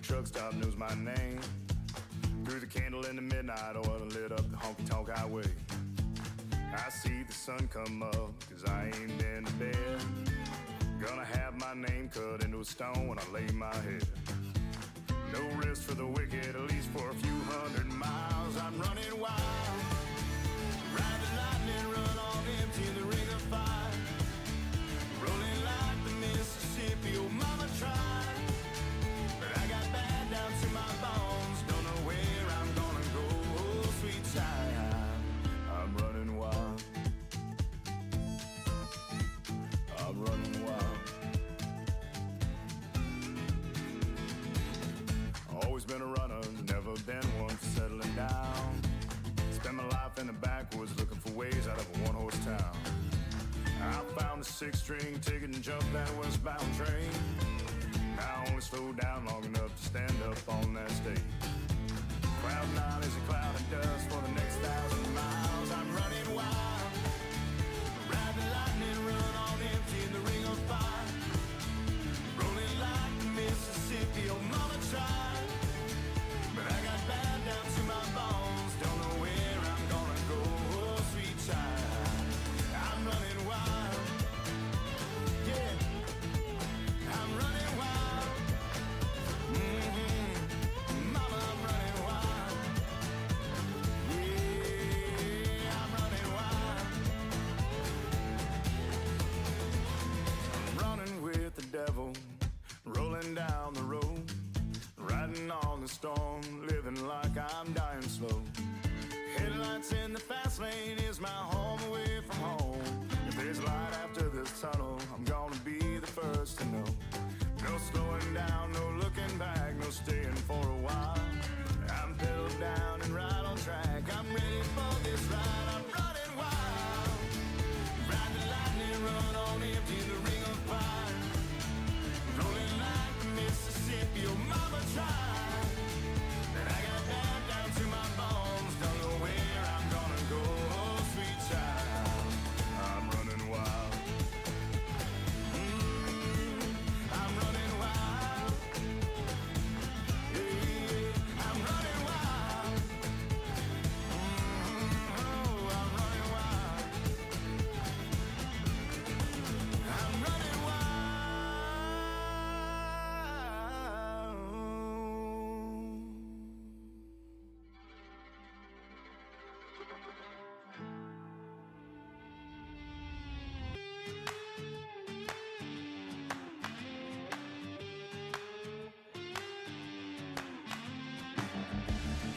truck stop knows my name. Threw the candle in the midnight oil and lit up the honky-tonk highway. I see the sun come up, cause I ain't been to bed. Gonna have my name cut into a stone when I lay my head. No rest for the wicked, at least for a few hundred miles. I'm running wild, ride the lightning, run on empty in the ring of fire. Rolling like the Mississippi, oh mama tried. But I got bad down to my bones, don't know where I'm gonna go, oh sweet child. I'm running wild, I'm running wild. Always been a runner, never been one for settling down. Spent my life in the backwoods looking for ways out of a one-horse town. I found a six-string ticket and jumped that westbound train. Now I only slow down long enough to stand up on that stage. Cloud nine is a cloud of dust for the next 1,000 miles. I'm running wild, ride the lightning, run on empty in the ring of fire. Rolling like the Mississippi, oh mama tried. But I got bad down to my bones, don't know where I'm gonna go, oh sweet child. I'm running wild, yeah, I'm running wild. Mama, I'm running wild, yeah, I'm running wild. I'm running with the devil, rolling down the road. Riding on the storm, living like I'm dying slow. Headlights in the fast lane is my home away from home. If there's light after this tunnel, I'm gonna be the first to know. No slowing down, no looking back, no staying for a while. I'm pedaled down and right on track, I'm ready for this ride. I'm running wild, ride the lightning, run on empty in the ring of fire. Rolling like the Mississippi, oh mama tried. And I got bad down to my bones, don't know where I'm gonna go, oh sweet child. I'm running wild, I'm running wild, yeah, I'm running wild, oh, I'm running wild, I'm running wild.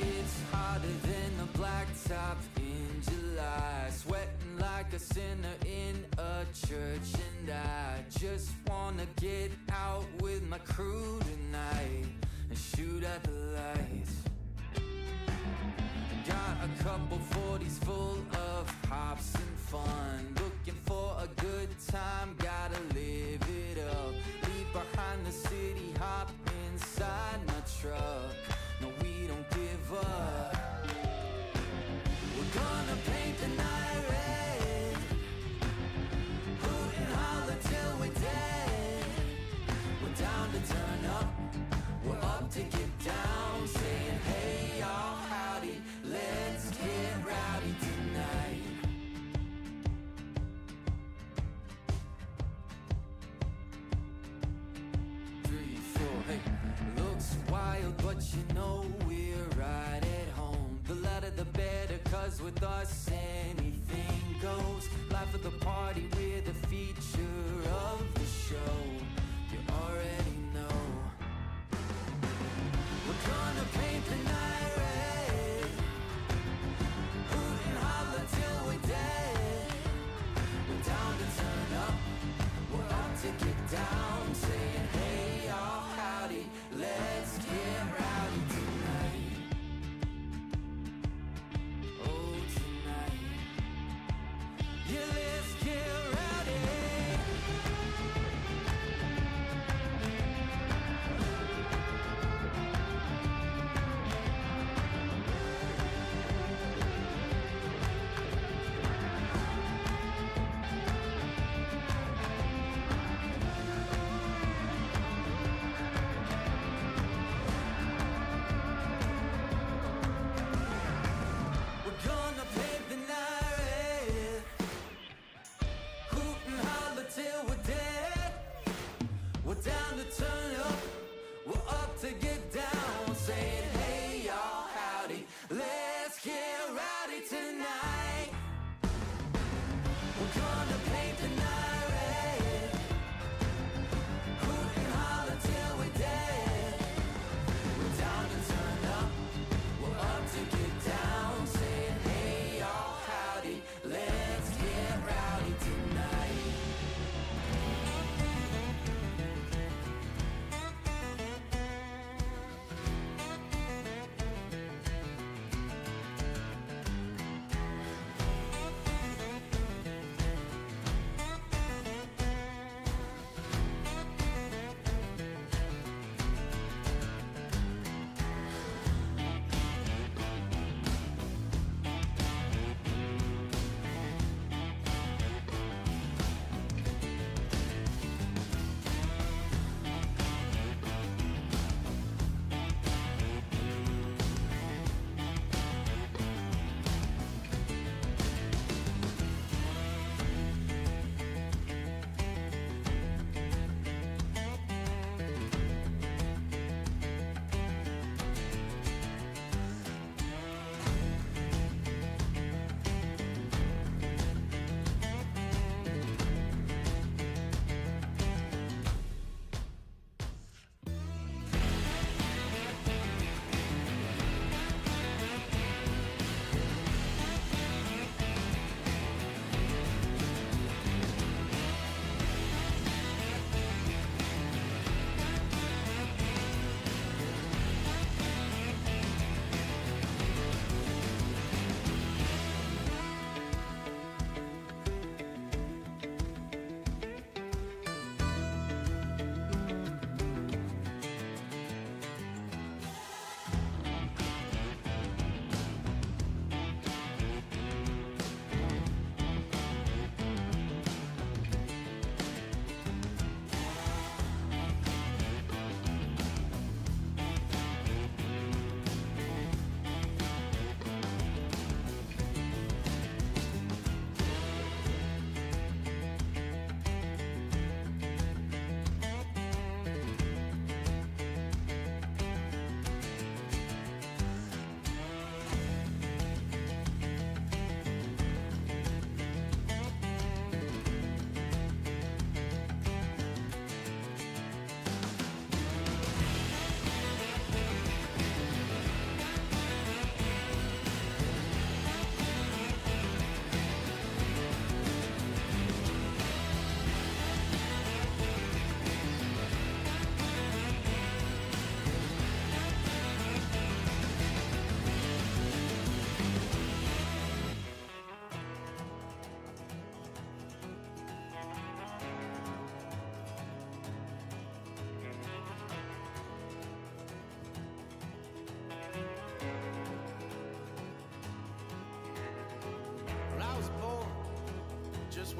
It's hotter than the blacktop in July, sweating like a sinner in a church, and I just wanna get out with my crew tonight and shoot at the lights. Got a couple 40s full of hops and fun, looking for a good time, gotta live it up. Leave behind the city, hop inside my truck. No, we don't give up. We're gonna paint the night red, hoot and holler till we're dead. We're down to turn up, we're up to get down, saying hey y'all, howdy, let's get rowdy tonight. 3, 4, hey. Looks wild, but you know we're right at home. The louder the better, cause with us anything goes. Life of the party, we're the feature of the show. You already know. We're gonna paint the night red, hoot and holler till we're dead. We're down to turn up, we're up to get down, saying hey y'all, howdy, let's get rowdy tonight. Oh tonight, yeah, let's get rowdy.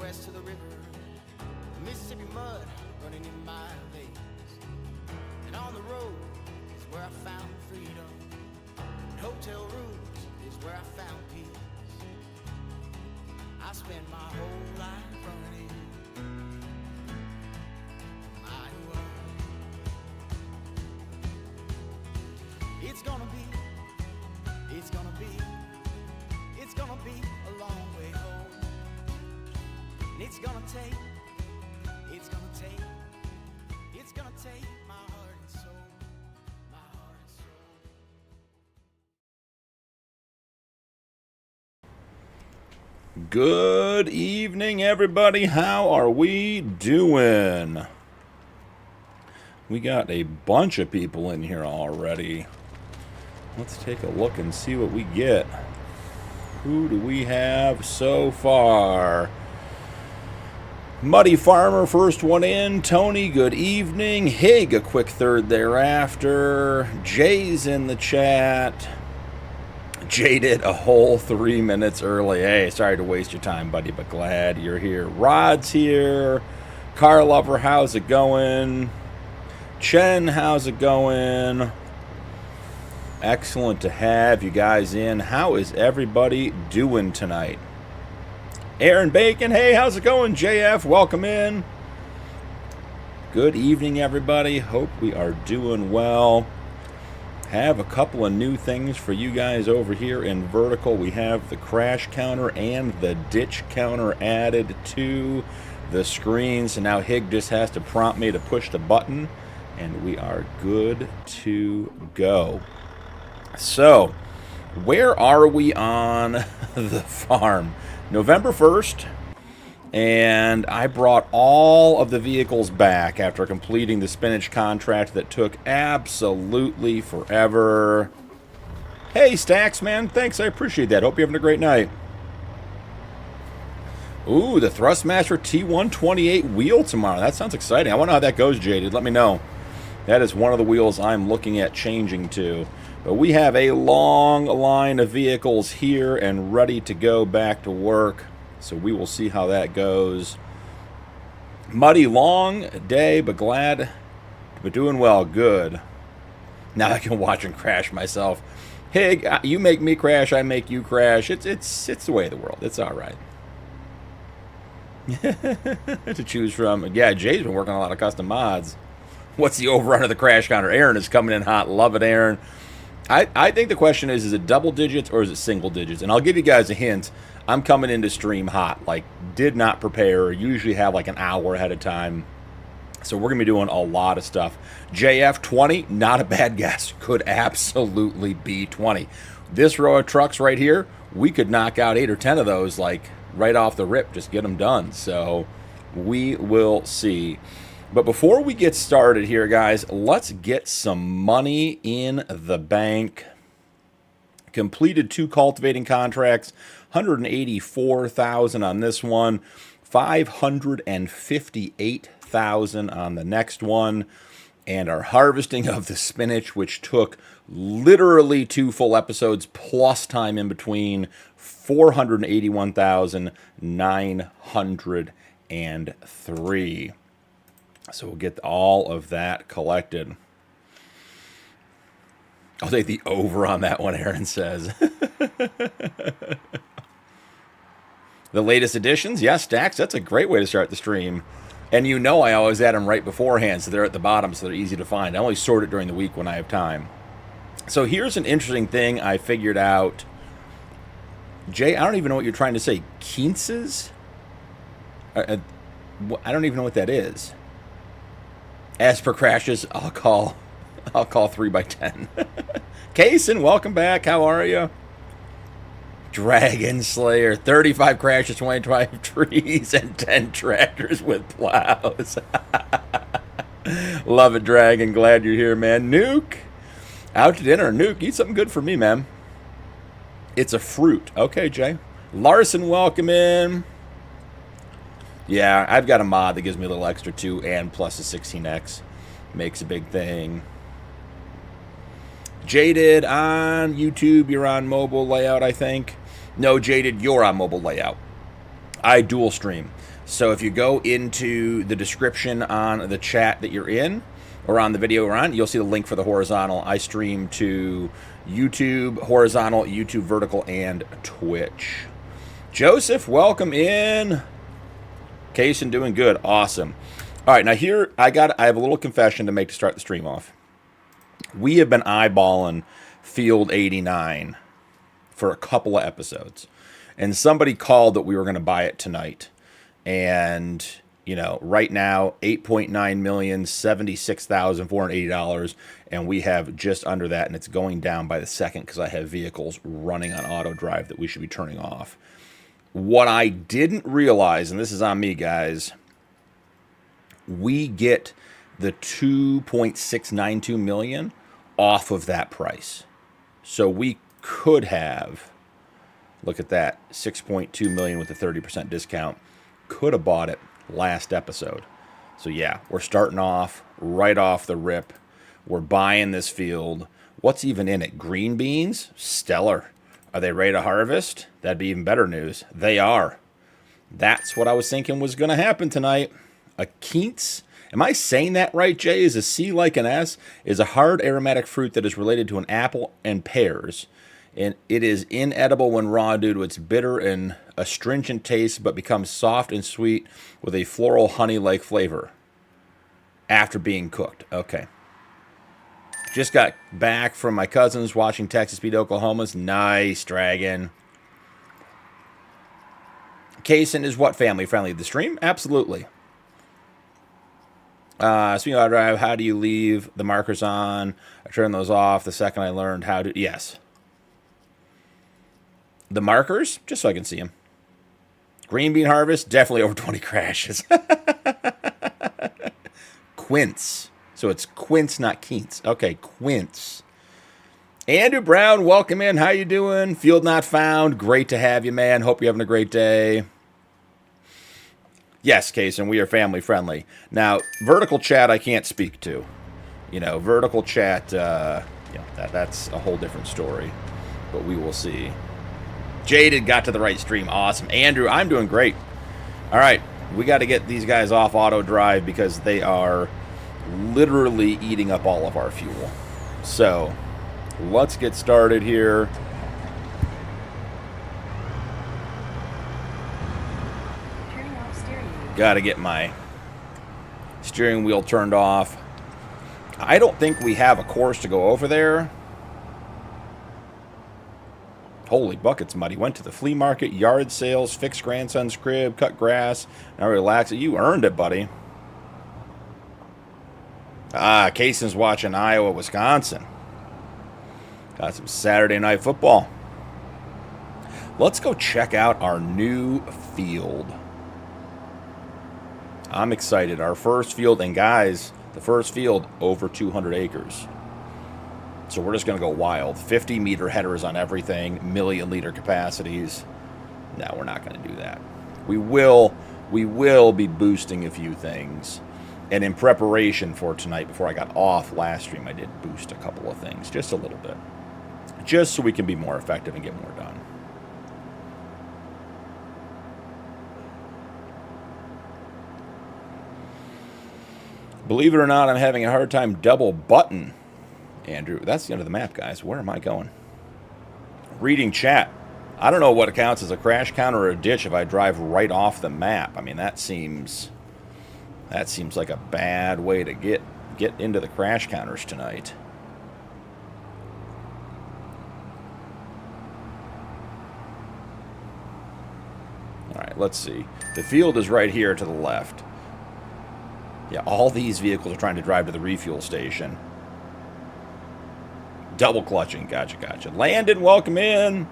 west of the river, Mississippi mud running in my veins. And on the road is where I found freedom. And hotel rooms is where I found peace. I spent my whole life running Iowa. It's gonna be a long way home. And it's gonna take my heart and soul, my heart and soul. Good evening, everybody. How are we doing? We got a bunch of people in here already. Let's take a look and see what we get. Who do we have so far? Muddy Farmer, first one in. Tony, good evening. Hig, a quick third thereafter. Jay's in the chat. Jaded a whole 3 minutes early. Hey, sorry to waste your time, buddy, but glad you're here. Rod's here. Car Lover, how's it going? Chen, how's it going? Excellent to have you guys in. How is everybody doing tonight? Aaron Bacon, hey, how's it going? JF, welcome in. Good evening, everybody. Hope we are doing well. Have a couple of new things for you guys over here in vertical. We have the crash counter and the ditch counter added to the screen. So now Hig just has to prompt me to push the button, and we are good to go. So, where are we on the farm? November 1st, and I brought all of the vehicles back after completing the spinach contract that took absolutely forever. Hey, Stacks, man. Thanks, I appreciate that. Hope you're having a great night. Ooh, the Thrustmaster T128 wheel tomorrow. That sounds exciting. I wonder how that goes, Jaded. Let me know. That is one of the wheels I'm looking at changing to. But we have a long line of vehicles here and ready to go back to work. So we will see how that goes. Muddy, long day, but glad, but doing well. Good. Now I can watch and crash myself. Hig, you make me crash, I make you crash. It's the way of the world. It's all right. To choose from. Yeah, Jay's been working on a lot of custom mods. What's the over-under the crash counter? Aaron is coming in hot. Love it, Aaron. I think the question is it double digits or is it single digits? And I'll give you guys a hint. I'm coming into stream hot. Like, did not prepare. Usually have like an hour ahead of time. So we're going to be doing a lot of stuff. JF 20, not a bad guess. Could absolutely be 20. This row of trucks right here, we could knock out 8 or 10 of those like right off the rip. Just get them done. So we will see. But before we get started here, guys, let's get some money in the bank. Completed 2 cultivating contracts, $184,000 on this one, $558,000 on the next one, and our harvesting of the spinach, which took literally 2 full episodes plus time in between, $481,903. So we'll get all of that collected. I'll take the over on that one, Aaron says. The latest additions, yes, Stacks, that's a great way to start the stream. And you know I always add them right beforehand, so they're at the bottom, so they're easy to find. I only sort it during the week when I have time. So here's an interesting thing I figured out. Jay, I don't even know what you're trying to say. Quinces? I don't even know what that is. As per crashes, I'll call 3x10. Kaysen, welcome back. How are you? Dragon Slayer, 35 crashes, 25 trees, and 10 tractors with plows. Love it, Dragon. Glad you're here, man. Nuke, out to dinner. Nuke, eat something good for me, man. It's a fruit. Okay, Jay. Larson, welcome in. Yeah, I've got a mod that gives me a little extra too, and plus a 16x. Makes a big thing. Jaded on YouTube, you're on mobile layout, I think. No, Jaded, you're on mobile layout. I dual stream. So if you go into the description on the chat that you're in, or on the video we're on, you'll see the link for the horizontal. I stream to YouTube horizontal, YouTube vertical, and Twitch. Joseph, welcome in. Kaysen doing good. Awesome. All right, now here I have a little confession to make to start the stream off. We have been eyeballing Field 89 for a couple of episodes. And somebody called that we were going to buy it tonight. And, you know, right now, $8.9 million, $76,480. And we have just under that. And it's going down by the second because I have vehicles running on auto drive that we should be turning off. What I didn't realize, and this is on me, guys, we get the $2.692 million off of that price. So we could have, look at that, $6.2 million with a 30% discount. Could have bought it last episode. So yeah, we're starting off right off the rip. We're buying this field. What's even in it? Green beans? Stellar. Are they ready to harvest? That'd be even better news. They are. That's what I was thinking was going to happen tonight. A quince. Am I saying that right, Jay? Is a C like an S? Is a hard aromatic fruit that is related to an apple and pears. And it is inedible when raw due to its bitter and astringent taste, but becomes soft and sweet with a floral honey-like flavor after being cooked. Okay. Just got back from my cousins watching Texas beat Oklahoma's. Nice, Dragon. Kaysen is what family friendly? The stream? Absolutely. Speaking of drive, how do you leave the markers on? I turned those off the second I learned how to. Yes. The markers, just so I can see them. Green bean harvest, definitely over 20 crashes. Quince. So it's quince, not quince. Okay, quince. Andrew Brown, welcome in. How you doing? Field not found. Great to have you, man. Hope you're having a great day. Yes, Kaysen, we are family friendly. Now, vertical chat I can't speak to. You know, vertical chat, that's a whole different story. But we will see. Jaded got to the right stream. Awesome. Andrew, I'm doing great. All right, we got to get these guys off auto drive because they are literally eating up all of our fuel. So, let's get started here. Got to get my steering wheel turned off. I don't think we have a course to go over there. Holy buckets, Muddy. Went to the flea market, yard sales, fixed grandson's crib, cut grass. Now relax. You earned it, buddy. Kaysen's watching Iowa, Wisconsin. Got some Saturday night football. Let's go check out our new field. I'm excited. Our first field, and guys, the first field, over 200 acres. So we're just going to go wild. 50-meter headers on everything, million-liter capacities. No, we're not going to do that. We will be boosting a few things. And in preparation for tonight, before I got off last stream, I did boost a couple of things, just a little bit. Just so we can be more effective and get more done. Believe it or not, I'm having a hard time double button. Andrew, that's the end of the map, guys. Where am I going? Reading chat. I don't know what counts as a crash counter or a ditch if I drive right off the map. I mean, that seems like a bad way to get into the crash counters tonight. All right, let's see. The field is right here to the left. Yeah, all these vehicles are trying to drive to the refuel station. Double clutching. Gotcha. Landon, welcome in.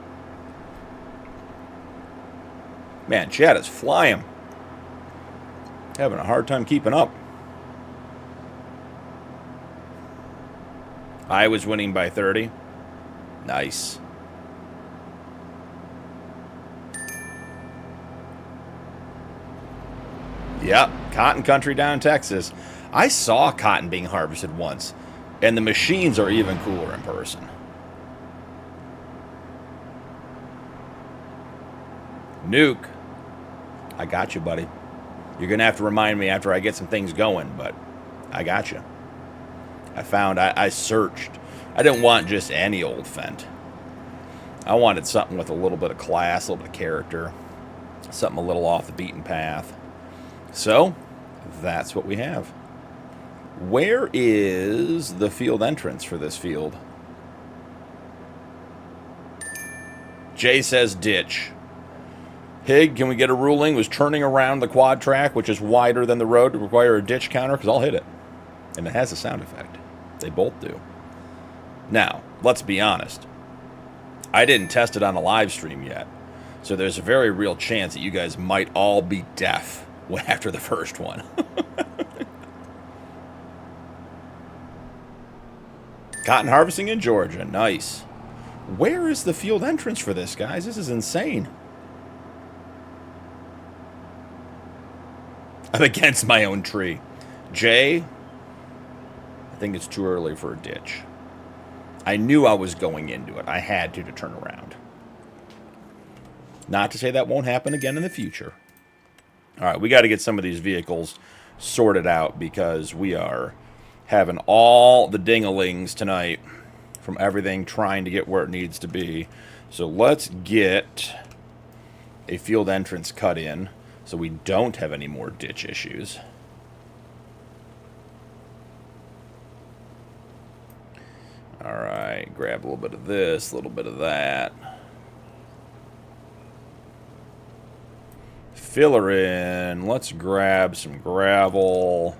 Man, chat is flying. Having a hard time keeping up. I was winning by 30. Nice. Yep, cotton country down in Texas. I saw cotton being harvested once, and the machines are even cooler in person. Nuke. I got you, buddy. You're going to have to remind me after I get some things going, but I got you. I searched. I didn't want just any old Fendt. I wanted something with a little bit of class, a little bit of character, something a little off the beaten path. So, that's what we have. Where is the field entrance for this field? Jay says ditch. Hig, can we get a ruling? Was turning around the quad track, which is wider than the road, to require a ditch counter? Because I'll hit it. And it has a sound effect. They both do. Now, let's be honest. I didn't test it on a live stream yet. So there's a very real chance that you guys might all be deaf after the first one. Cotton harvesting in Georgia. Nice. Where is the field entrance for this, guys? This is insane. I'm against my own tree. Jay, I think it's too early for a ditch. I knew I was going into it. I had to turn around. Not to say that won't happen again in the future. All right, we got to get some of these vehicles sorted out because we are having all the ding-a-lings tonight from everything trying to get where it needs to be. So let's get a field entrance cut in so we don't have any more ditch issues. All right, grab a little bit of this, a little bit of that. Filler in. Let's grab some gravel.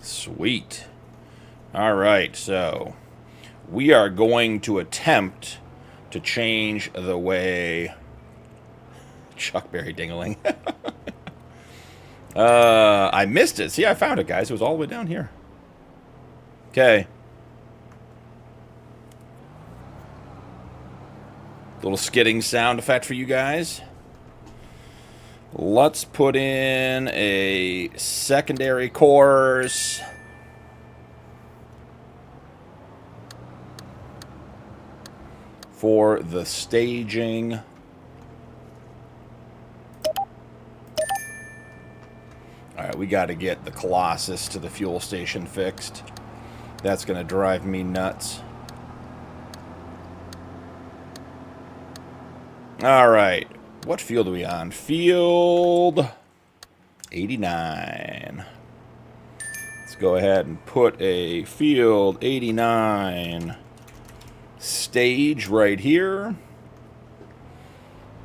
Sweet. All right, so we are going to attempt to change the way... Chuckberry Dingling. I missed it. See, I found it, guys. It was all the way down here. Okay. Little skidding sound effect for you guys. Let's put in a secondary course. For the staging. Alright, we got to get the Colossus to the fuel station fixed. That's going to drive me nuts. Alright, what field are we on? Field 89. Let's go ahead and put a field 89 stage right here.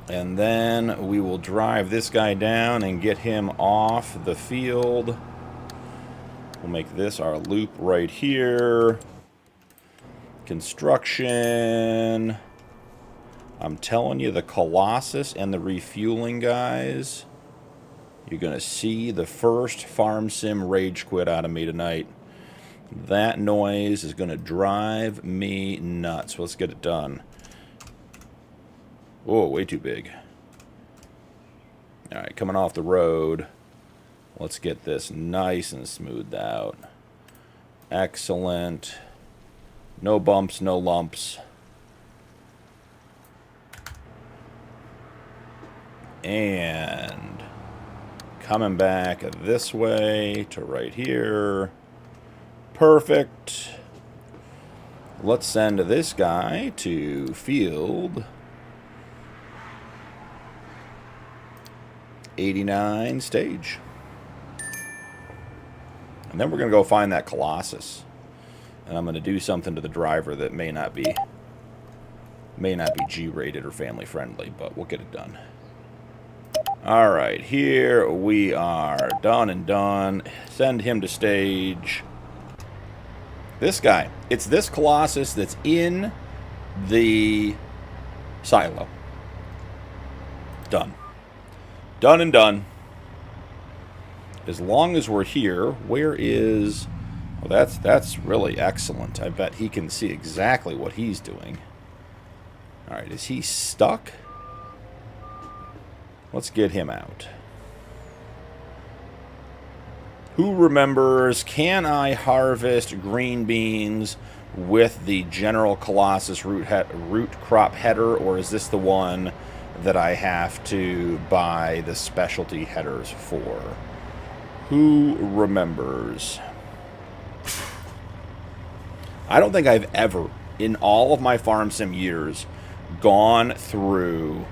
And then we will drive this guy down and get him off the field. We'll make this our loop right here. Construction. I'm telling you, the Colossus and the refueling guys, you're going to see the first farm sim rage quit out of me tonight. That noise is going to drive me nuts. Let's get it done. Whoa, way too big. Alright, coming off the road. Let's get this nice and smoothed out. Excellent. No bumps, no lumps. And coming back this way to right here. Perfect. Let's send this guy to field 89 stage. And then we're going to go find that Colossus. And I'm going to do something to the driver that may not be G-rated or family friendly, but we'll get it done. All right, here we are. Done and done. Send him to stage. This guy. It's this Colossus that's in the silo. Done. Done and done. As long as we're here, where is... Well, that's really excellent. I bet he can see exactly what he's doing. Alright, is he stuck? Let's get him out. Who remembers, can I harvest green beans with the General Colossus root crop header, or is this the one that I have to buy the specialty headers for? Who remembers? I don't think I've ever, in all of my farm sim years, gone through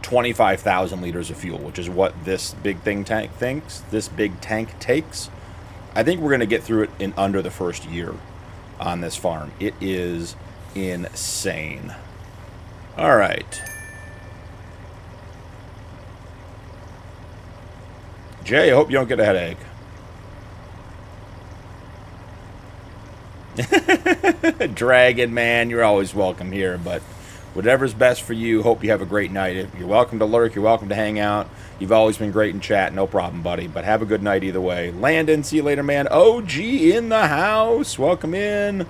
25,000 liters of fuel, which is what this big tank takes. I think we're going to get through it in under the first year on this farm. It is insane. All right. Jay, I hope you don't get a headache. Dragon, man, you're always welcome here, but whatever's best for you, hope you have a great night. You're welcome to lurk, you're welcome to hang out. You've always been great in chat, no problem, buddy, but have a good night either way. Landon, see you later, man. OG in the house, welcome in.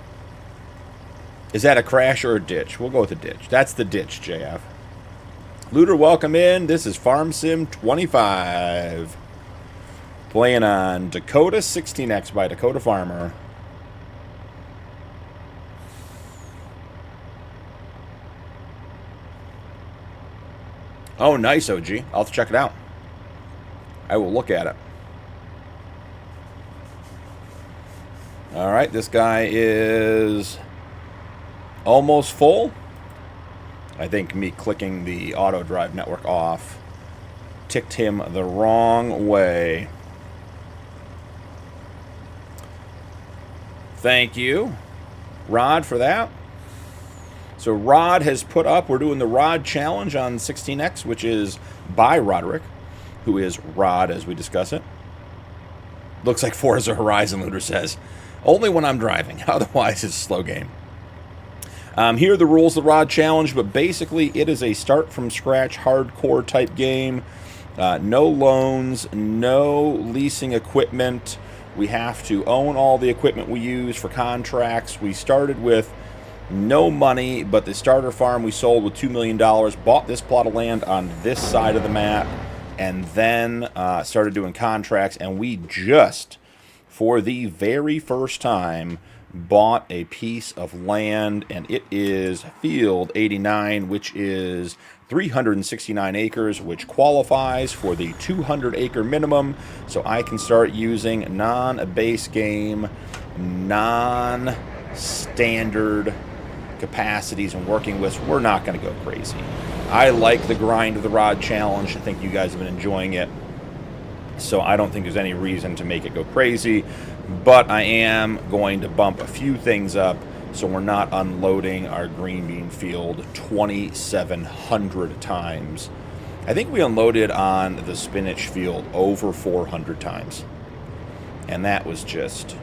Is that a crash or a ditch? We'll go with a ditch. That's the ditch, JF. Looter, welcome in. This is Farm Sim 25. Playing on Dakota 16x by Dakota Farmer. Oh, nice, OG. I'll have to check it out. I will look at it. All right, this guy is almost full. I think me clicking the auto drive network off ticked him the wrong way. Thank you, Rod, for that. So Rod has put up, we're doing the Rod Challenge on 16X, which is by Roderick, who is Rod as we discuss it. Looks like Forza Horizon, Looter says. Only when I'm driving, otherwise it's a slow game. Here are the rules of the Rod Challenge, but basically it is a start-from-scratch hardcore type game. No loans, no leasing equipment. We have to own all the equipment we use for contracts. We started with no money, but the starter farm we sold with $2 million, bought this plot of land on this side of the map, and then started doing contracts, and we just, for the very first time, bought a piece of land, and it is Field 89, which is 369 acres, which qualifies for the 200-acre minimum, so I can start using non-base game, non-standard capacities and working with. We're not going to go crazy. I like the grind of the Rod Challenge. I think you guys have been enjoying it, so I don't think there's any reason to make it go crazy, but I am going to bump a few things up so we're not unloading our green bean field 2,700 times. I think we unloaded on the spinach field over 400 times, and that was too much.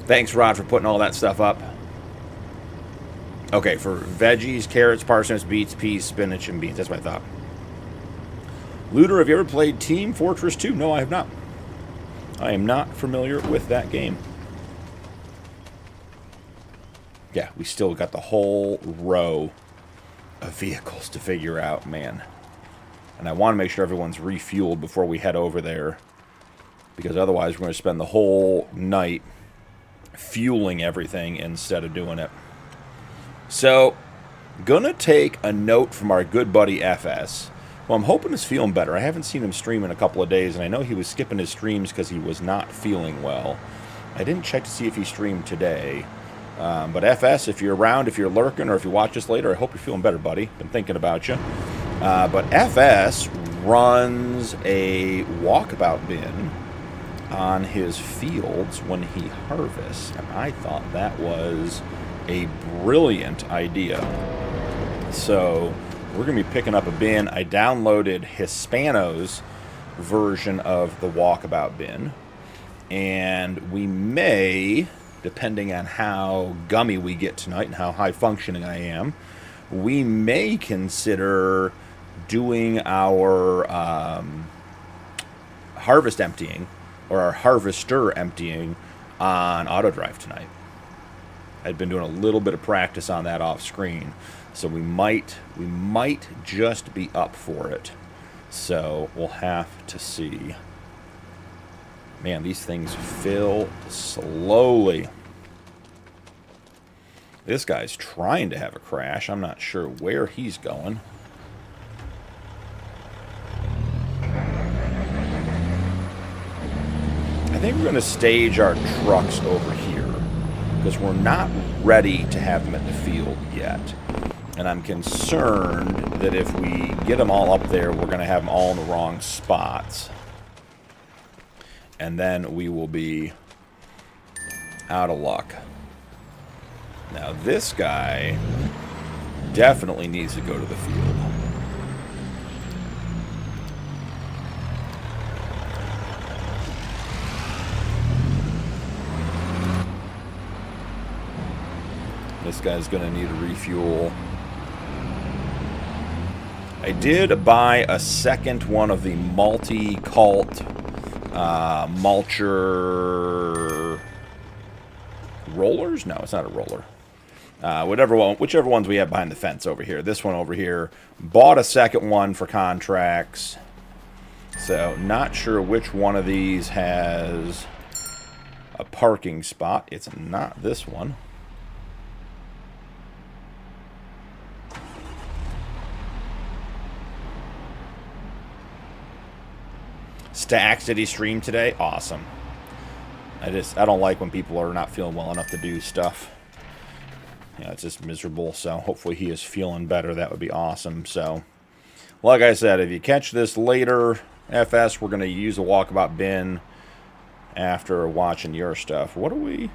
Thanks, Rod, for putting all that stuff up. Okay, for veggies, carrots, parsnips, beets, peas, spinach, and beans. That's what I thought. Looter, have you ever played Team Fortress 2? No, I have not. I am not familiar with that game. Yeah, we still got the whole row of vehicles to figure out, man. And I want to make sure everyone's refueled before we head over there, because otherwise we're going to spend the whole night fueling everything instead of doing it. So, gonna take a note from our good buddy FS. Well, I'm hoping he's feeling better. I haven't seen him stream in a couple of days, and I know he was skipping his streams because he was not feeling well. I didn't check to see if he streamed today. But FS, if you're around, if you're lurking, or if you watch this later, I hope you're feeling better, buddy. Been thinking about you. But FS runs a walkabout bin on his fields when he harvests, and I thought that was a brilliant idea. So we're going to be picking up a bin. I downloaded Hispano's version of the walkabout bin, and we may, depending on how gummy we get tonight and how high functioning I am, we may consider doing our harvest emptying, or our harvester emptying, on auto drive tonight. I've been doing a little bit of practice on that off screen, so we might just be up for it. So we'll have to see. Man, these things fill slowly. This guy's trying to have a crash. I'm not sure where he's going. I think we're going to stage our trucks over here because we're not ready to have them in the field yet. And I'm concerned that if we get them all up there, we're going to have them all in the wrong spots. And then we will be out of luck. Now this guy definitely needs to go to the field. This guy's going to need a refuel. I did buy a second one of the multi-cult mulcher rollers. No, it's not a roller. Whichever ones we have behind the fence over here. This one over here. Bought a second one for contracts. So not sure which one of these has a parking spot. It's not this one. Stacks, did he stream today? Awesome. I don't like when people are not feeling well enough to do stuff. You know, it's just miserable. So hopefully he is feeling better. That would be awesome. So, like I said, if you catch this later, FS, we're going to use the walkabout bin after watching your stuff. What are we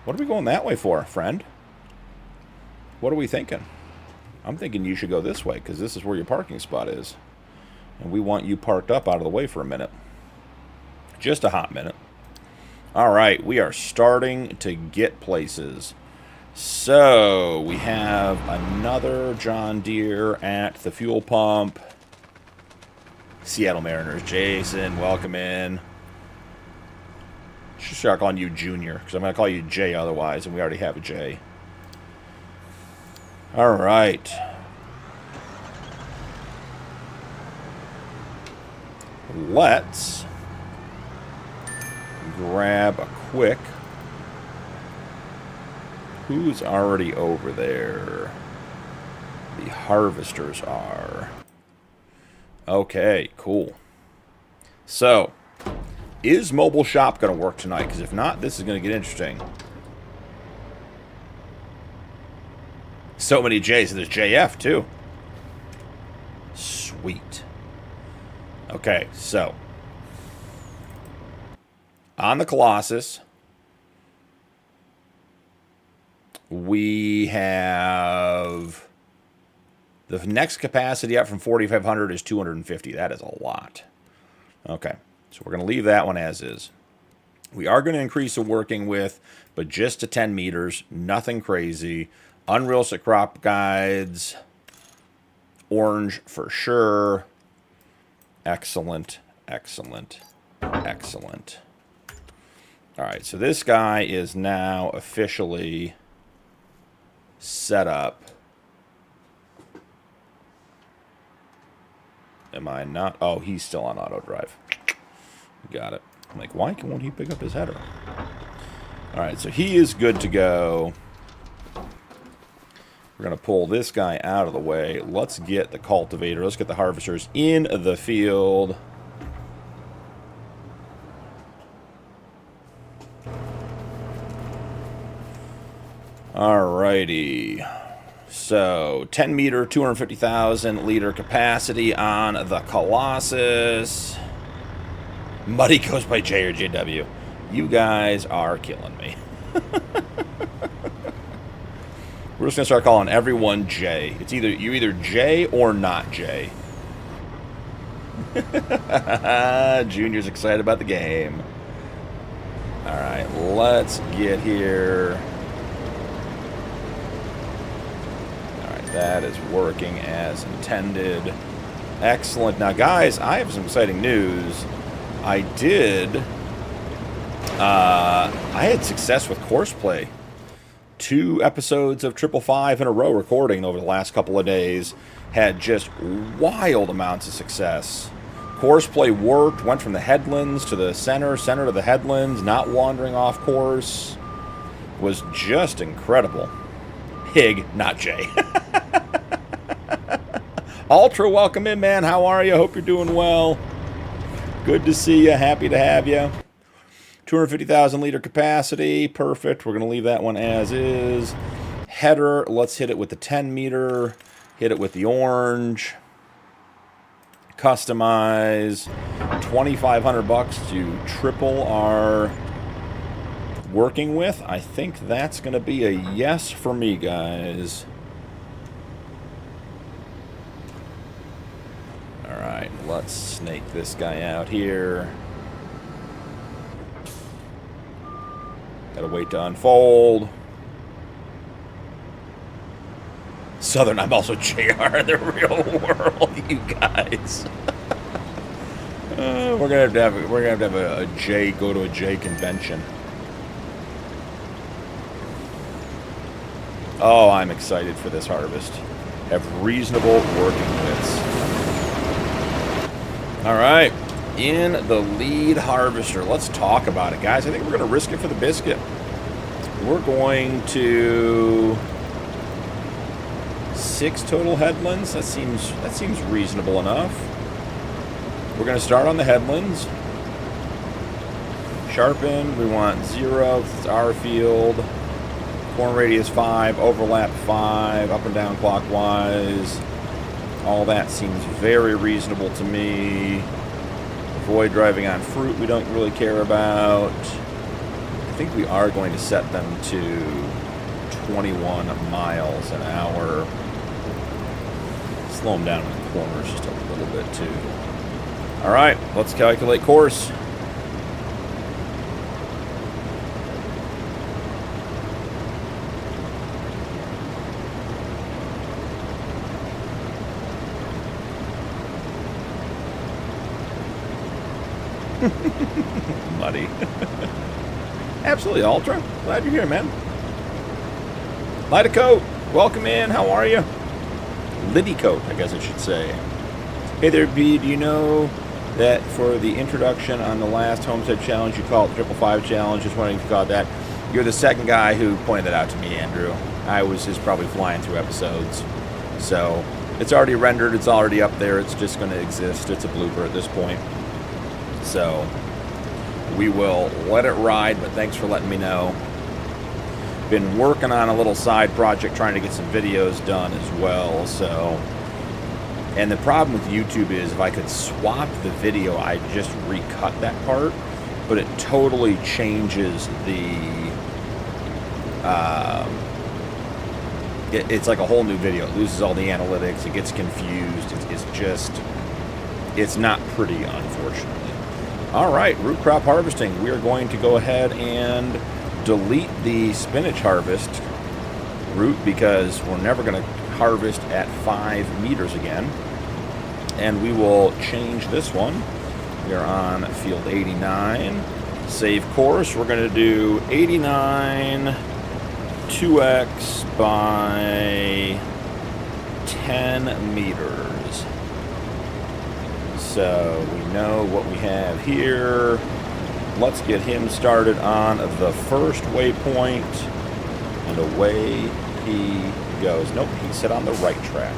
going that way for, friend? What are we thinking? I'm thinking you should go this way because this is where your parking spot is. And we want you parked up out of the way for a minute. Just a hot minute. All right, we are starting to get places. So, we have another John Deere at the fuel pump. Seattle Mariners, Jason, welcome in. Should start calling you Junior, because I'm going to call you Jay otherwise, and we already have a J. All right. Let's grab a quick. Who's already over there? The harvesters are. Okay, cool. So, is mobile shop going to work tonight? Because if not, this is going to get interesting. So many J's. There's JF too. Sweet. Okay, so on the Colossus, we have the next capacity up from 4,500 is 250. That is a lot. Okay, so we're going to leave that one as is. We are going to increase the working width, but just to 10 meters, nothing crazy. Unrealistic crop guides, orange for sure. Excellent, excellent, excellent. All right, so this guy is now officially set up. Am I not? Oh, he's still on auto drive. Got it. I'm like, why won't he pick up his header? All right, so he is good to go. We're going to pull this guy out of the way. Let's get the cultivator. Let's get the harvesters in the field. Alrighty. So, 10 meter, 250,000 liter capacity on the Colossus. Muddy goes by J or JW. You guys are killing me. We're just going to start calling everyone J. It's you're either J or not J. Junior's excited about the game. Alright, let's get here. Alright, that is working as intended. Excellent. Now, guys, I have some exciting news. I had success with Courseplay. 2 episodes of 555 in a row recording over the last couple of days. Had just wild amounts of success. Course play worked. Went from the headlands to the center, center to the headlands, not wandering off course. Was just incredible. Hig, not Jay. Ultra, welcome in, man. How are you? Hope you're doing well. Good to see you. Happy to have you. 250,000 liter capacity. Perfect. We're going to leave that one as is. Header, let's hit it with the 10 meter. Hit it with the orange. Customize. $2,500 to triple our working with. I think that's going to be a yes for me, guys. All right, let's snake this guy out here. Gotta wait to unfold. Southern, I'm also JR in the real world, you guys. We're gonna have to have a J, go to a J convention. Oh, I'm excited for this harvest. Have reasonable working widths. All right, in the lead harvester. Let's talk about it, guys. I think we're going to risk it for the biscuit. We're going to 6 total headlands. That seems reasonable enough. We're going to start on the headlands. Sharpen. We want 0. It's our field. Corn radius 5. Overlap 5. Up and down clockwise. All that seems very reasonable to me. Avoid driving on fruit we don't really care about. I think we are going to set them to 21 miles an hour. Slow them down in the corners just a little bit too. All right, let's calculate course. Muddy. Absolutely, Ultra. Glad you're here, man. Light coat, welcome in. How are you? Liddy coat, I guess I should say. Hey there, B. Do you know that for the introduction on the last Homestead Challenge, you called it the 555 Challenge? Just wondering if you called that. You're the second guy who pointed that out to me, Andrew. I was just probably flying through episodes. So, it's already rendered. It's already up there. It's just going to exist. It's a blooper at this point. So, we will let it ride, but thanks for letting me know. Been working on a little side project trying to get some videos done as well, so. And the problem with YouTube is if I could swap the video, I'd just recut that part, but it totally changes the, it's like a whole new video. It loses all the analytics, it gets confused, it's not pretty, unfortunately. All right, root crop harvesting. We are going to go ahead and delete the spinach harvest route because we're never going to harvest at 5 meters again. And we will change this one. We are on field 89. Save course. We're going to do 89 2x by 10 meters. So we know what we have here. Let's get him started on the first waypoint, and away he goes. Nope, he set on the right track.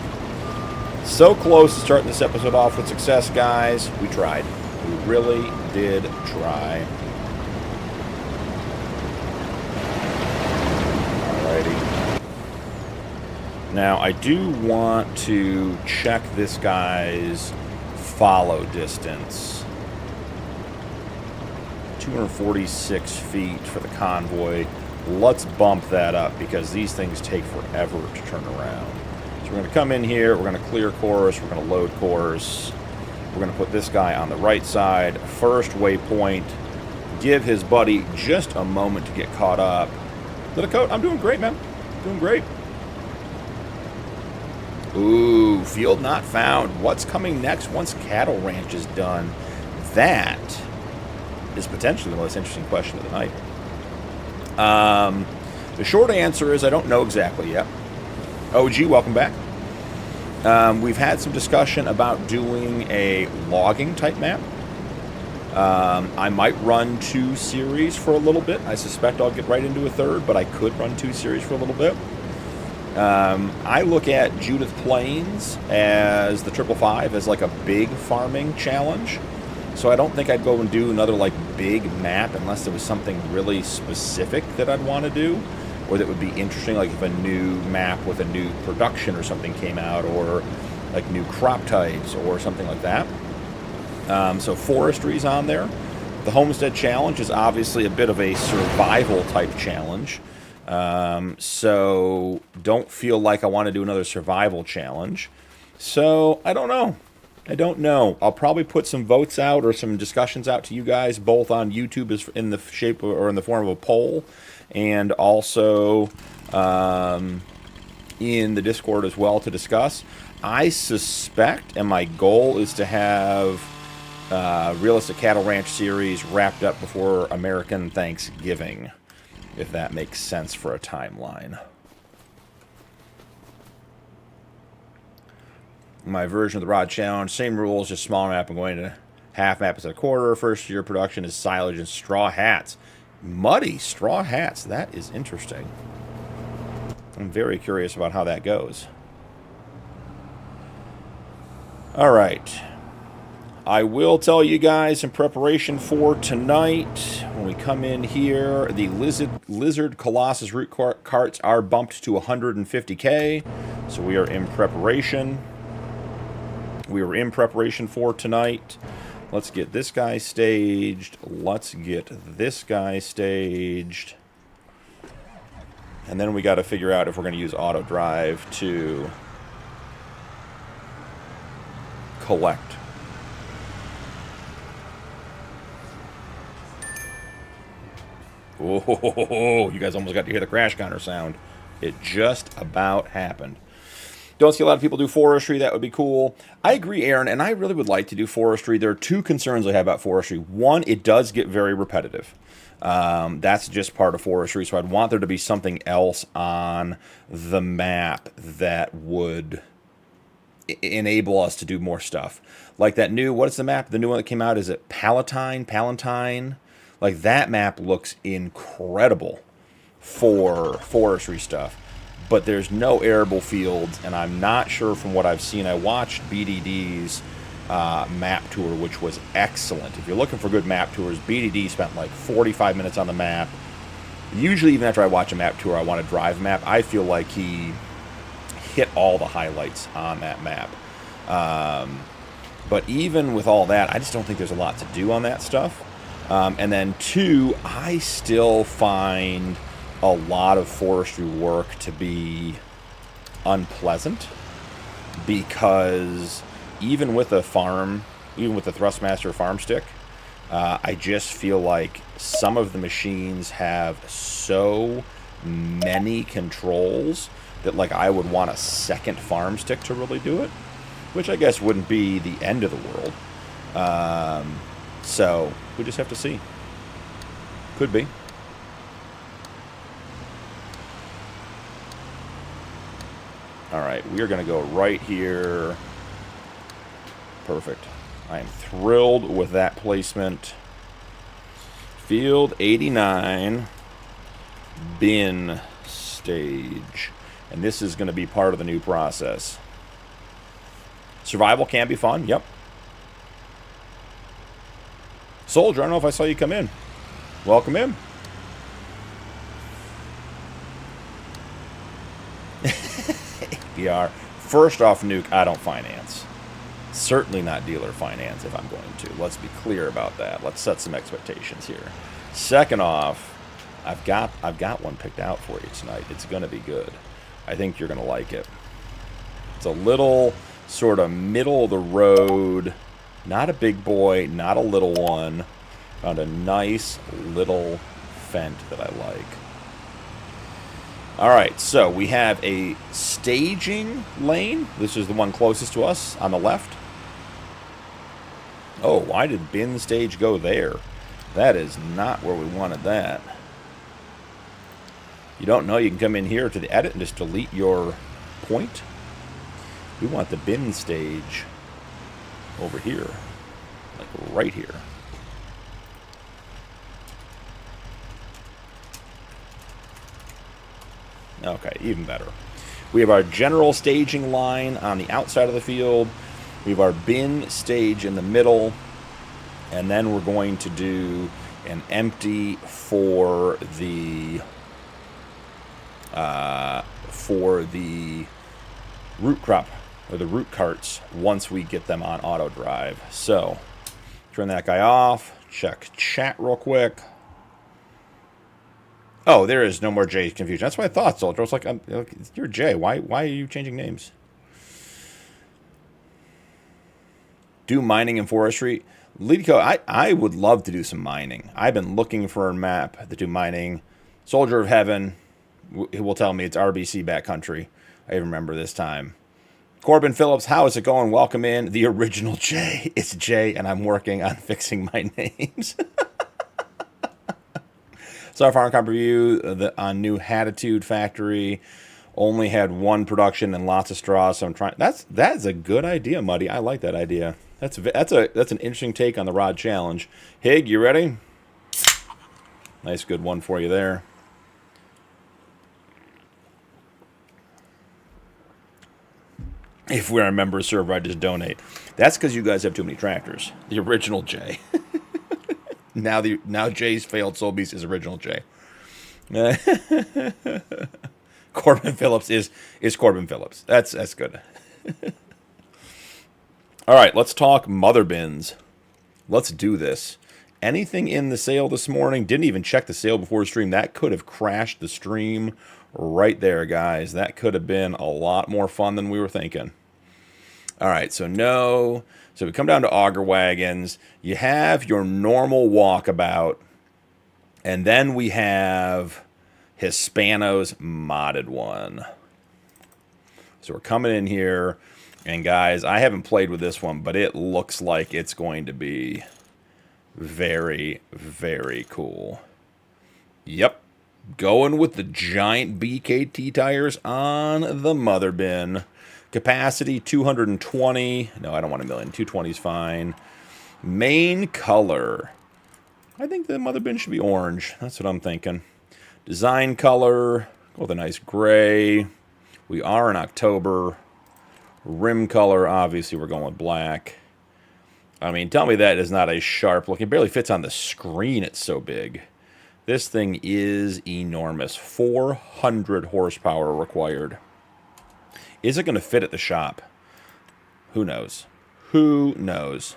So close to starting this episode off with success, guys. We tried. We really did try. Alrighty. Now, I do want to check this guy's follow distance. 246 feet for the convoy. Let's bump that up because these things take forever to turn around. So we're going to come in here, we're going to clear course, we're going to load course. We're going to put this guy on the right side, first waypoint. Give his buddy just a moment to get caught up. Little coat, I'm doing great, man. Doing great. Ooh, field not found. What's coming next once cattle ranch is done? That is potentially the most interesting question of the night. The short answer is I don't know exactly yet. OG, welcome back. We've had some discussion about doing a logging type map. I might run 2 series for a little bit. I suspect I'll get right into a third, but I could run 2 series for a little bit. I look at Judith Plains as the 555 as like a big farming challenge. So I don't think I'd go and do another like big map unless there was something really specific that I'd want to do, or that would be interesting, like if a new map with a new production or something came out, or like new crop types or something like that. So forestry's on there. The Homestead Challenge is obviously a bit of a survival type challenge. So don't feel like I want to do another survival challenge. So I don't know. I'll probably put some votes out or some discussions out to you guys, both on YouTube as in the shape or in the form of a poll, and also in the Discord as well to discuss. I suspect, and my goal is to have Realistic Cattle Ranch series wrapped up before American Thanksgiving, if that makes sense for a timeline. My version of the Rod Challenge, same rules, just smaller map. I'm going to half map instead of quarter. First year production is silage and straw hats. Muddy straw hats. That is interesting. I'm very curious about how that goes. All right. I will tell you guys in preparation for tonight, when we come in here, the Lizard Colossus root carts are bumped to 150K. So we are in preparation. We were in preparation for tonight. Let's get this guy staged. Let's get this guy staged. And then we got to figure out if we're going to use auto drive to collect. Oh, you guys almost got to hear the crash counter sound. It just about happened. Don't see a lot of people do forestry. That would be cool. I agree, Aaron, and I really would like to do forestry. There are 2 concerns I have about forestry. One, it does get very repetitive. That's just part of forestry, so I'd want there to be something else on the map that would enable us to do more stuff. Like that new, what is the map? The new one that came out, is it Palatine? Like that map looks incredible for forestry stuff. But there's no arable fields, and I'm not sure from what I've seen. I watched BDD's map tour, which was excellent. If you're looking for good map tours, BDD spent like 45 minutes on the map. Usually, even after I watch a map tour, I want to drive a map. I feel like he hit all the highlights on that map. But even with all that, I just don't think there's a lot to do on that stuff. And then 2, I still find a lot of forestry work to be unpleasant, because even with the Thrustmaster Farmstick, I just feel like some of the machines have so many controls that like I would want a second Farmstick to really do it, which I guess wouldn't be the end of the world. So we just have to see. Could be. All right, we are going to go right here. Perfect. I am thrilled with that placement. Field 89, bin stage. And this is going to be part of the new process. Survival can be fun, yep. Soldier, I don't know if I saw you come in. Welcome in. APR. First off, Nuke, I don't finance. Certainly not dealer finance if I'm going to. Let's be clear about that. Let's set some expectations here. Second off, I've got one picked out for you tonight. It's going to be good. I think you're going to like it. It's a little sort of middle of the road. Not a big boy, not a little one. Found a nice little Fendt that I like. All right, so we have a staging lane. This is the one closest to us on the left. Oh, why did bin stage go there? That is not where we wanted that. You don't know, you can come in here to the edit and just delete your point. We want the bin stage over here. Like right here. Okay, even better. We have our general staging line on the outside of the field. We have our bin stage in the middle. And then we're going to do an empty for the root crop or the root carts once we get them on auto drive. So turn that guy off. Check chat real quick. Oh, there is no more J confusion. That's what I thought, Soldier. I was like, you're Jay. Why are you changing names? Do mining and forestry. Lidico, I would love to do some mining. I've been looking for a map that do mining. Soldier of Heaven, he will tell me it's RBC backcountry. I remember this time. Corbin Phillips, how is it going? Welcome in. The original Jay. It's Jay, and I'm working on fixing my names. So Farm Comp review on new Hatitude factory. Only had one production and lots of straw, so I'm trying. That's a good idea, Muddy. I like that idea. That's an interesting take on the rod challenge. Hig, you ready? Nice, good one for you there. If we're a member server, I just donate. That's because you guys have too many tractors. The original Jay. Now Jay's failed Soul Beast is original Jay. Corbin Phillips is Corbin Phillips. That's good. All right, let's talk mother bins. Let's do this. Anything in the sale this morning? Didn't even check the sale before the stream. That could have crashed the stream right there, guys. That could have been a lot more fun than we were thinking. All right, so no. So we come down to auger wagons. You have your normal walkabout. And then we have Hispano's modded one. So we're coming in here. And guys, I haven't played with this one, but it looks like it's going to be very, very cool. Yep. Going with the giant BKT tires on the mother bin. Capacity 220. No, I don't want 1 million. 220 is fine. Main color. I think the mother bin should be orange. That's what I'm thinking. Design color. Go with a nice gray. We are in October. Rim color, obviously we're going with black. I mean, tell me that is not a sharp look. It barely fits on the screen. It's so big. This thing is enormous. 400 horsepower required. Is it going to fit at the shop? Who knows? Who knows?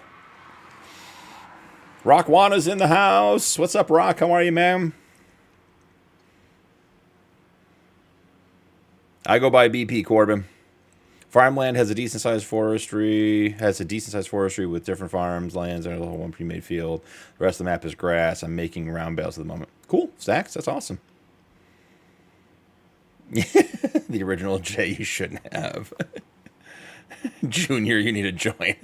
Rockwanna's in the house. What's up, Rock? How are you, ma'am? I go by BP, Corbin. Farmland has a decent-sized forestry. With different farms, lands, and a little one pre-made field. The rest of the map is grass. I'm making round bales at the moment. Cool, Stacks. That's awesome. The original J you shouldn't have. Junior, you need to join.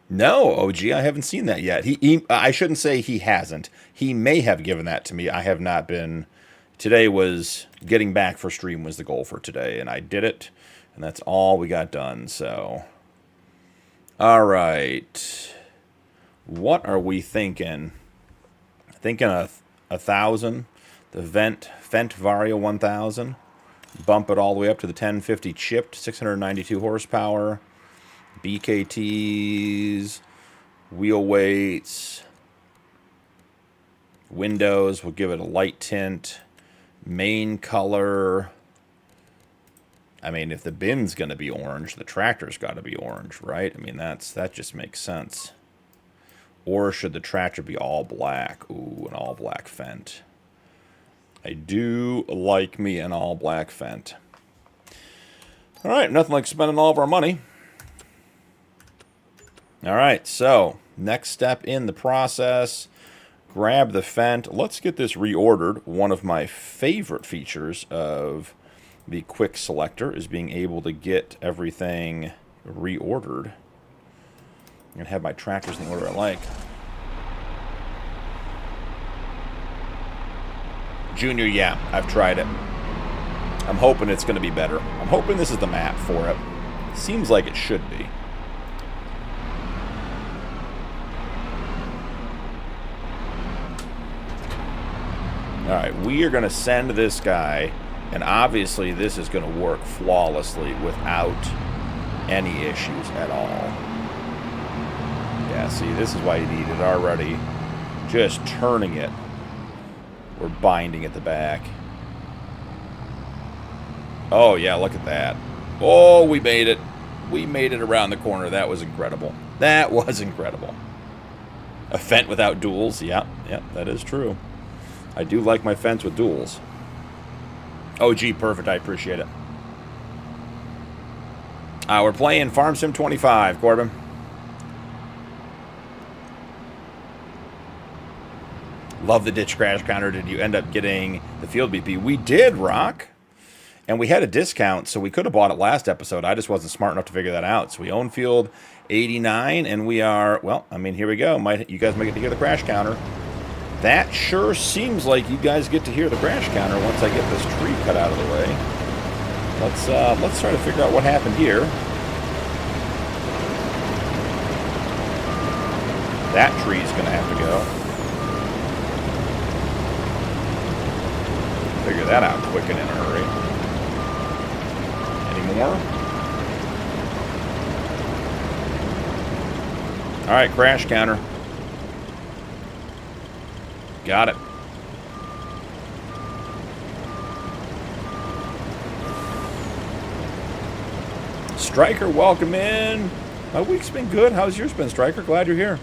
No, OG, I haven't seen that yet. I shouldn't say he hasn't. He may have given that to me. I have not been. Today was getting back for stream was the goal for today, and I did it, and that's all we got done. So, all right, what are we thinking? Thinking 1,000, the Vent Vario 1000. Bump it all the way up to the 1050 chipped, 692 horsepower. BKTs, wheel weights, windows. We'll give it a light tint. Main color. I mean, if the bin's going to be orange, the tractor's got to be orange, right? I mean, that just makes sense. Or should the tractor be all black? Ooh, an all black Fendt. I do like me an all black Fendt. All right, nothing like spending all of our money. All right, so next step in the process, grab the Fendt. Let's get this reordered. One of my favorite features of the quick selector is being able to get everything reordered and have my tractors in the order I like. Junior, yeah, I've tried it. I'm hoping it's going to be better. I'm hoping this is the map for it. Seems like it should be. Alright, we are going to send this guy, and obviously this is going to work flawlessly without any issues at all. Yeah, see, this is why you need it already. Just turning it. We're binding at the back. Oh, yeah, look at that. Oh, we made it. We made it around the corner. That was incredible. That was incredible. A fence without duals. Yeah, that is true. I do like my fence with duals. Oh, gee, perfect. I appreciate it. We're playing Farm Sim 25, Corbin. Love the ditch crash counter. Did you end up getting the field BP? We did, Rock. And we had a discount, so we could have bought it last episode. I just wasn't smart enough to figure that out. So we own field 89, and we are, well, I mean, here we go. You guys might get to hear the crash counter. That sure seems like you guys get to hear the crash counter once I get this tree cut out of the way. Let's try to figure out what happened here. That tree's going to have to go. Figure that out quick and in a hurry. Any more? All right, crash counter. Got it. Striker, welcome in. My week's been good. How's yours been, Striker? Glad you're here.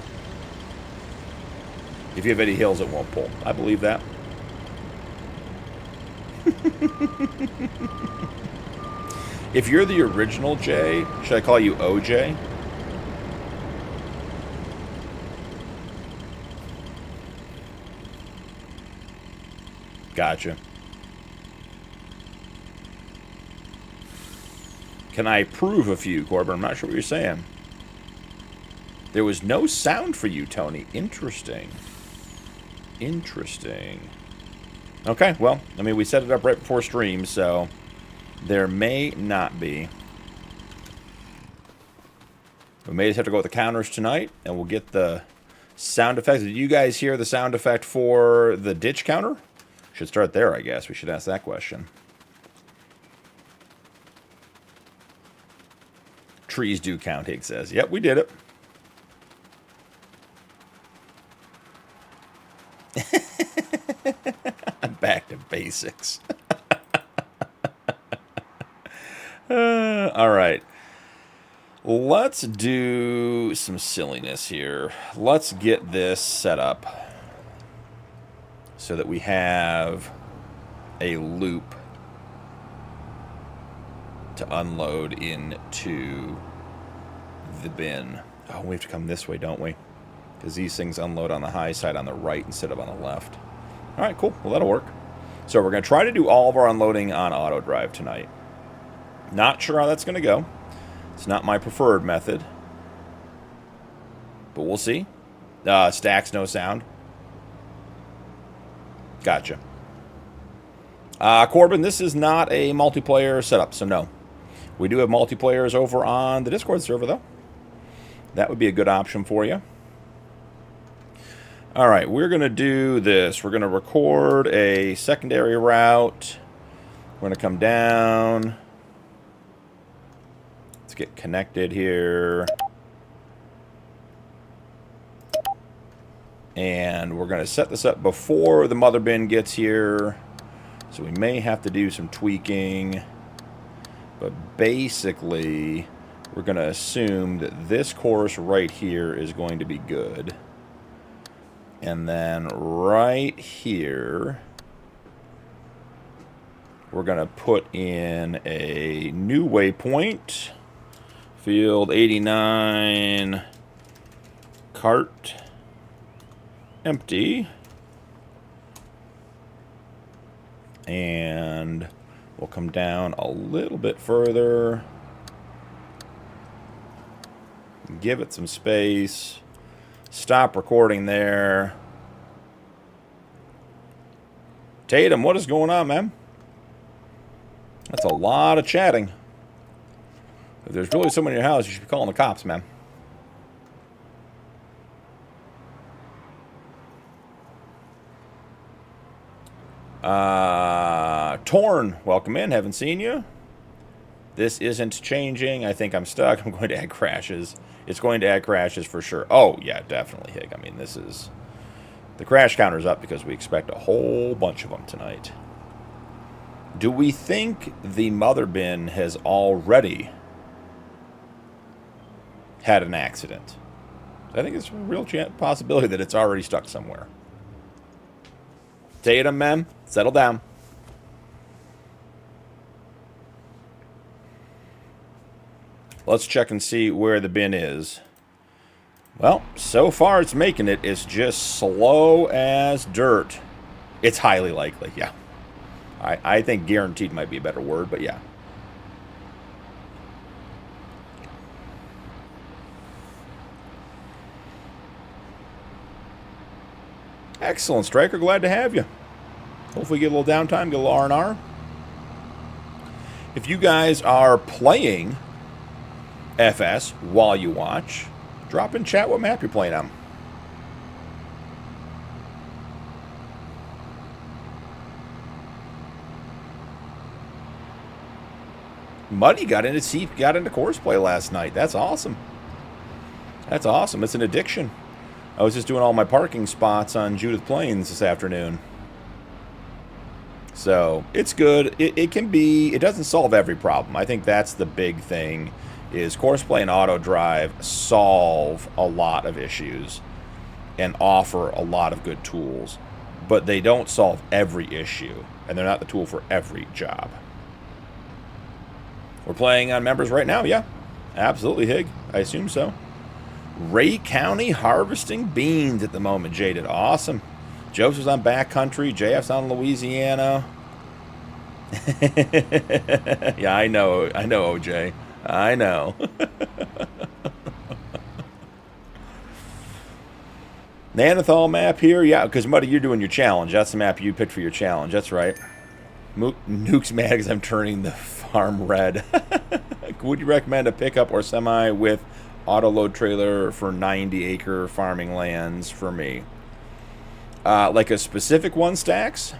If you have any hills, it won't pull. I believe that. If you're the original Jay, should I call you OJ? Gotcha. Can I prove a few, Corbin? I'm not sure what you're saying. There was no sound for you, Tony. Interesting. Interesting. Okay, well, I mean, we set it up right before stream, so there may not be. We may just have to go with the counters tonight, and we'll get the sound effects. Did you guys hear the sound effect for the ditch counter? Should start there, I guess. We should ask that question. Trees do count, Higgs says. Yep, we did it. Back to basics. All right. Let's do some silliness here. Let's get this set up so that we have a loop to unload into the bin. Oh, we have to come this way, don't we? Because these things unload on the high side on the right instead of on the left. All right, cool. Well, that'll work. So we're going to try to do all of our unloading on auto drive tonight. Not sure how that's going to go. It's not my preferred method. But we'll see. Stacks, no sound. Gotcha. Corbin, this is not a multiplayer setup, so no. We do have multiplayers over on the Discord server, though. That would be a good option for you. All right, we're going to do this. We're going to record a secondary route. We're going to come down. Let's get connected here. And we're going to set this up before the mother bin gets here. So we may have to do some tweaking. But basically, we're going to assume that this course right here is going to be good. And then right here, we're going to put in a new waypoint. Field 89, cart, empty. And we'll come down a little bit further. Give it some space. Stop recording there. Tatum, what is going on, man? That's a lot of chatting. If there's really someone in your house, you should be calling the cops, man. Torn, welcome in. Haven't seen you. This isn't changing. I think I'm stuck. I'm going to add crashes. It's going to add crashes for sure. Oh, yeah, definitely, Hig. I mean, this is... The crash counter's up because we expect a whole bunch of them tonight. Do we think the mother bin has already had an accident? I think it's a real possibility that it's already stuck somewhere. Tatum, ma'am, settle down. Let's check and see where the bin is. Well, so far it's making it. It's just slow as dirt. It's highly likely, yeah. I think guaranteed might be a better word, but yeah. Excellent, Striker. Glad to have you. Hopefully get a little downtime, get a little R&R. If you guys are playing FS while you watch, drop in chat what map you're playing on. Muddy got into course play last night. That's awesome. That's awesome. It's an addiction. I was just doing all my parking spots on Judith Plains this afternoon. So, it's good. It can be... It doesn't solve every problem. I think that's the big thing, is course play and auto drive solve a lot of issues and offer a lot of good tools. But they don't solve every issue, and they're not the tool for every job. We're playing on members right now, yeah. Absolutely, Hig. I assume so. Ray County harvesting beans at the moment, Jaded. Awesome. Joseph's on backcountry. JF's on Louisiana. Yeah, I know, OJ. I know. Neanderthal map here. Yeah, because, Muddy, you're doing your challenge. That's the map you picked for your challenge. That's right. Nuke's mad because I'm turning the farm red. Would you recommend a pickup or semi with auto load trailer for 90-acre farming lands for me? Like a specific one, Stacks?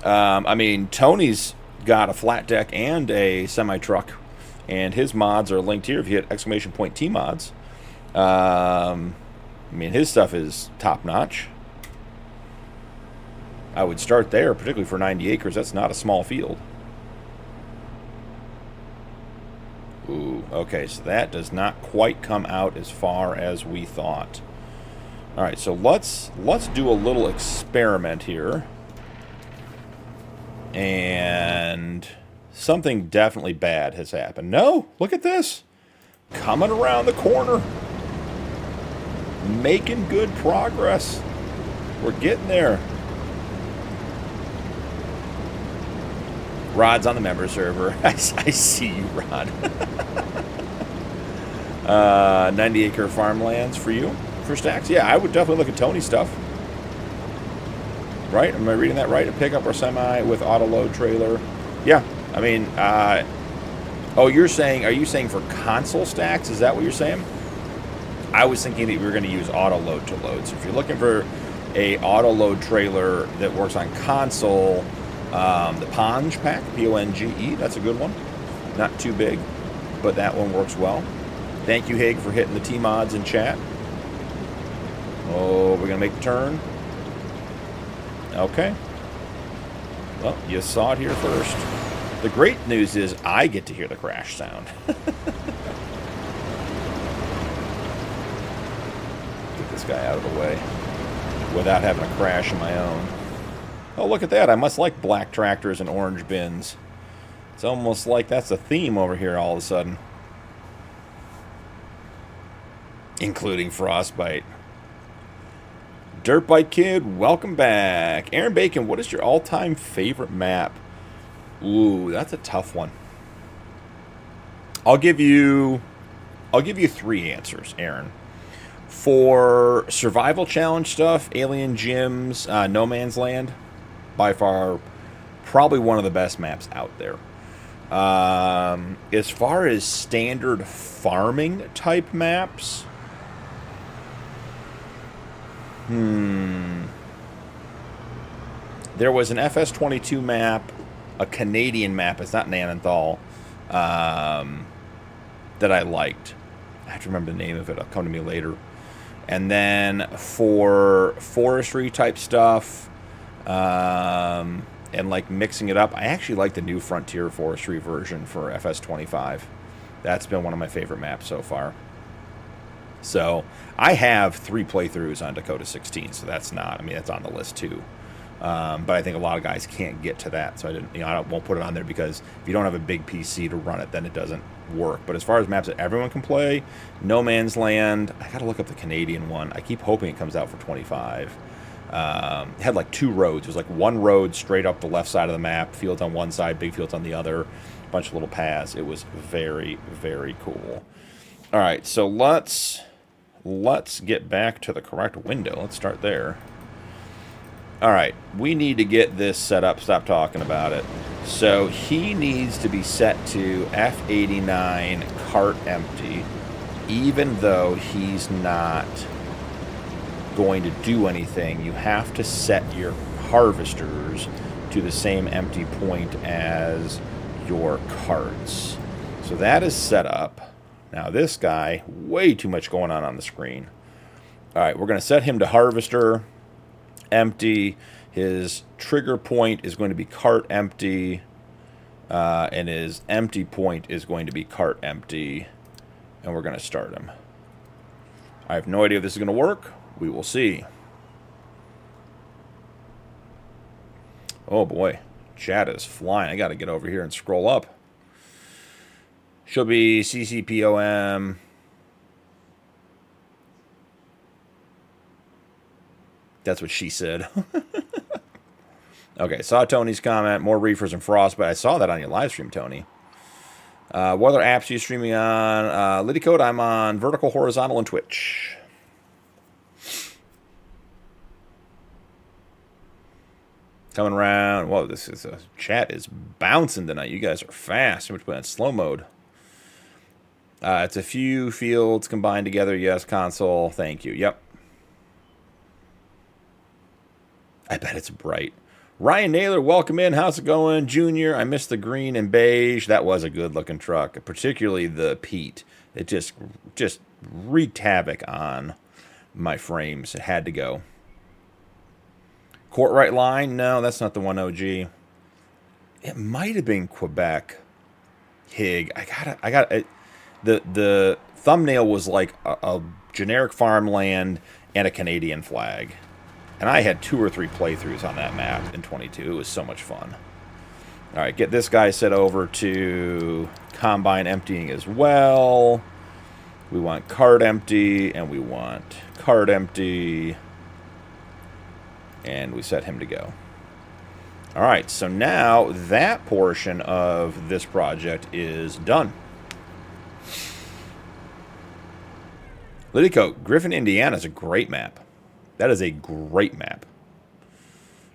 I mean, Tony's got a flat deck and a semi-truck, and his mods are linked here if you hit !T mods. I mean, his stuff is top-notch. I would start there, particularly for 90 acres. That's not a small field. Ooh, okay, so that does not quite come out as far as we thought. All right, so let's do a little experiment here. And something definitely bad has happened. No, look at this. Coming around the corner. Making good progress. We're getting there. Rod's on the member server. I see you, Rod. 90-acre farmlands for you, for Stacks? Yeah, I would definitely look at Tony's stuff. Right? Am I reading that right? A pickup or semi with auto load trailer. Yeah, I mean, oh, you're saying, are you saying for console Stacks? Is that what you're saying? I was thinking that we were going to use auto load to load. So if you're looking for a auto load trailer that works on console, the Ponge pack, Ponge, that's a good one. Not too big, but that one works well. Thank you, Hig, for hitting the T-mods in chat. Oh, we're going to make the turn. Okay. Well, you saw it here first. The great news is I get to hear the crash sound. Get this guy out of the way without having a crash of my own. Oh, look at that. I must like black tractors and orange bins. It's almost like that's a theme over here all of a sudden. Including Frostbite. Dirtbike Kid, welcome back. Aaron Bacon, what is your all-time favorite map? Ooh, that's a tough one. I'll give you 3 answers, Aaron. For survival challenge stuff, Alien Gyms, No Man's Land, by far Probably one of the best maps out there. As far as standard farming type maps, there was an FS22 map, a Canadian map, it's not Nanenthal, that I liked. I have to remember the name of it, it'll come to me later. And then for forestry type stuff, and like mixing it up, I actually like the new Frontier Forestry version for FS25. That's been one of my favorite maps so far. So I have 3 playthroughs on Dakota 16, so that's not, I mean, that's on the list too. But I think a lot of guys can't get to that, so I didn't, I won't put it on there because if you don't have a big PC to run it, then it doesn't work. But as far as maps that everyone can play, No Man's Land, I gotta look up the Canadian one. I keep hoping it comes out for 25. It had like 2 roads. It was like one road straight up the left side of the map, fields on one side, big fields on the other, a bunch of little paths. It was very, very cool. All right, so let's get back to the correct window. Let's start there. All right, we need to get this set up. Stop talking about it. So he needs to be set to F89 cart empty, even though he's not going to do anything. You have to set your harvesters to the same empty point as your carts. So that is set up. Now this guy, way too much going on the screen. All right, we're going to set him to harvester empty. His trigger point is going to be cart empty, and his empty point is going to be cart empty, and we're going to start him. I have no idea if this is going to work. We will see. Oh boy, chat is flying. I got to get over here and scroll up. Should be CCPOM. That's what she said. Okay, saw Tony's comment. More reefers and frost, but I saw that on your live stream, Tony. What other apps are you streaming on? Liddy Code, I'm on vertical, horizontal, and Twitch. Coming around. Whoa, this is chat is bouncing tonight. You guys are fast. I'm putting in slow mode. It's a few fields combined together. Yes, console. Thank you. Yep. I bet it's bright. Ryan Naylor, welcome in. How's it going? Junior, I missed the green and beige. That was a good-looking truck, particularly the Pete. It just wreaked havoc on my frames. It had to go. Courtright line? No, that's not the one OG. It might have been Quebec. Hig. I got it. The thumbnail was like a generic farmland and a Canadian flag. And I had 2 or 3 playthroughs on that map in 22. It was so much fun. All right, get this guy set over to combine emptying as well. We want cart empty, and we want cart empty. And we set him to go. All right, so now that portion of this project is done. Liddycoat, Griffin, Indiana is a great map. That is a great map.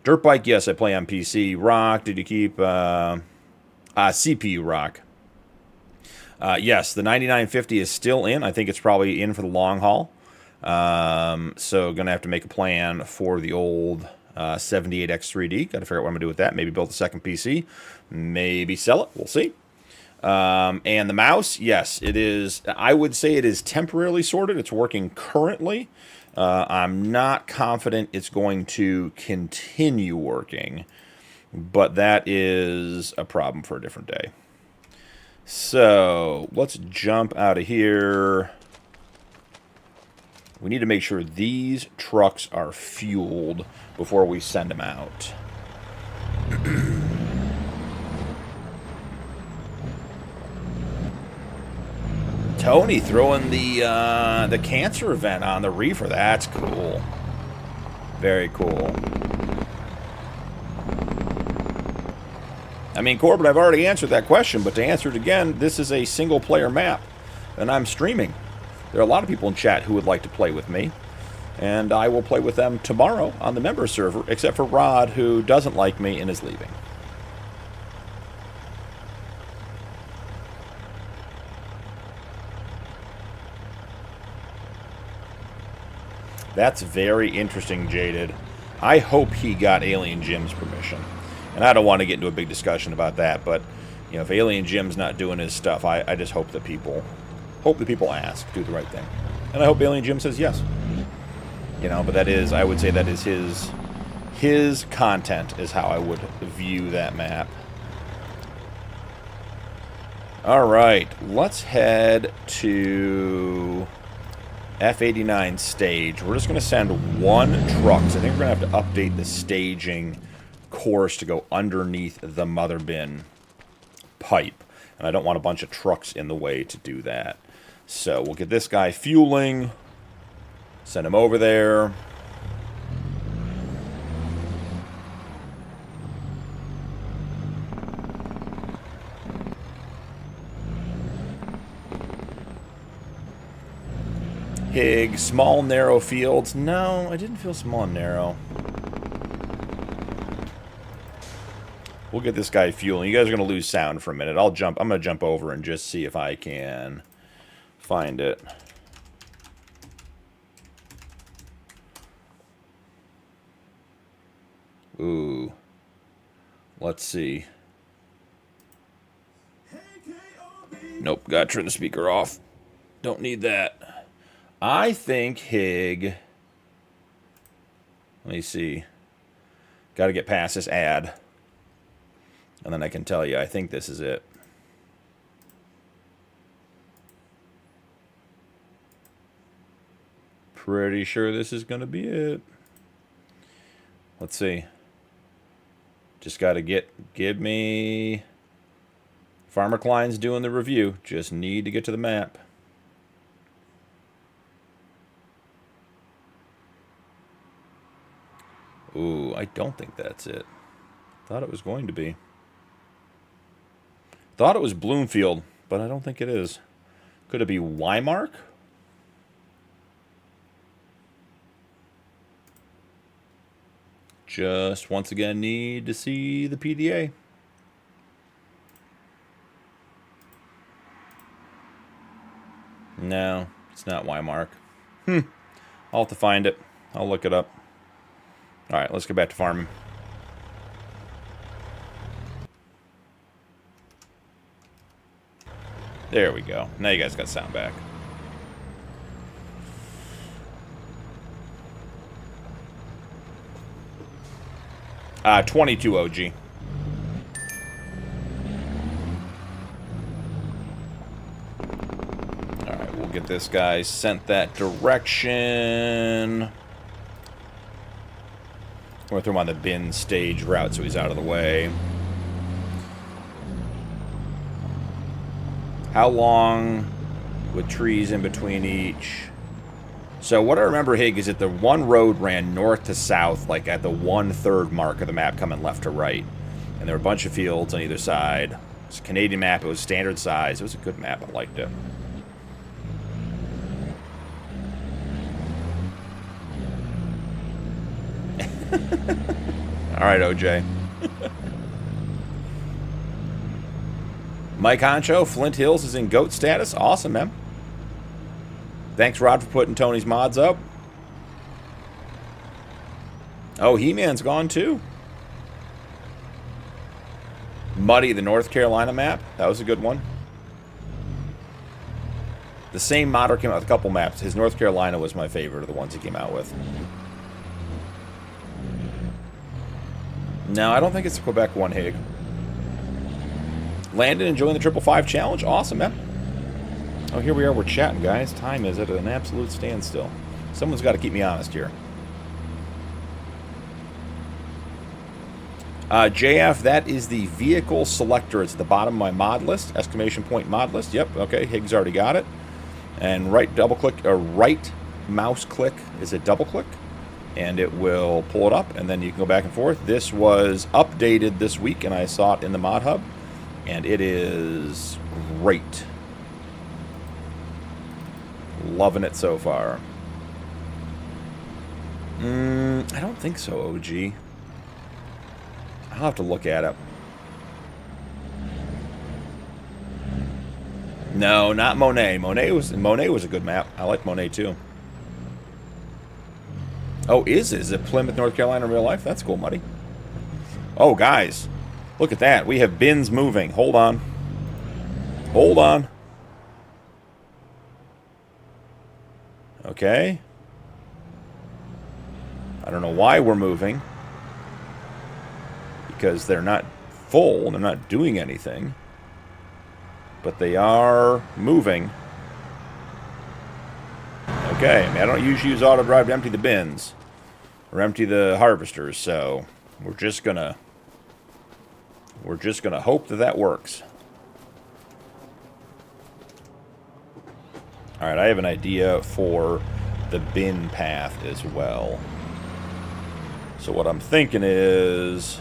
Dirt bike, yes, I play on PC. Rock, did you keep CPU rock? Yes, the 9950 is still in. I think it's probably in for the long haul. So going to have to make a plan for the old 78X3D. Got to figure out what I'm going to do with that. Maybe build a second PC. Maybe sell it. We'll see. And the mouse, yes, it is. I would say it is temporarily sorted. It's working currently. I'm not confident it's going to continue working, but that is a problem for a different day. So let's jump out of here. We need to make sure these trucks are fueled before we send them out. Tony throwing the cancer event on the reefer. That's cool. Very cool. I mean, Corbett, I've already answered that question, but to answer it again, this is a single-player map, and I'm streaming. There are a lot of people in chat who would like to play with me, and I will play with them tomorrow on the member server, except for Rod, who doesn't like me and is leaving. That's very interesting, Jaded. I hope he got Alien Jim's permission. And I don't want to get into a big discussion about that, but, you know, if Alien Jim's not doing his stuff, I just hope that people ask, do the right thing. And I hope Alien Jim says yes. You know, but that is, I would say that is his content is how I would view that map. All right, let's head to F89 stage. We're just going to send one truck. So I think we're going to have to update the staging course to go underneath the mother bin pipe. And I don't want a bunch of trucks in the way to do that. So we'll get this guy fueling. Send him over there. Hig, small, narrow fields. No, I didn't feel small and narrow. We'll get this guy fueling. You guys are going to lose sound for a minute. I'm going to jump over and just see if I can find it. Ooh. Let's see. Nope, gotta turn the speaker off. Don't need that. I think Hig... Let me see. Gotta get past this ad. And then I can tell you, I think this is it. Pretty sure this is gonna be it. Let's see. Just gotta give me... Farmer Klein's doing the review. Just need to get to the map. Ooh, I don't think that's it. Thought it was going to be. Thought it was Bloomfield, but I don't think it is. Could it be Weimark? Just once again need to see the PDA. No, it's not Weimark. I'll have to find it. I'll look it up. Alright, let's get back to farming. There we go. Now you guys got sound back. Uh, 22 OG. Alright, we'll get this guy sent that direction. We're going to throw him on the bin stage route so he's out of the way. How long with trees in between each? So what I remember, Hig, is that the one road ran north to south, like at the 1/3 mark of the map coming left to right. And there were a bunch of fields on either side. It's a Canadian map. It was standard size. It was a good map. I liked it. All right, OJ. Mike Honcho, Flint Hills is in GOAT status. Awesome, man. Thanks, Rod, for putting Tony's mods up. Oh, He-Man's gone, too. Muddy, the North Carolina map. That was a good one. The same modder came out with a couple maps. His North Carolina was my favorite of the ones he came out with. No, I don't think it's a Quebec one, Hig. Landon enjoying the 555 challenge? Awesome, man. Oh, here we are. We're chatting, guys. Time is at an absolute standstill. Someone's got to keep me honest here. JF, that is the vehicle selector. It's at the bottom of my mod list. Exclamation point mod list. Yep, okay. Higgs already got it. And right double click, or right mouse click is a double click. And it will pull it up, and then you can go back and forth. This was updated this week, and I saw it in the mod hub. And it is great. Loving it so far. I don't think so, OG. I'll have to look at it. No, not Monet. Monet was a good map. I like Monet too. Oh, is it Plymouth, North Carolina in real life? That's cool, buddy. Oh, guys. Look at that. We have bins moving. Hold on. Hold on. Okay. I don't know why we're moving. Because they're not full. They're not doing anything. But they are moving. Okay. I mean, I don't usually use auto drive to empty the bins. Or empty the harvesters, so we're just gonna hope that that works. All right, I have an idea for the bin path as well. So what I'm thinking is,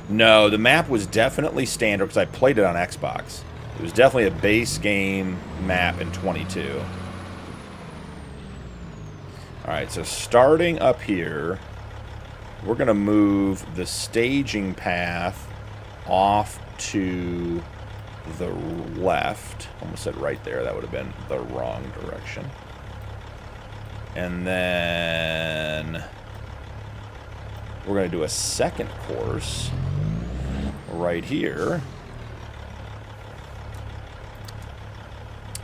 no, the map was definitely standard because I played it on Xbox. It was definitely a base game map in 22. Alright, so starting up here, we're going to move the staging path off to the left. Almost said right there. That would have been the wrong direction. And then we're going to do a second course right here.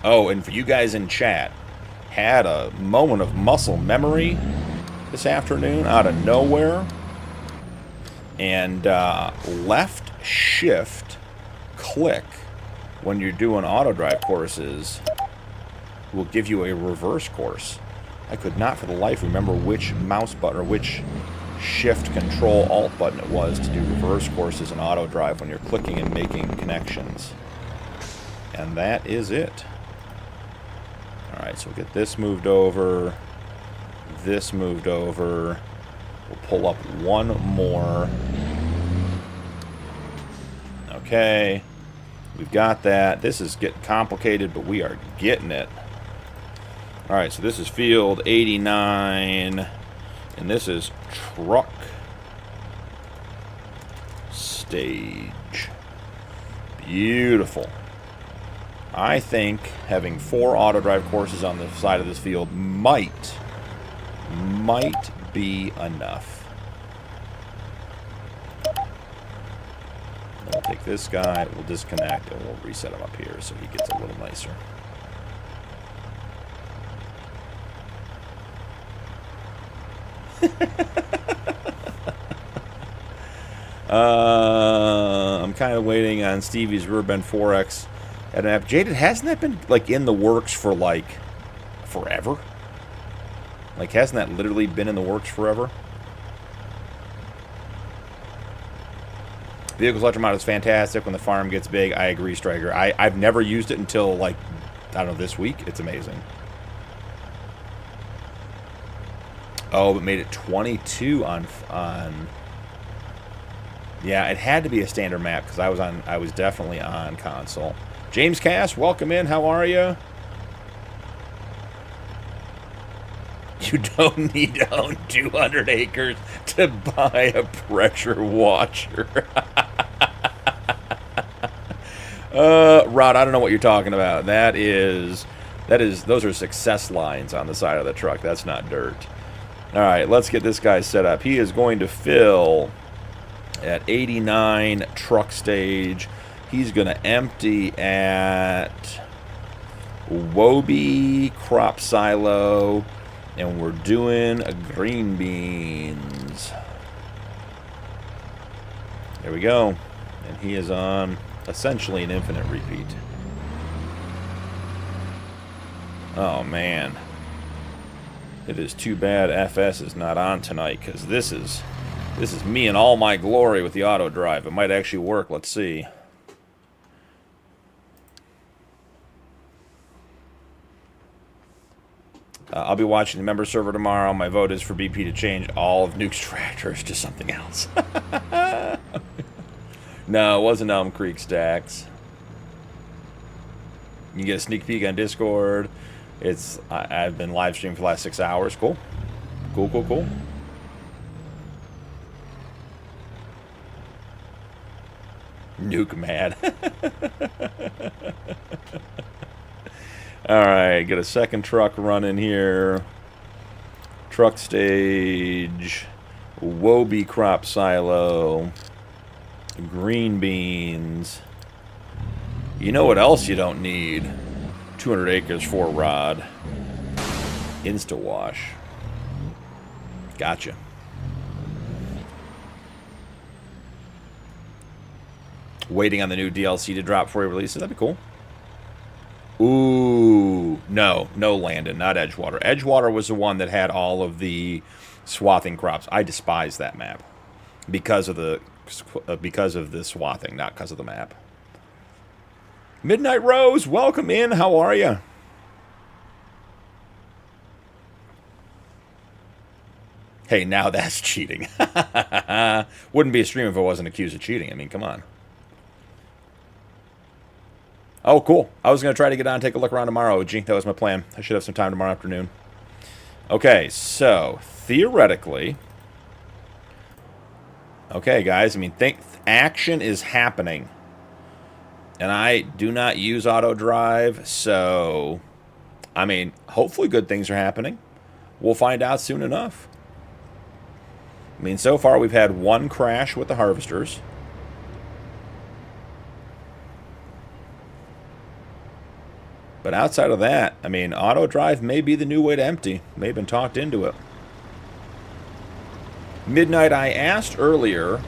Oh, and for you guys in chat, had a moment of muscle memory this afternoon out of nowhere, and left shift click when you're doing auto drive courses will give you a reverse course. I could not for the life remember which mouse button or which shift control alt button it was to do reverse courses in auto drive when you're clicking and making connections. And that is it. Alright, so we'll get this moved over, this moved over. We'll pull up one more. Okay, we've got that. This is getting complicated, but we are getting it. Alright, so this is field 89, and this is truck stage. Beautiful. I think having 4 auto drive courses on the side of this field might be enough. We'll take this guy, we'll disconnect, and we'll reset him up here so he gets a little nicer. I'm kind of waiting on Stevie's Riverbend 4X. Jaded, hasn't that been like in the works for like forever? Like, hasn't that literally been in the works forever? Vehicle Selector mod is fantastic when the farm gets big. I agree, Striker. I've never used it until like, I don't know, this week. It's amazing. Oh, but made it 22 on yeah, it had to be a standard map because I was definitely on console. James Cass, welcome in. How are you? You don't need to own 200 acres to buy a pressure washer. Rod, I don't know what you're talking about. Those are success lines on the side of the truck. That's not dirt. All right, let's get this guy set up. He is going to fill at 89 truck stage. He's going to empty at Wobie crop silo, and we're doing a green beans. There we go. And he is on essentially an infinite repeat. Oh man. It is too bad FS is not on tonight, because this is me in all my glory with the auto drive. It might actually work. Let's see. I'll be watching the member server tomorrow. My vote is for BP to change all of Nuke's tractors to something else. No, it wasn't Elm Creek Stacks. You can get a sneak peek on Discord. I've been live streaming for the last 6 hours. Cool. Cool. Nuke mad. Alright, get a second truck running here. Truck stage. Wobie crop silo. Green beans. You know what else you don't need? 200 acres, 4 rod. Insta-wash. Gotcha. Waiting on the new DLC to drop before he releases. That'd be cool. Ooh. No, Landon, not Edgewater. Edgewater was the one that had all of the swathing crops. I despise that map because of the swathing, not because of the map. Midnight Rose, welcome in. How are you? Hey, now that's cheating. Wouldn't be a stream if I wasn't accused of cheating. I mean, come on. Oh, cool. I was going to try to get on and take a look around tomorrow, OG. That was my plan. I should have some time tomorrow afternoon. Okay, so theoretically... Okay, guys, I mean, action is happening. And I do not use auto drive, so... I mean, hopefully good things are happening. We'll find out soon enough. I mean, so far we've had one crash with the harvesters. But outside of that, I mean, auto drive may be the new way to empty. May have been talked into it. Midnight, I asked earlier,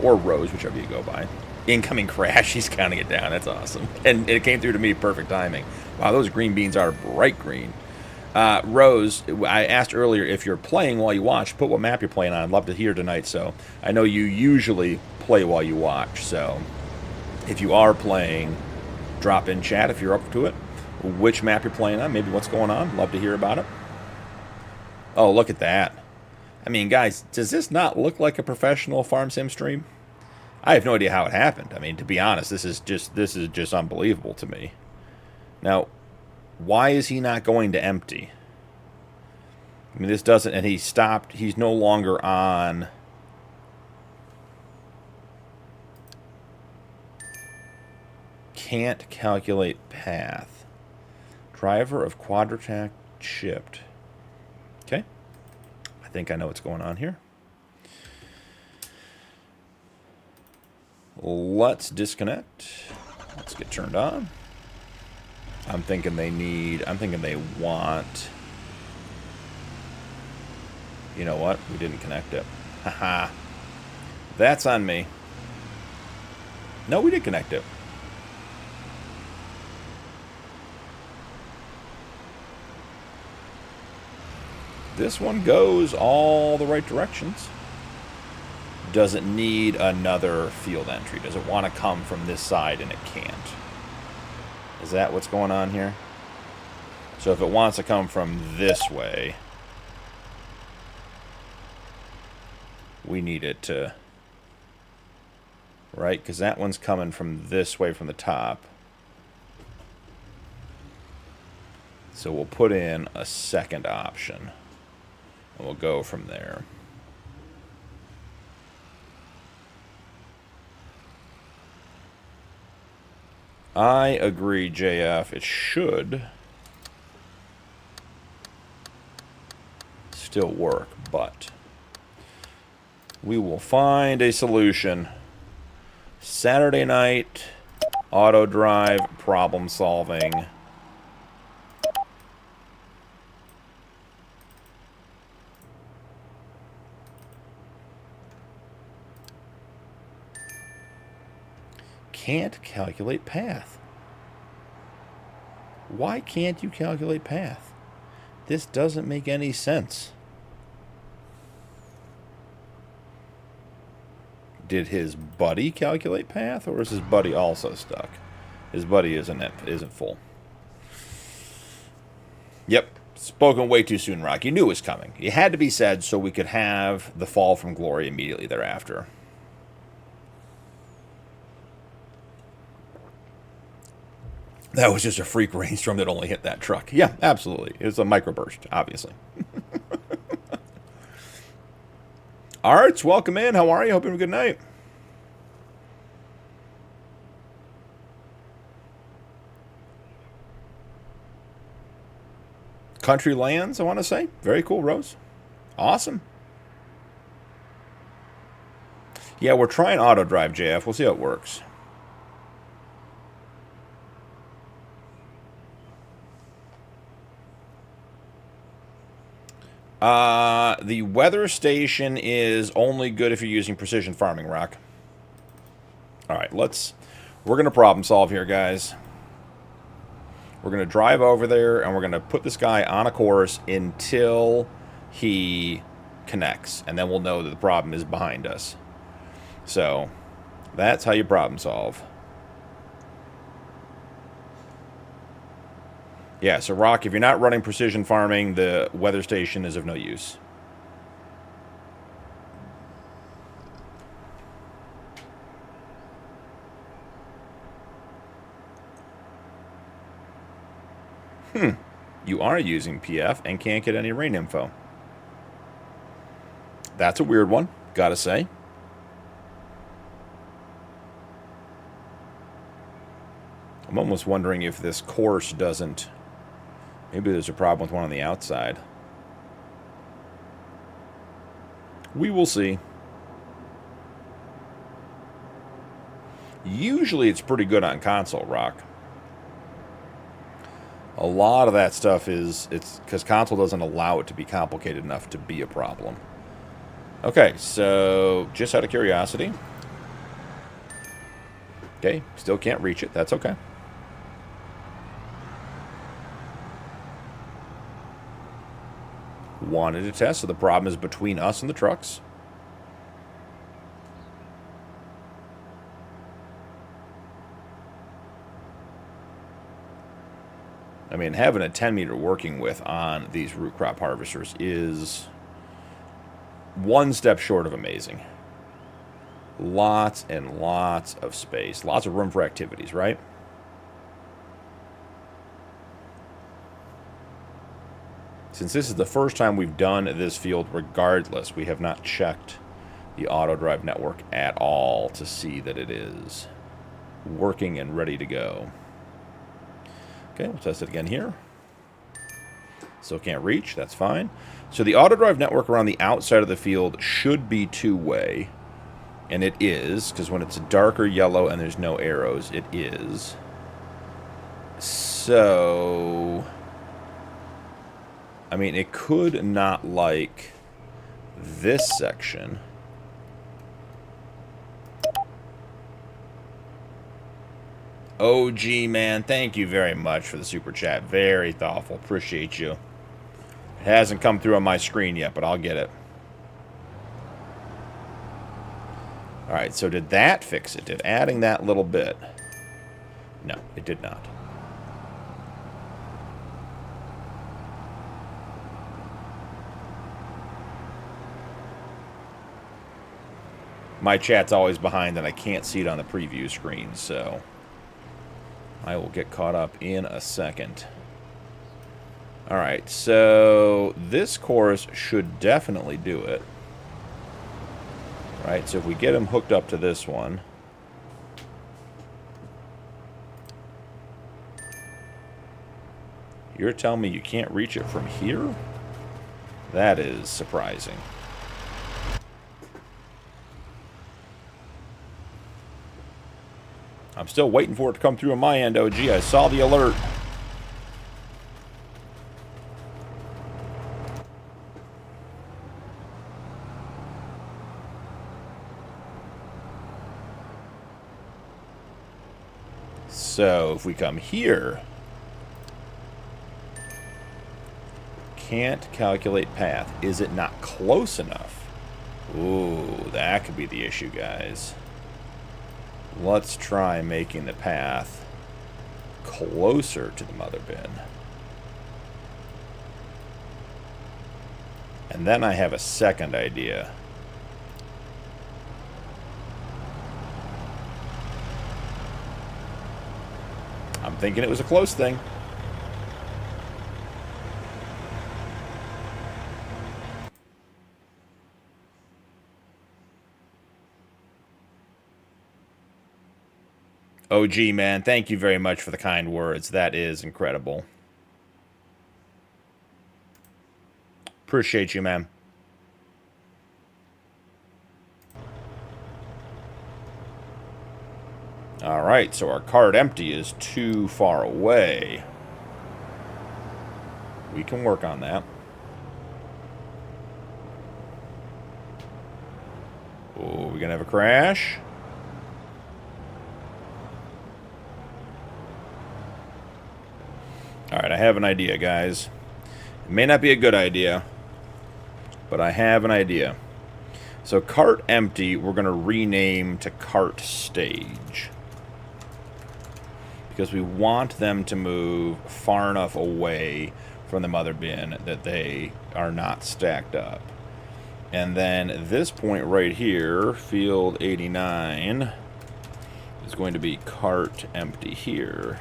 or Rose, whichever you go by. Incoming crash, he's counting it down. That's awesome. And it came through to me, perfect timing. Wow, those green beans are bright green. Rose, I asked earlier if you're playing while you watch. Put what map you're playing on. I'd love to hear tonight. So I know you usually play while you watch. So if you are playing, drop in chat if you're up to it. Which map you're playing on. Maybe what's going on. Love to hear about it. Oh, look at that. I mean, guys, does this not look like a professional farm sim stream? I have no idea how it happened. I mean, to be honest, this is just unbelievable to me. Now, why is he not going to empty? I mean, this doesn't... And he stopped. He's no longer on... Can't calculate path. Driver of quadrant shipped. Okay. I think I know what's going on here. Let's disconnect. Let's get turned on. I'm thinking they want... You know what? We didn't connect it. Haha. That's on me. No, we did connect it. This one goes all the right directions. Does it need another field entry? Does it want to come from this side and it can't? Is that what's going on here? So if it wants to come from this way, we need it to... Right? Because that one's coming from this way from the top. So we'll put in a second option. And we'll go from there. I agree, JF. It should still work, but we will find a solution. Saturday night, auto drive, problem solving. Can't calculate path. Why can't you calculate path? This doesn't make any sense. Did his buddy calculate path, or is his buddy also stuck? His buddy isn't full. Yep, spoken way too soon, Rock. You knew it was coming. It had to be said so we could have the fall from glory immediately thereafter. That was just a freak rainstorm that only hit that truck. Yeah, absolutely. It was a microburst, obviously. Arts, welcome in. How are you? Hope you have a good night. Country lands, I want to say. Very cool, Rose. Awesome. Yeah, we're trying auto drive, JF. We'll see how it works. The weather station is only good if you're using precision farming, Rock. All right, we're going to problem solve here, guys. We're going to drive over there, and we're going to put this guy on a course until he connects, and then we'll know that the problem is behind us. So, that's how you problem solve. Yeah, so Rock, if you're not running precision farming, the weather station is of no use. You are using PF and can't get any rain info. That's a weird one, gotta say. I'm almost wondering if this course doesn't... Maybe there's a problem with one on the outside. We will see. Usually it's pretty good on console, Rock. A lot of that stuff it's because console doesn't allow it to be complicated enough to be a problem. Okay, so just out of curiosity. Okay, still can't reach it. That's okay. Wanted to test, so the problem is between us and the trucks. I mean, having a 10-meter working width on these root crop harvesters is one step short of amazing. Lots and lots of space. Lots of room for activities, right? Since this is the first time we've done this field regardless, we have not checked the auto drive network at all to see that it is working and ready to go. Okay, we'll test it again here. Still can't reach, that's fine. So the auto drive network around the outside of the field should be two-way. And it is, because when it's a darker yellow and there's no arrows, it is. So... I mean, it could not like this section. OG, man, thank you very much for the super chat. Very thoughtful. Appreciate you. It hasn't come through on my screen yet, but I'll get it. Alright, so did that fix it? Did adding that little bit? No, it did not. My chat's always behind and I can't see it on the preview screen, so I will get caught up in a second. Alright, so this course should definitely do it. Right, so if we get him hooked up to this one. You're telling me you can't reach it from here? That is surprising. I'm still waiting for it to come through on my end, OG. I saw the alert. So, if we come here, can't calculate path. Is it not close enough? Ooh, that could be the issue, guys. Let's try making the path closer to the mother bin. And then I have a second idea. I'm thinking it was a close thing. OG, man, thank you very much for the kind words. That is incredible. Appreciate you, man. Alright, so our cart empty is too far away. We can work on that. Oh, we're gonna have a crash. Alright, I have an idea, guys. It may not be a good idea, but I have an idea. So cart empty, we're going to rename to cart stage. Because we want them to move far enough away from the mother bin that they are not stacked up. And then this point right here, field 89, is going to be cart empty here.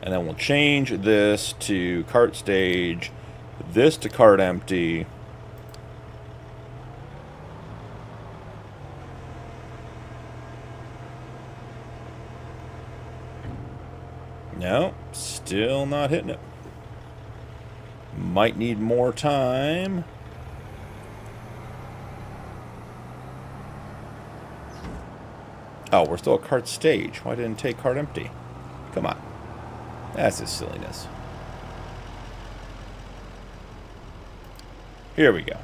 And then we'll change this to cart stage, this to cart empty. No, still not hitting it. Might need more time. Oh, we're still at cart stage. Why didn't it take cart empty? Come on. That's just silliness. Here we go.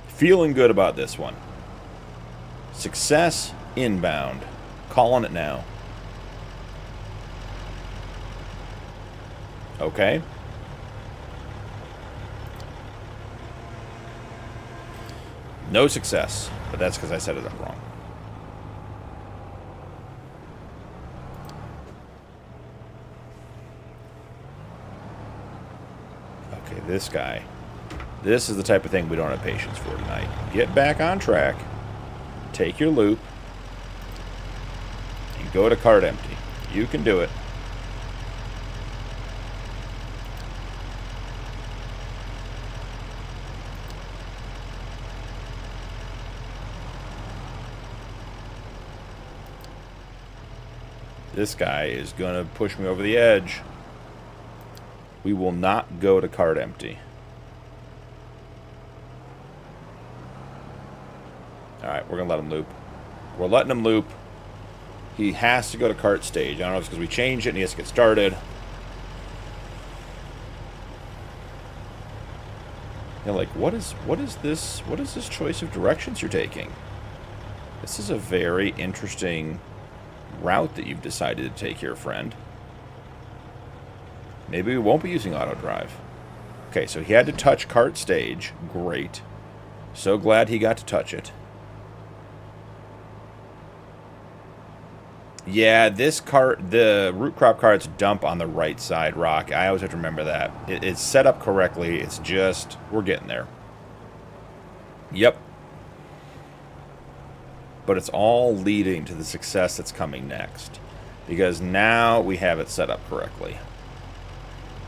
Feeling good about this one. Success inbound. Calling it now. Okay. No success, but that's because I set it up wrong. Okay, this guy. This is the type of thing we don't have patience for tonight. Get back on track. Take your loop. And go to cart empty. You can do it. This guy is going to push me over the edge. We will not go to cart empty. Alright, we're going to let him loop. We're letting him loop. He has to go to cart stage. I don't know if it's because we changed it and he has to get started. You're like, what is this choice of directions you're taking? This is a very interesting route that you've decided to take here, friend. Maybe we won't be using auto drive. Okay, so he had to touch cart stage. Great. So glad he got to touch it. Yeah, this cart, the root crop carts dump on the right side, Rock. I always have to remember that. It's set up correctly. It's just, we're getting there. Yep. But it's all leading to the success that's coming next. Because now we have it set up correctly.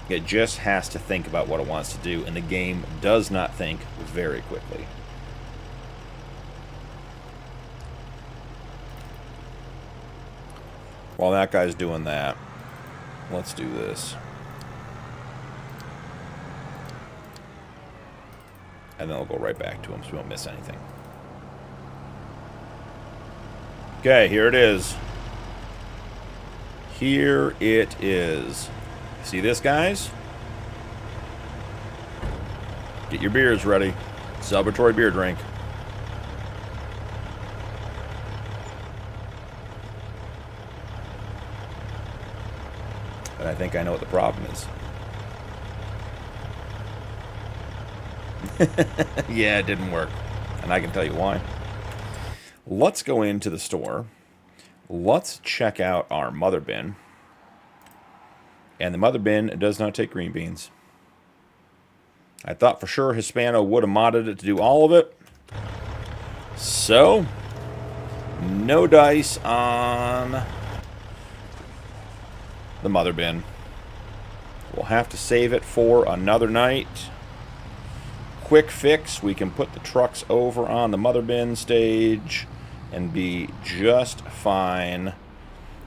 It just has to think about what it wants to do, and the game does not think very quickly. While that guy's doing that, let's do this. And then I'll go right back to him so we won't miss anything. Okay, here it is. Here it is. See this, guys? Get your beers ready. Celebratory beer drink. But I think I know what the problem is. Yeah, it didn't work. And I can tell you why. Let's go into the store. Let's check out our mother bin. And the mother bin does not take green beans. I thought for sure Hispano would have modded it to do all of it. So, no dice on the mother bin. We'll have to save it for another night. Quick fix, we can put the trucks over on the mother bin stage and be just fine.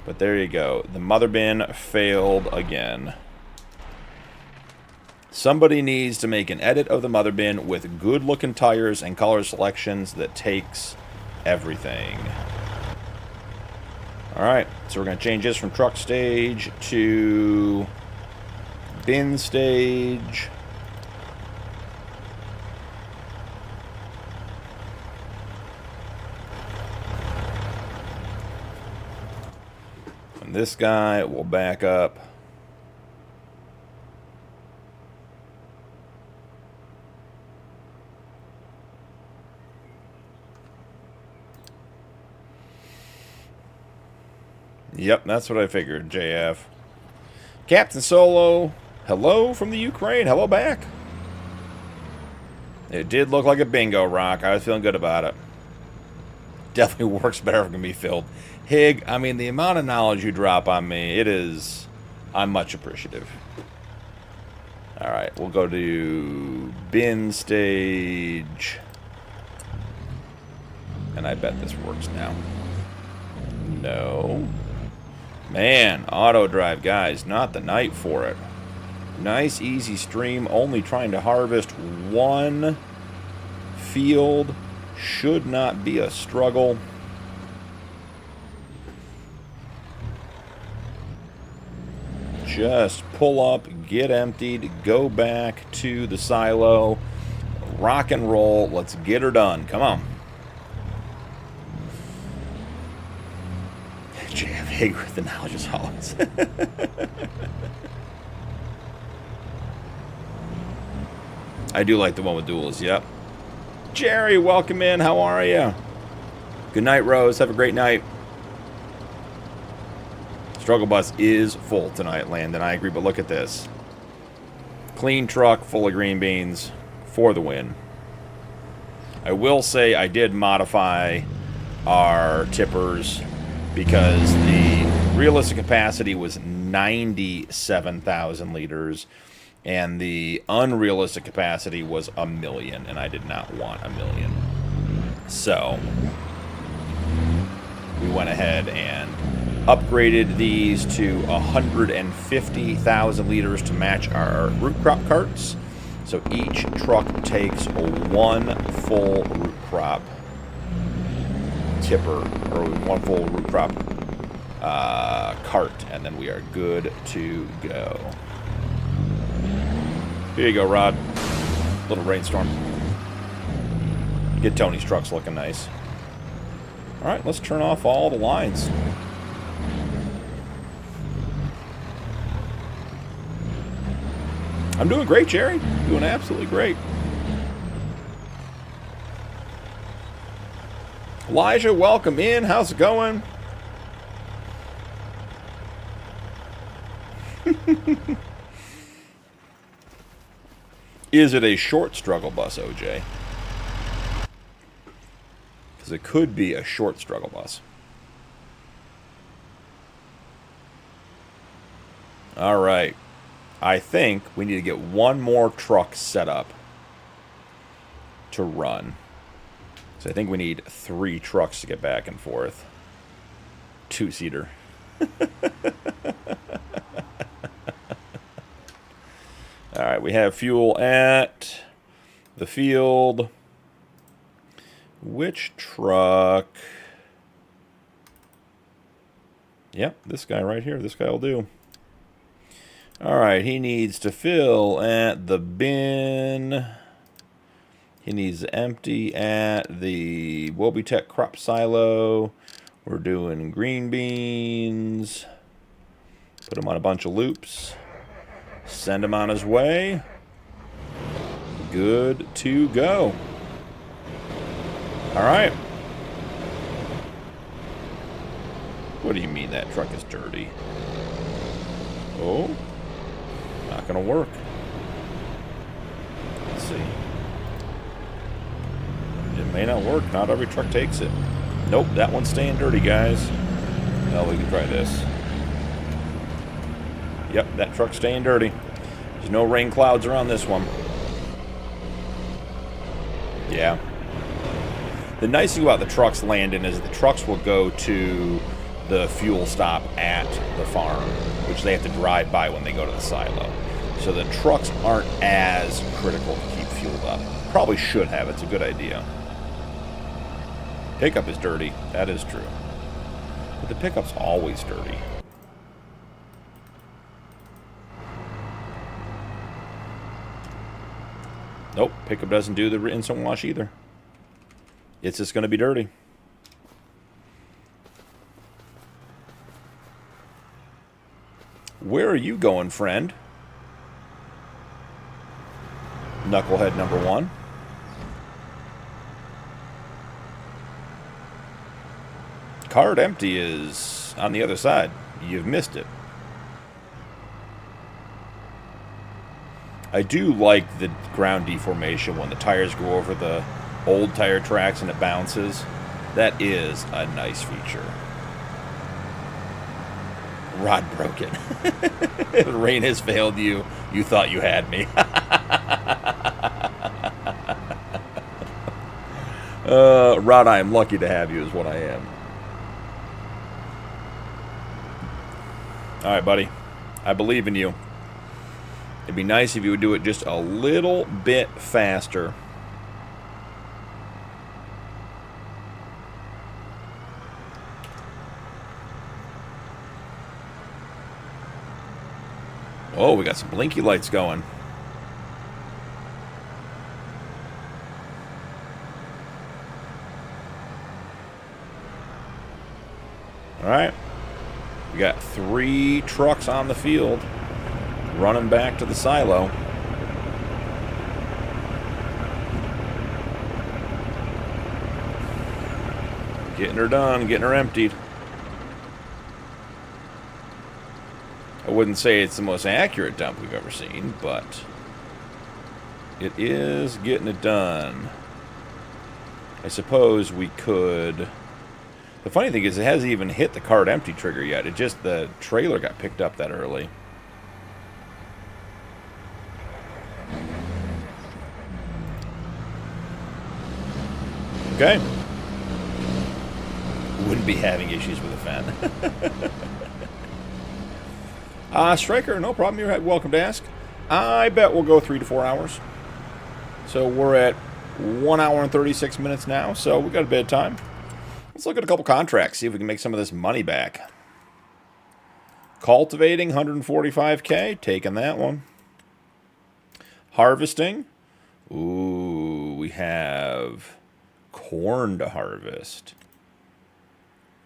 But there you go. The mother bin failed again. Somebody needs to make an edit of the mother bin with good looking tires and color selections that takes everything. Alright, so we're going to change this from truck stage to bin stage. And this guy will back up. Yep, that's what I figured, JF. Captain Solo, hello from the Ukraine. Hello back. It did look like a bingo rock. I was feeling good about it. Definitely works better if it can be filled. Hig, I mean, the amount of knowledge you drop on me, I'm much appreciative. Alright, we'll go to bin stage. And I bet this works now. No. Man, auto drive, guys, not the night for it. Nice, easy stream, only trying to harvest one field. Should not be a struggle. Just pull up, get emptied, go back to the silo, rock and roll. Let's get her done. Come on. JF Hig with the knowledge is always. I do like the one with duels, yep. Jerry, welcome in. How are you? Good night, Rose. Have a great night. Struggle bus is full tonight, Landon. I agree, but look at this. Clean truck full of green beans for the win. I will say I did modify our tippers because the realistic capacity was 97,000 liters and the unrealistic capacity was 1 million, and I did not want 1 million. So we went ahead and upgraded these to 150,000 liters to match our root crop carts. So each truck takes one full root crop tipper, or one full root crop cart, and then we are good to go. Here you go, Rod. Little rainstorm. Get Tony's trucks looking nice. Alright, let's turn off all the lines. I'm doing great, Jerry. Doing absolutely great. Elijah, welcome in. How's it going? Is it a short struggle bus, OJ? Because it could be a short struggle bus. All right. I think we need to get one more truck set up to run. So I think we need 3 trucks to get back and forth. 2-seater. All right, we have fuel at the field. Which truck? Yep, this guy right here. This guy will do. All right, he needs to fill at the bin. He needs to empty at the Logitech crop silo. We're doing green beans. Put him on a bunch of loops. Send him on his way. Good to go. All right. What do you mean that truck is dirty? Oh, not gonna work. Let's see. It may not work. Not every truck takes it. Nope, that one's staying dirty, guys. Well, we can try this. Yep, that truck's staying dirty. There's no rain clouds around this one. Yeah. The nice thing about the trucks, Landon, is the trucks will go to the fuel stop at the farm, which they have to drive by when they go to the silo. So the trucks aren't as critical to keep fueled up. Probably should have. It's a good idea. Pickup is dirty. That is true. But the pickup's always dirty. Nope, pickup doesn't do the instant wash either. It's just going to be dirty. Where are you going, friend? Knucklehead number 1. Card empty is on the other side. You've missed it. I do like the ground deformation when the tires go over the old tire tracks and it bounces. That is a nice feature. Rod broken. The rain has failed you. You thought you had me. Rod, I am lucky to have you is what I am. Alright, buddy. I believe in you. It'd be nice if you would do it just a little bit faster. Oh, we got some blinky lights going. Alright. We got 3 trucks on the field running back to the silo. Getting her done, getting her emptied. I wouldn't say it's the most accurate dump we've ever seen, but it is getting it done. I suppose we could... The funny thing is it hasn't even hit the card empty trigger yet. It just, the trailer got picked up that early. Okay. Wouldn't be having issues with the fan. Striker, no problem. You're welcome to ask. I bet we'll go 3 to 4 hours. So we're at 1 hour and 36 minutes now, so we got a bit of time. Let's look at a couple contracts, see if we can make some of this money back. Cultivating, 145K, taking that one. Harvesting, ooh, we have corn to harvest.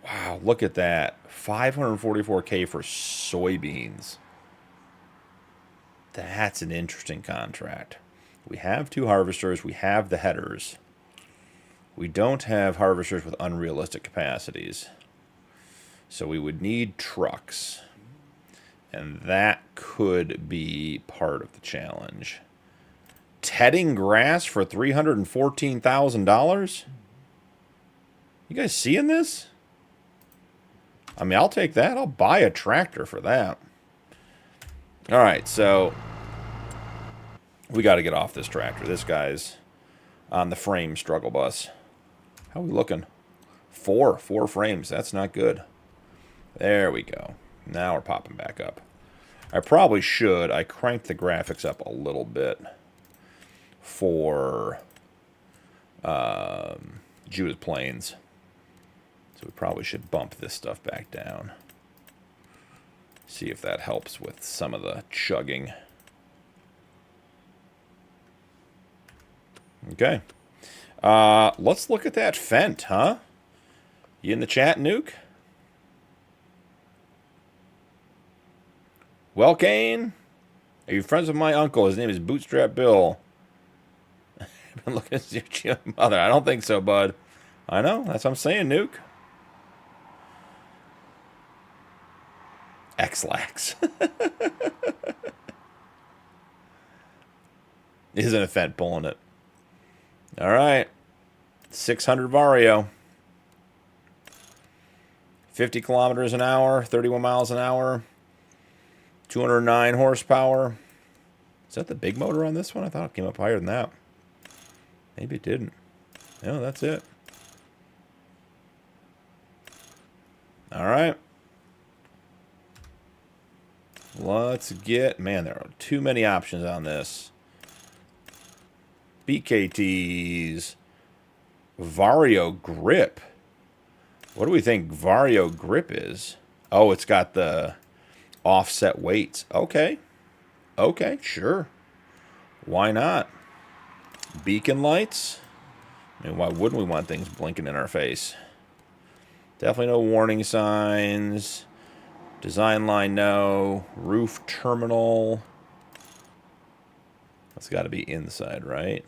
Wow, look at that. 544K for soybeans. That's an interesting contract. We have 2 harvesters. We have the headers. We don't have harvesters with unrealistic capacities. So we would need trucks. And that could be part of the challenge. Tedding grass for $314,000? You guys seeing this? I mean, I'll take that. I'll buy a tractor for that. Alright, so we got to get off this tractor. This guy's on the frame struggle bus. How are we looking? 4 frames. That's not good. There we go. Now we're popping back up. I probably should. I cranked the graphics up a little bit for Judith Plains. So we probably should bump this stuff back down. See if that helps with some of the chugging. Okay. Let's look at that Fendt, huh? You in the chat, Nuke? Well, Kane, are you friends with my uncle? His name is Bootstrap Bill. I've been looking at your mother. I don't think so, bud. I know. That's what I'm saying, Nuke. X-Lax. Isn't a Fendt pulling it? All right. 600 Vario. 50 kilometers an hour, 31 miles an hour, 209 horsepower. Is that the big motor on this one? I thought it came up higher than that. Maybe it didn't. No, that's it. All right. Let's get... Man, there are too many options on this. BKTs. Vario grip. What do we think Vario grip is? Oh, it's got the offset weights. Okay. Okay, sure. Why not? Beacon lights. I mean, why wouldn't we want things blinking in our face? Definitely no warning signs. Design line, no. Roof terminal. That's got to be inside, right?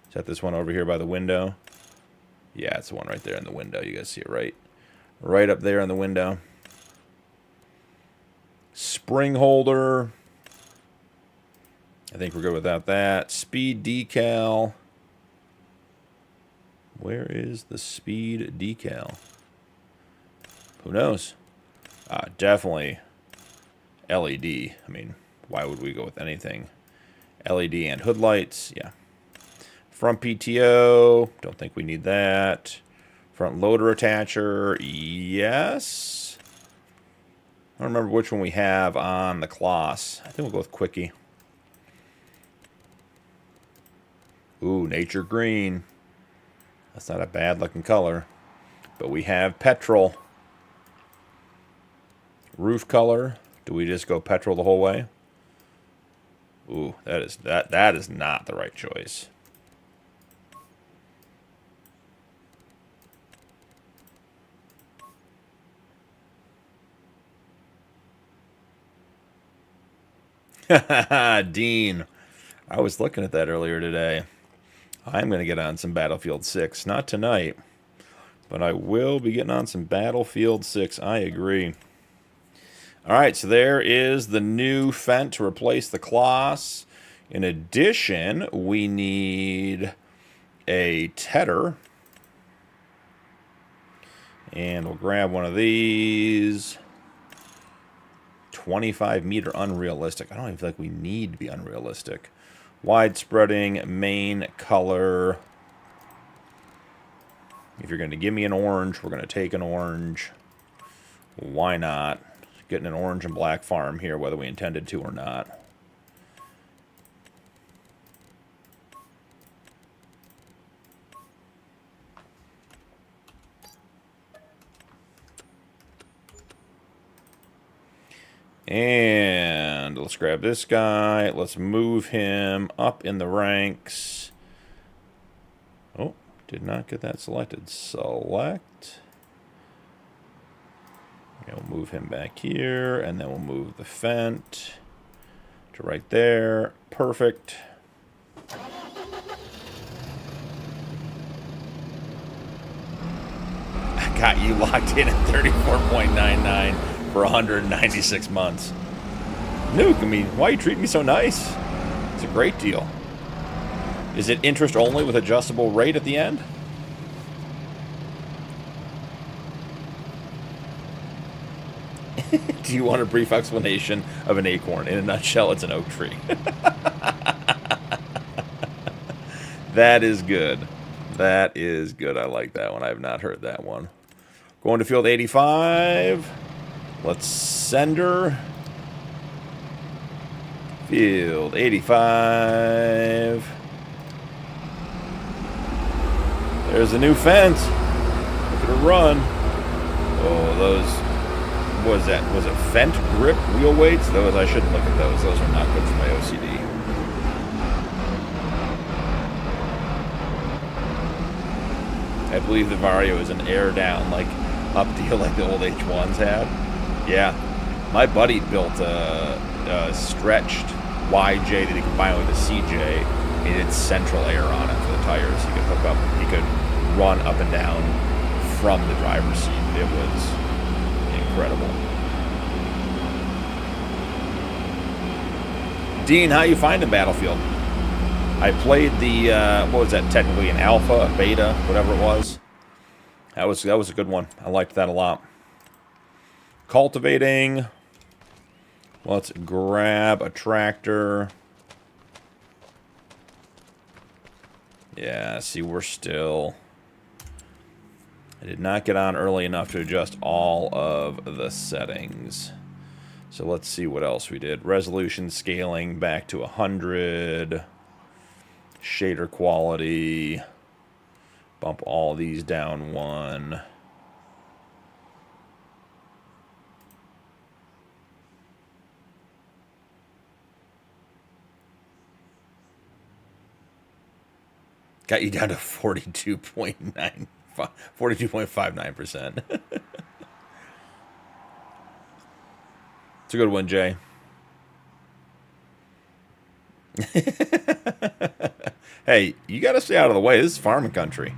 Is that this one over here by the window? Yeah, it's the one right there in the window. You guys see it right up there in the window. Spring holder. I think we're good without that. Speed decal. Where is the speed decal? Who knows? Definitely LED. I mean, why would we go with anything? LED and hood lights. Yeah. Front PTO. Don't think we need that. Front loader attacher. Yes. I don't remember which one we have on the Kloss. I think we'll go with Quickie. Ooh, nature green. That's not a bad looking color. But we have petrol. Roof color. Do we just go petrol the whole way? Ooh, that is not the right choice. Dean. I was looking at that earlier today. I'm going to get on some Battlefield 6. Not tonight, but I will be getting on some Battlefield 6. I agree. All right, so there is the new Fendt to replace the Kloss. In addition, we need a Tedder. And we'll grab one of these. 25-meter unrealistic. I don't even feel like we need to be unrealistic. Wide spreading, main color. If you're going to give me an orange, we're going to take an orange. Why not? Getting an orange and black farm here, whether we intended to or not. And let's grab this guy. Let's move him up in the ranks. Oh, did not get that selected. Select. Okay, we'll move him back here, and then we'll move the Fendt to right there. Perfect. I got you locked in at 34.99 for 196 months. Nuke, I mean, why are you treating me so nice? It's a great deal. Is it interest only with adjustable rate at the end? Do you want a brief explanation of an acorn? In a nutshell, it's an oak tree. That is good. That is good. I like that one. I have not heard that one. Going to field 85. Let's send her. Field 85. There's the new fence. Look at her run. Oh, those... What was that? Was it Fendt grip wheel weights? Those, I shouldn't look at those. Those are not good for my OCD. I believe the Vario is an air down, like up deal like the old H1s had. Yeah. My buddy built a stretched YJ that he combined with a CJ. He did central air on it for the tires. He could hook up, he could run up and down from the driver's seat. It was incredible. Dean, how you finding Battlefield? I played the what was that? Technically an alpha, a beta, whatever it was. That was a good one. I liked that a lot. Cultivating. Let's grab a tractor. Yeah, see, we're still... I did not get on early enough to adjust all of the settings. So let's see what else we did. Resolution scaling back to 100. Shader quality. Bump all these down 1. Got you down to 42.59%. It's a good one, Jay. Hey, you got to stay out of the way. This is farming country.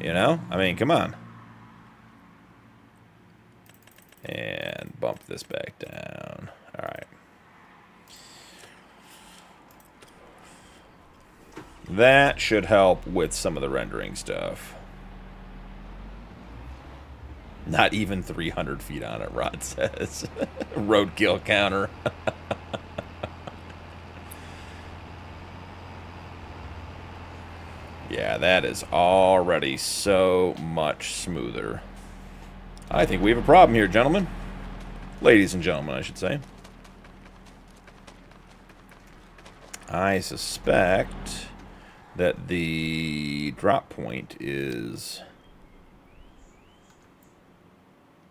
You know? I mean, come on. And bump this back down. All right. That should help with some of the rendering stuff. Not even 300 feet on it, Rod says. Roadkill counter. Yeah, that is already so much smoother. I think we have a problem here, gentlemen. Ladies and gentlemen, I should say. I suspect that the drop point is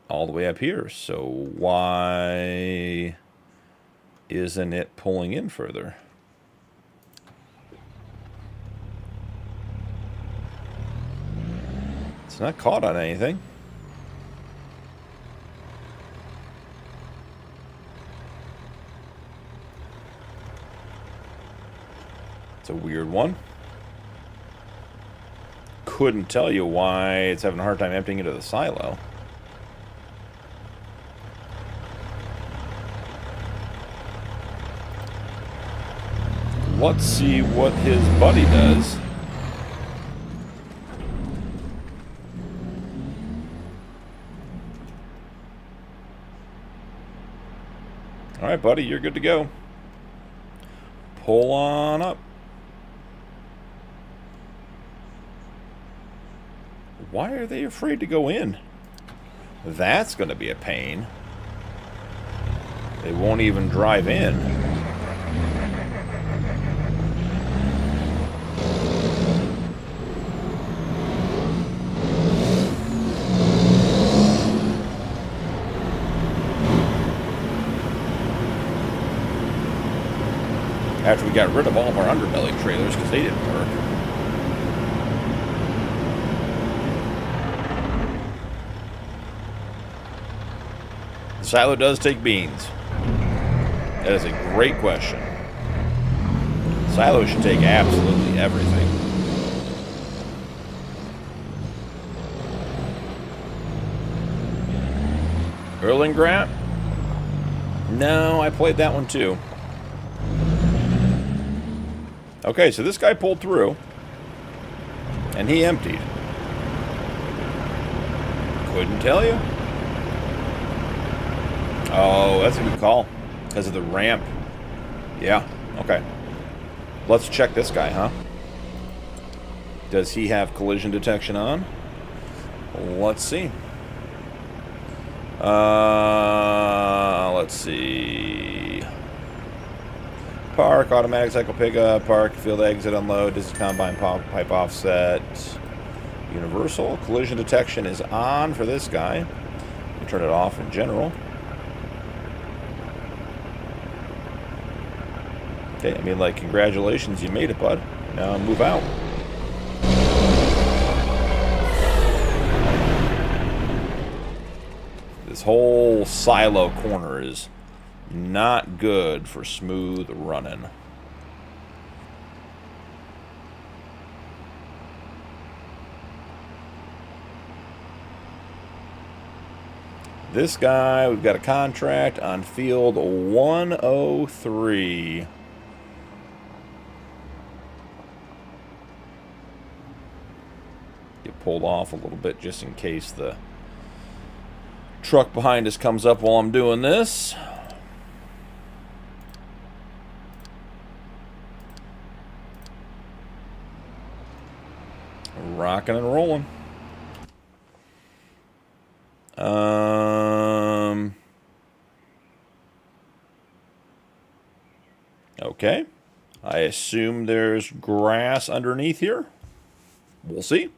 all the way up here. So why isn't it pulling in further? It's not caught on anything. It's a weird one. Couldn't tell you why it's having a hard time emptying into the silo. Let's see what his buddy does. All right, buddy, you're good to go. Pull on up. Why are they afraid to go in? That's going to be a pain. They won't even drive in. After we got rid of all of our underbelly trailers because they didn't work. The silo does take beans. That is a great question. Silo should take absolutely everything. Erling Grant? No, I played that one too. Okay, so this guy pulled through, and he emptied. Couldn't tell you. Oh, that's a good call, because of the ramp. Yeah, okay. Let's check this guy, huh? Does he have collision detection on? Let's see. Let's see. Park, automatic cycle pickup, park, field exit, unload, this is combine pipe offset. Universal, collision detection is on for this guy. We'll turn it off in general. Okay, I mean, like, congratulations, you made it, bud. Now move out. This whole silo corner is not good for smooth running. This guy, we've got a contract on field 103. Get pulled off a little bit just in case the truck behind us comes up while I'm doing this. Rocking and rolling. Okay. I assume there's grass underneath here. We'll see.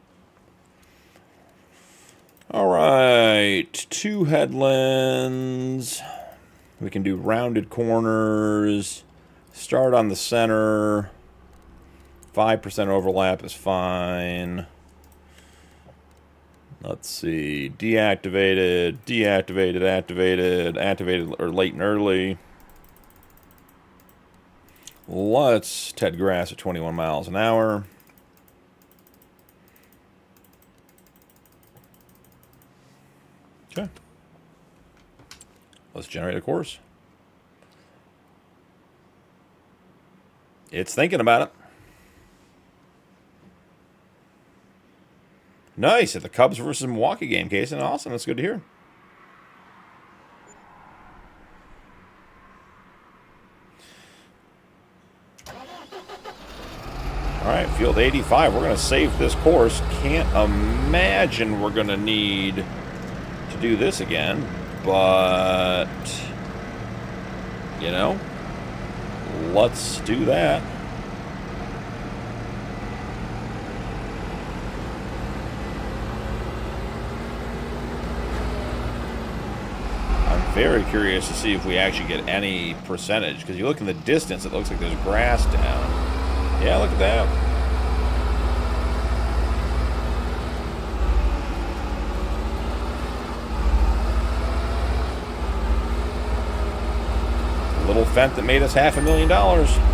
All right. 2 headlands. We can do rounded corners. Start on the center. 5% overlap is fine. Let's see. Deactivated, deactivated, activated, activated, or late and early. Let's Ted grass at 21 miles an hour. Okay. Let's generate a course. It's thinking about it. Nice. At the Cubs versus Milwaukee game, Casey. Awesome. That's good to hear. All right, field 85. We're going to save this course. Can't imagine we're going to need to do this again. But, you know, let's do that. I'm very curious to see if we actually get any percentage. Because you look in the distance, it looks like there's grass down. Yeah, look at that. A little fent that made us $500,000.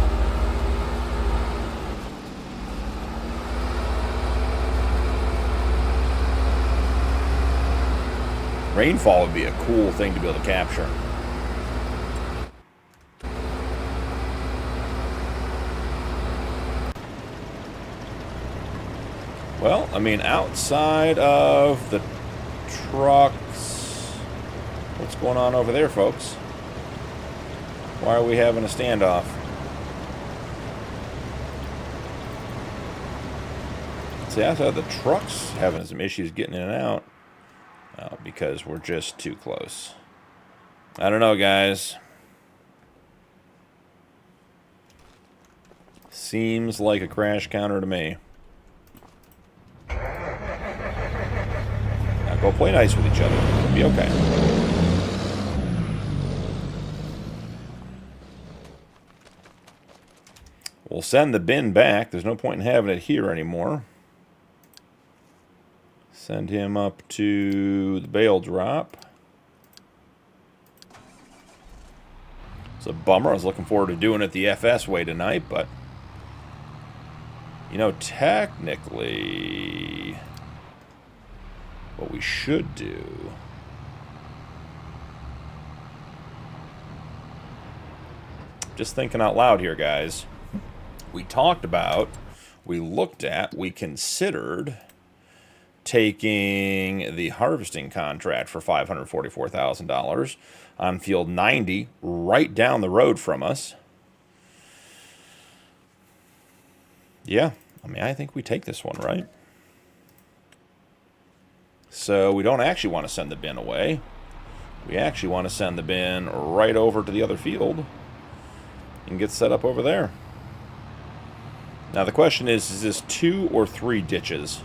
Rainfall would be a cool thing to be able to capture. Well, I mean, outside of the trucks, what's going on over there, folks? Why are we having a standoff? See, outside the trucks having some issues getting in and out because we're just too close. I don't know, guys. Seems like a crash counter to me. Now go play nice with each other. It'll be okay. We'll send the bin back. There's no point in having it here anymore. Send him up to the bale drop. It's a bummer. I was looking forward to doing it the FS way tonight, but you know, technically, what we should do just thinking out loud here, guys. We talked about, we looked at, we considered taking the harvesting contract for $544,000 on field 90 right down the road from us. Yeah, I mean, I think we take this one, right? So we don't actually want to send the bin away. We actually want to send the bin right over to the other field and get set up over there. Now the question is this 2 or 3 ditches?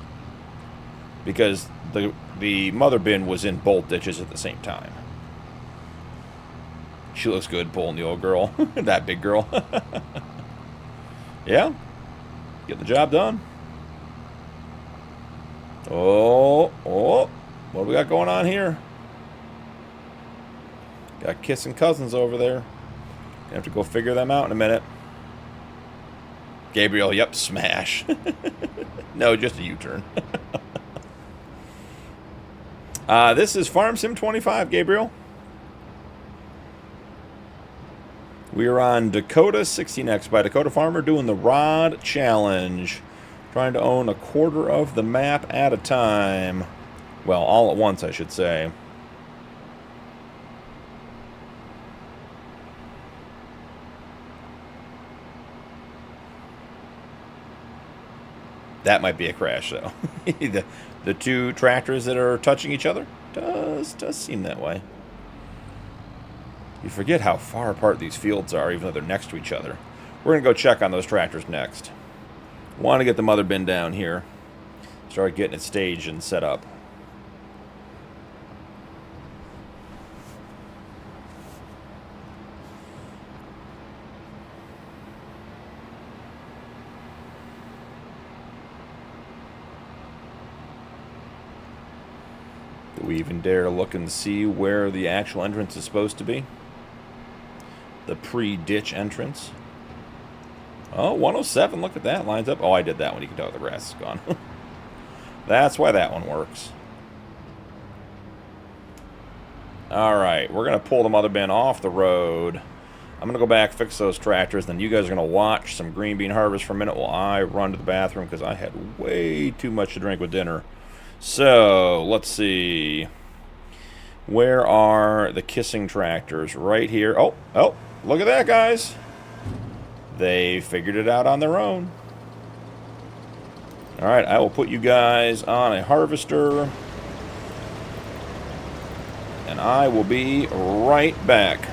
Because the mother bin was in both ditches at the same time. She looks good pulling the old girl. That big girl. Yeah. Get the job done. Oh. What do we got going on here? Got kissing cousins over there. Gonna have to go figure them out in a minute. Gabriel, yep, smash. No, just a U-turn. This is Farm Sim 25, Gabriel. We are on Dakota 16x by Dakota Farmer doing the Rod Challenge. Trying to own a quarter of the map at a time. Well, all at once, I should say. That might be a crash, though. the two tractors that are touching each other does seem that way. You forget how far apart these fields are, even though they're next to each other. We're going to go check on those tractors next. Want to get the mother bin down here. Start getting it staged and set up. Do we even dare look and see where the actual entrance is supposed to be? The pre-ditch entrance. Oh, 107, look at that, lines up. Oh, I did that one. You can tell the grass is gone. That's why that one works. Alright, we're going to pull the mother bin off the road. I'm going to go back, fix those tractors, then you guys are going to watch some green bean harvest for a minute while I run to the bathroom because I had way too much to drink with dinner. So, let's see. Where are the kissing tractors? Right here. Oh, look at that, guys. They figured it out on their own. Alright, I will put you guys on a harvester. And I will be right back.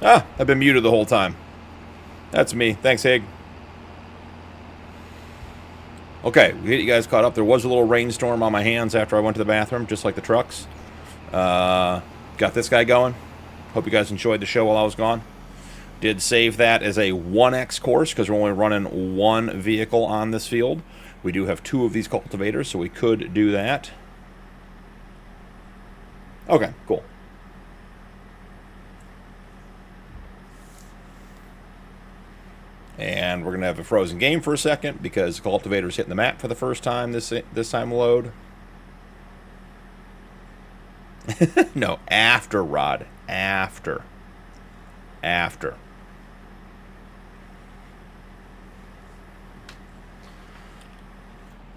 Ah, I've been muted the whole time. That's me. Thanks, Hig. Okay, we get you guys caught up. There was a little rainstorm on my hands after I went to the bathroom, just like the trucks. Got this guy going. Hope you guys enjoyed the show while I was gone. Did save that as a 1X course because we're only running one vehicle on this field. We do have two of these cultivators, so we could do that. Okay, cool. And we're going to have a frozen game for a second because the cultivator's hitting the map for the first time this time load. No, after, Rod. After.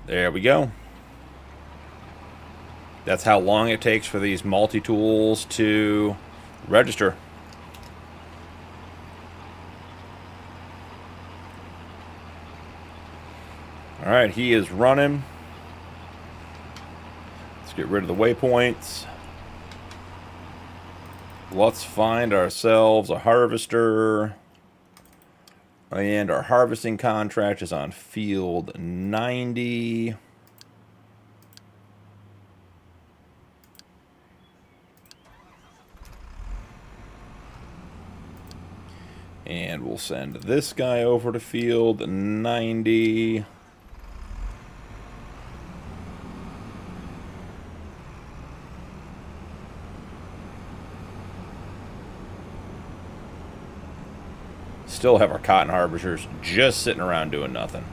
There we go. That's how long it takes for these multi-tools to register. Alright, he is running. Let's get rid of the waypoints. Let's find ourselves a harvester. And our harvesting contract is on field 90. And we'll We'll send this guy over to field 90. Still have our cotton harvesters just sitting around doing nothing.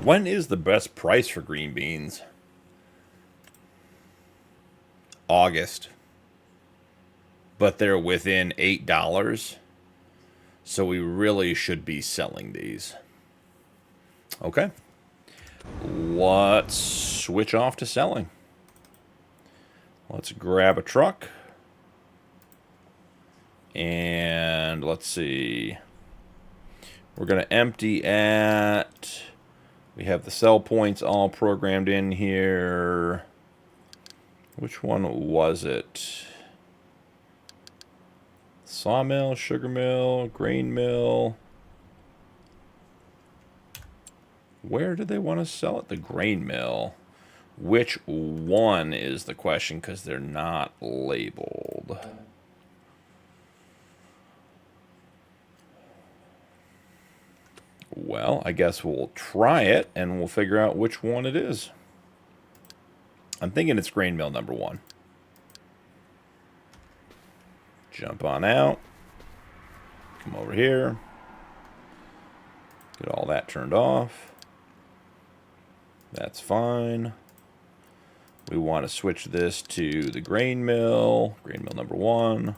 When is the best price for green beans? August. But they're within $8. So we really should be selling these. Okay. Let's switch off to selling. Let's grab a truck. And let's see. We're going to empty at... We have the sell points all programmed in here. Which one was it? Sawmill, sugar mill, grain mill. Where do they want to sell it? The grain mill. Which one is the question, because they're not labeled. Well, I guess we'll try it, and we'll figure out which one it is. I'm thinking it's grain mill number 1. Jump on out. Come over here. Get all that turned off. That's fine. We want to switch this to the grain mill number 1.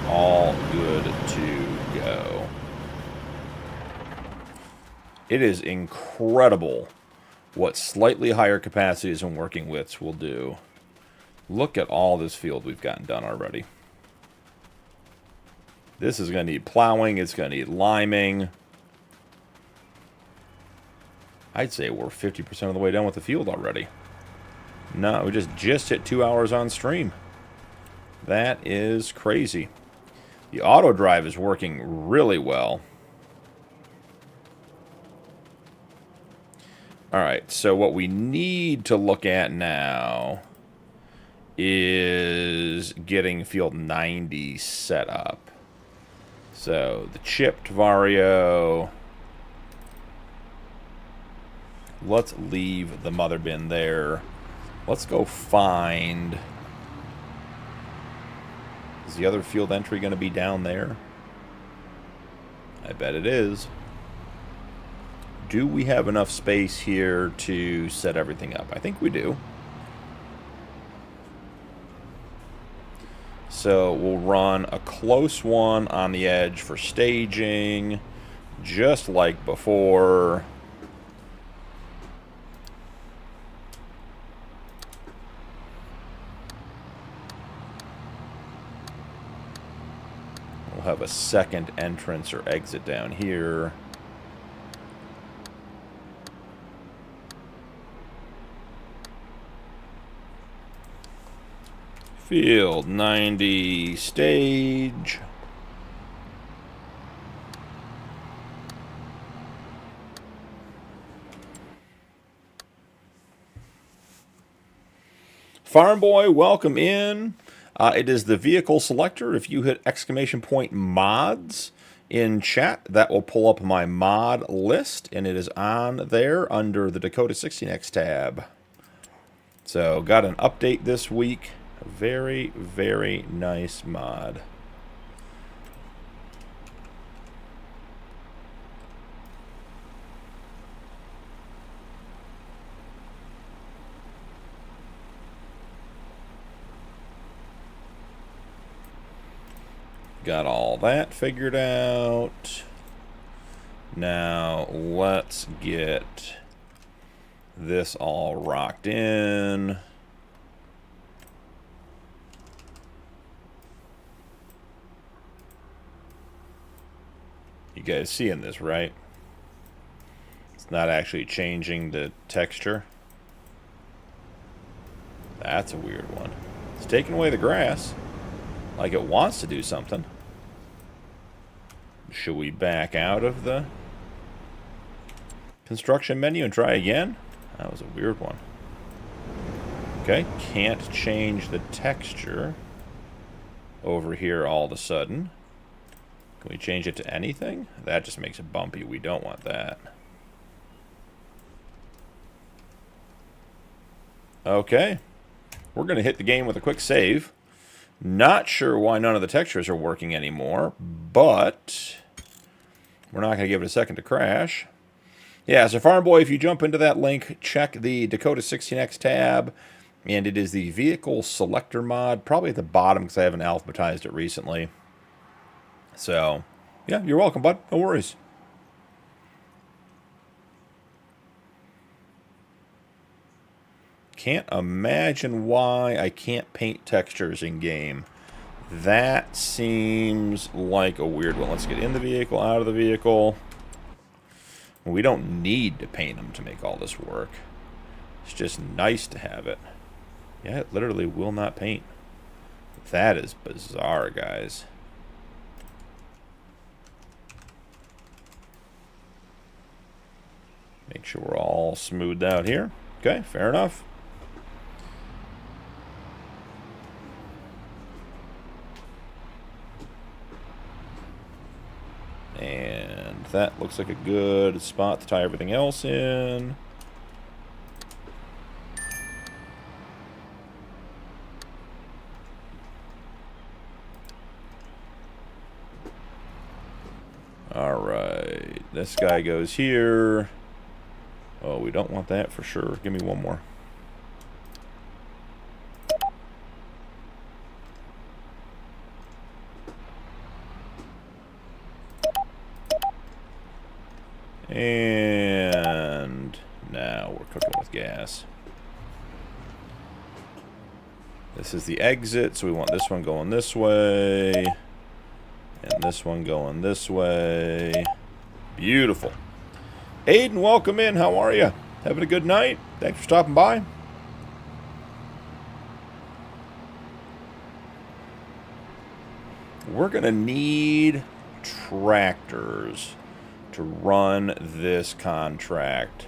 All good to go. It is incredible what slightly higher capacities and working widths will do. Look at all this field we've gotten done already. This is going to need plowing. It's going to need liming. I'd say we're 50% of the way done with the field already. No, we just hit 2 hours on stream. That is crazy. The auto drive is working really well. All right, so what we need to look at now is getting field 90 set up. So the chipped Vario. Let's leave the mother bin there. Let's go find... Is the other field entry going to be down there? I bet it is. Do we have enough space here to set everything up? I think we do. So we'll run a close one on the edge for staging, just like before. We'll have a second entrance or exit down here. Field 90 stage. Farm Boy, welcome in. It is the vehicle selector. If you hit ! mods in chat, that will pull up my mod list, and it is on there under the Dakota 16x tab. So, got an update this week. A very, very nice mod. Got all that figured out. Now let's get this all rocked in. You guys seeing this, right? It's not actually changing the texture. That's a weird one. It's taking away the grass. Like it wants to do something. Should we back out of the construction menu and try again. That was a weird one. Okay, can't change the texture over here all of a sudden. Can we change it to anything? That just makes it bumpy. We don't want that. Okay. We're going to hit the game with a quick save. Not sure why none of the textures are working anymore, but we're not going to give it a second to crash. Yeah, so Farm Boy, if you jump into that link, check the Dakota 16x tab, and it is the vehicle selector mod, probably at the bottom because I haven't alphabetized it recently. So, yeah, you're welcome, bud. No worries. Can't imagine why I can't paint textures in game. That seems like a weird one. Let's get in the vehicle, out of the vehicle. We don't need to paint them to make all this work. It's just nice to have it. Yeah, it literally will not paint. That is bizarre, guys. Make sure we're all smoothed out here. Okay, fair enough. And that looks like a good spot to tie everything else in. Alright, this guy goes here. Oh, we don't want that for sure. Give me one more. And now we're cooking with gas. This is the exit, so we want this one going this way. And this one going this way. Beautiful. Aiden, welcome in. How are you? Having a good night? Thanks for stopping by. We're going to need tractors to run this contract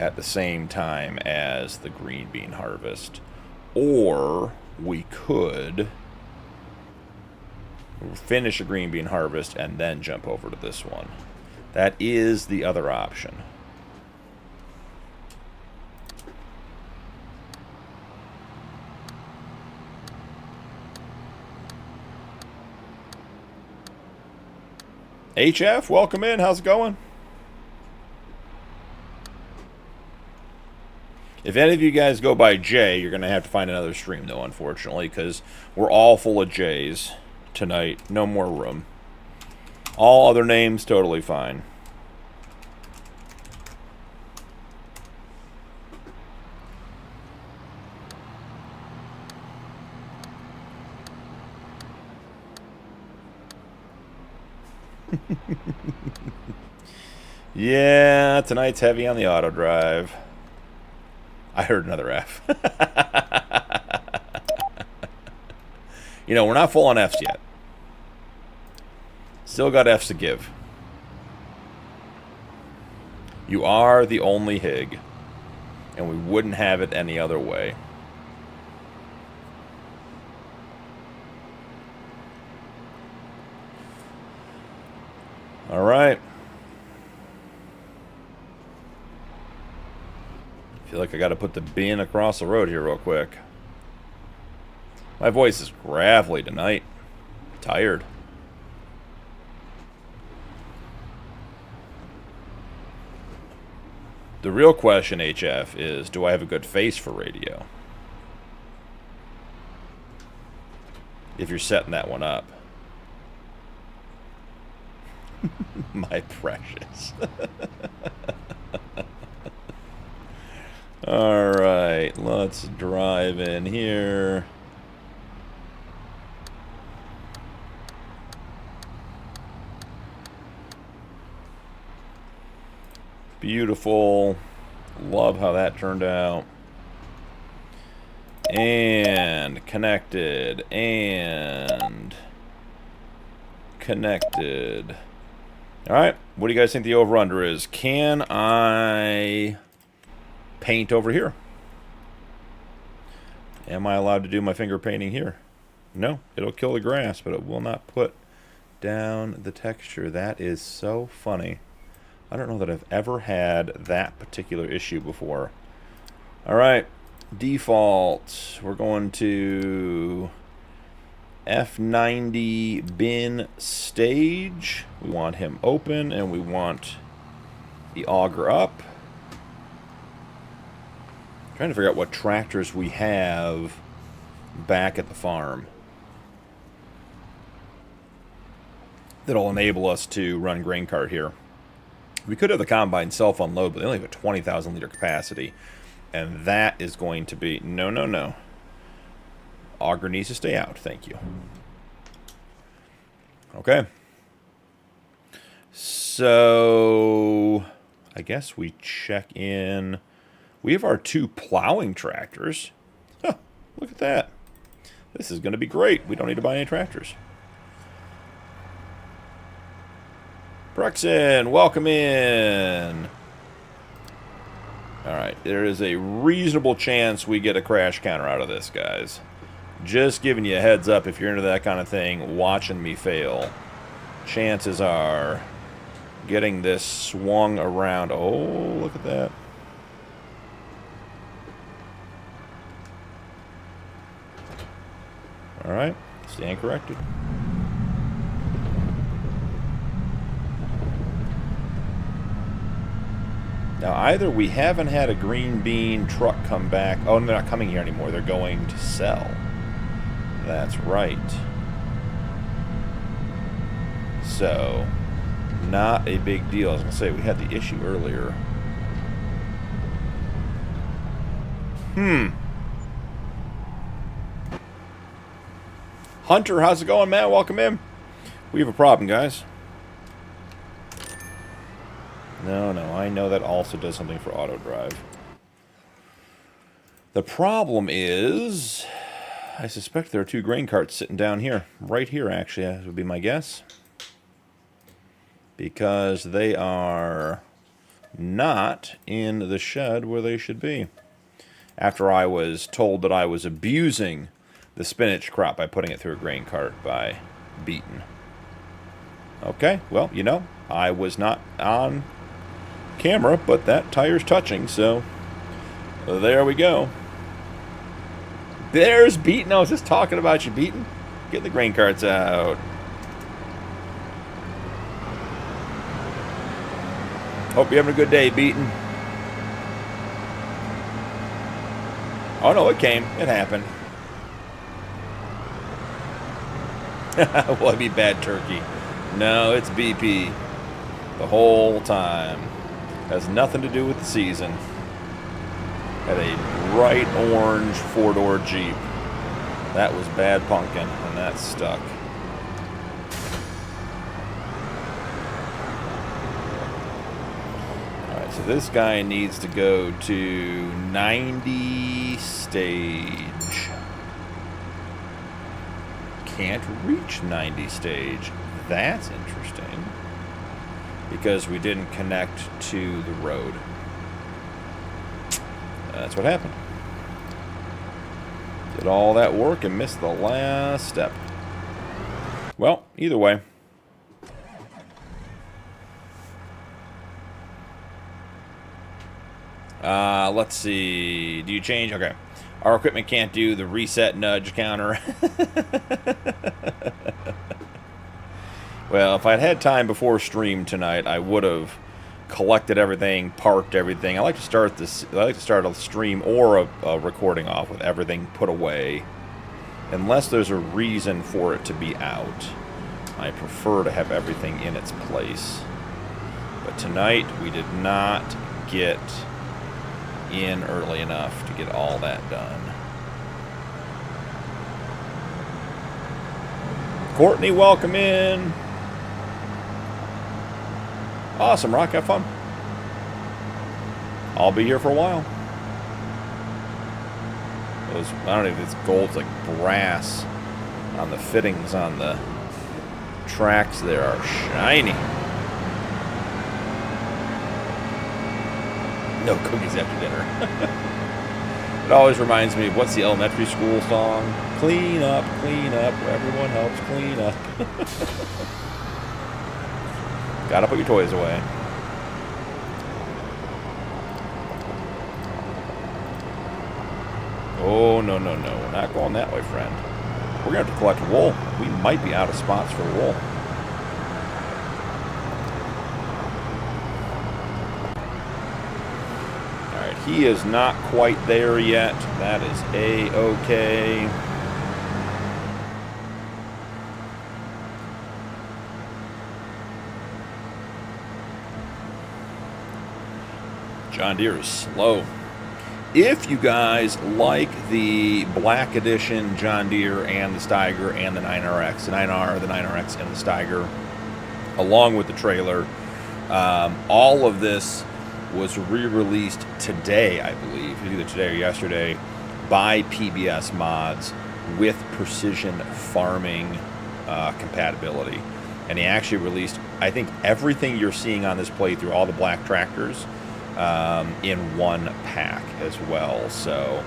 at the same time as the green bean harvest. Or we could finish a green bean harvest and then jump over to this one. That is the other option. HF, welcome in. How's it going? If any of you guys go by J, you're going to have to find another stream, though, unfortunately, because we're all full of J's tonight. No more room. All other names, totally fine. Yeah, tonight's heavy on the auto drive. I heard another F. You know, we're not full on Fs yet. Still got Fs to give. You are the only Hig, and we wouldn't have it any other way. All right. Feel like I got to put the bin across the road here real quick. My voice is gravelly tonight. Tired. The real question, HF, is do I have a good face for radio? If you're setting that one up. My precious. All right, let's drive in here. Beautiful. Love how that turned out. And connected. And connected. All right, What do you guys think the over-under is? Can I paint over here? Am I allowed to do my finger painting here? No, it'll kill the grass, but it will not put down the texture. That is so funny. I don't know that I've ever had that particular issue before. All right, default. We're going to F90 bin stage. We want him open, and we want the auger up. Trying to figure out what tractors we have back at the farm that'll enable us to run grain cart here. We could have the combine self-unload, but they only have a 20,000 liter capacity. And that is going to be... No, no, no. Auger needs to stay out. Thank you. Okay. So, I guess we check in. We have our 2 plowing tractors. Huh, look at that. This is going to be great. We don't need to buy any tractors. Brexon, welcome in. Alright, there is a reasonable chance we get a crash counter out of this, guys. Just giving you a heads up if you're into that kind of thing, watching me fail. Chances are getting this swung around. Oh, look at that. Alright, stand corrected. Now, either we haven't had a green bean truck come back. Oh, they're not coming here anymore. They're going to sell. That's right. So, not a big deal. I was going to say, we had the issue earlier. Hunter, how's it going, man? Welcome in. We have a problem, guys. No, I know that also does something for auto drive. The problem is, I suspect there are 2 grain carts sitting down here. Right here, actually, that would be my guess. Because they are not in the shed where they should be. After I was told that I was abusing the spinach crop by putting it through a grain cart by Beaton. Okay, well, you know, I was not on camera, but that tire's touching, so there we go. There's Beaton. I was just talking about you, Beaton. Get the grain carts out. Hope you're having a good day, Beaton. Oh no, it came. It happened. Well, it'd be bad turkey. No, it's BP. The whole time. Has nothing to do with the season. Had a bright orange 4-door Jeep. That was bad Punkin, and that stuck. Alright, so this guy needs to go to 90 stage. Can't reach 90 stage. That's interesting. Because we didn't connect to the road. That's what happened. Did all that work and missed the last step. Well, either way. Let's see. Do you change? Okay. Our equipment can't do the reset nudge counter. Well, if I'd had time before stream tonight, I would have collected everything, parked everything. I like to start this. I like to start a stream or a recording off with everything put away, unless there's a reason for it to be out. I prefer to have everything in its place. But tonight we did not get in early enough to get all that done. Courtney, welcome in. Awesome, Rock. Have fun. I'll be here for a while. Those, I don't know if it's gold, it's like brass on the fittings on the tracks there are shiny. No cookies after dinner. It always reminds me of, what's the elementary school song? Clean up, everyone helps clean up. Gotta put your toys away. Oh, no, no, no. We're not going that way, friend. We're going to have to collect wool. We might be out of spots for wool. Alright, he is not quite there yet. That is A-okay. John Deere is slow. If you guys like the Black Edition John Deere and the Steiger and the 9RX, the 9R, the 9RX, and the Steiger, along with the trailer, all of this was re-released today, I believe, either today or yesterday, by PBS Mods with precision farming compatibility. And he actually released, I think, everything you're seeing on this playthrough, all the black tractors, in one pack as well. So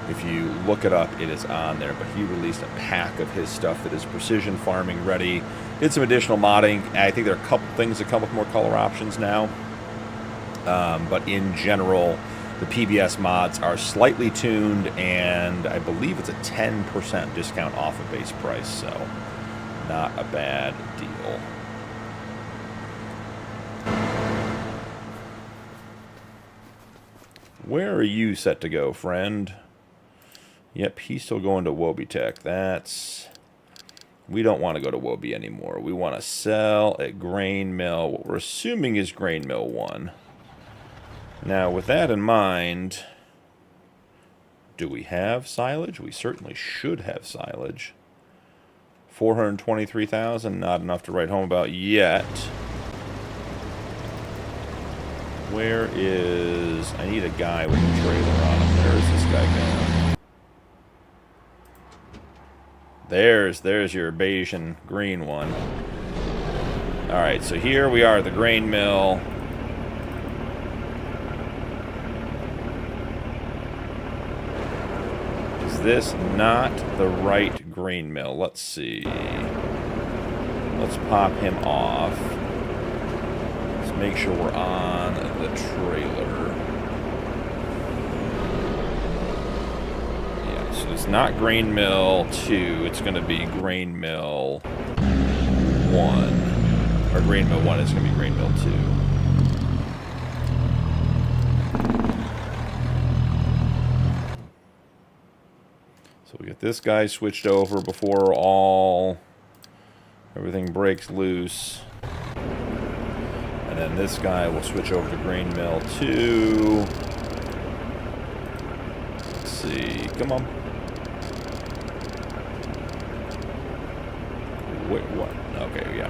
if you look it up, it is on there. But he released a pack of his stuff that is precision farming ready. Did some additional modding. I think there are a couple things that come with more color options now. But in general, the PBS mods are slightly tuned, and I believe it's a 10% discount off of base price. So not a bad deal. Where are you set to go, friend? Yep, he's still going to Logitech. That's... We don't want to go to Wobie anymore. We want to sell at Grain Mill, what we're assuming is Grain Mill 1. Now, with that in mind, do we have silage? We certainly should have silage. 423,000, not enough to write home about yet. Where is... I need a guy with a trailer on him. Where is this guy going? There's your beige and green one. Alright, so here we are at the grain mill. Is this not the right grain mill? Let's see. Let's pop him off. Make sure we're on the trailer. Yeah, so it's not Grain Mill 2. It's going to be Grain Mill 1. Or Grain Mill 1 is going to be Grain Mill 2. So we get this guy switched over before everything breaks loose. And then this guy will switch over to Grain Mill 2. Let's see. Come on. Wait, what? Okay, yeah.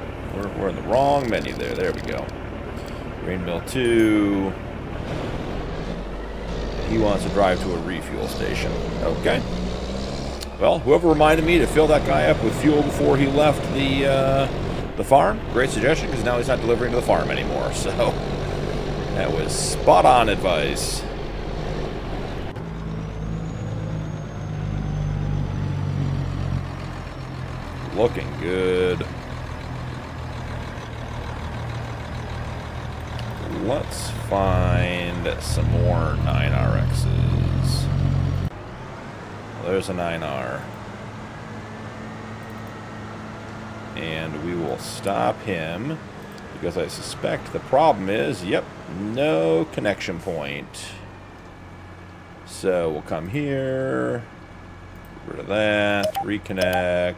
We're in the wrong menu there. There we go. Grain Mill 2. He wants to drive to a refuel station. Okay. Well, whoever reminded me to fill that guy up with fuel before he left the farm, great suggestion, because now he's not delivering to the farm anymore. So that was spot on advice. Looking good. Let's find some more 9RXs. Well, there's a 9R. And we will stop him, because I suspect the problem is, yep, no connection point. So we'll come here, get rid of that, reconnect.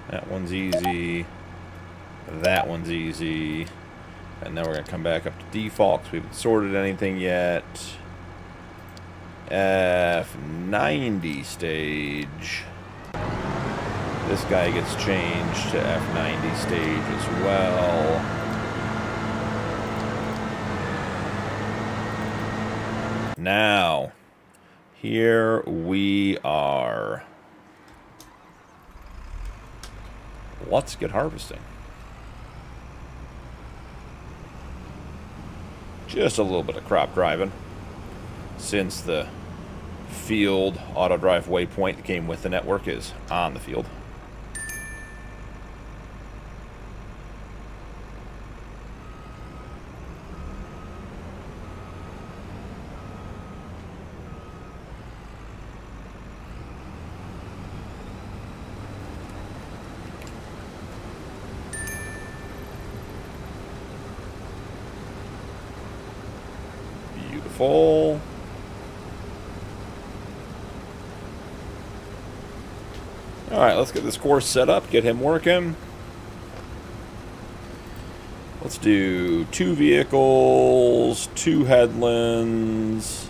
That one's easy. That one's easy. And then we're going to come back up to default, because we haven't sorted anything yet. F90 stage. This guy gets changed to F90 stage as well. Now, here we are. Let's get harvesting. just a little bit of crop driving, since the field auto drive waypoint that came with the network is on the field. Beautiful. Alright, let's get this course set up, get him working. Let's do 2 vehicles, 2 headlands,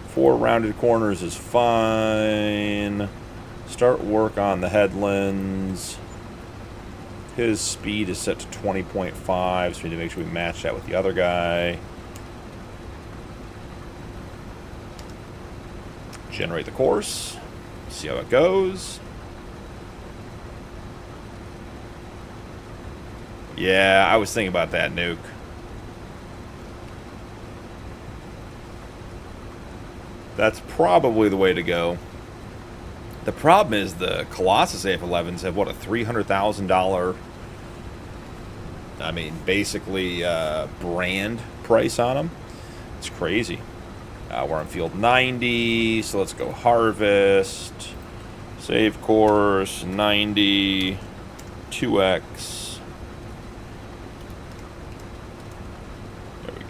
4 rounded corners is fine. Start work on the headlands. His speed is set to 20.5, so we need to make sure we match that with the other guy. Generate the course, see how it goes. Yeah, I was thinking about that, Nuke. That's probably the way to go. The problem is the Colossus AF11s have, what, a $300,000, I mean, basically brand price on them. It's crazy. We're on field 90, so let's go harvest. Save course, 90, 2x.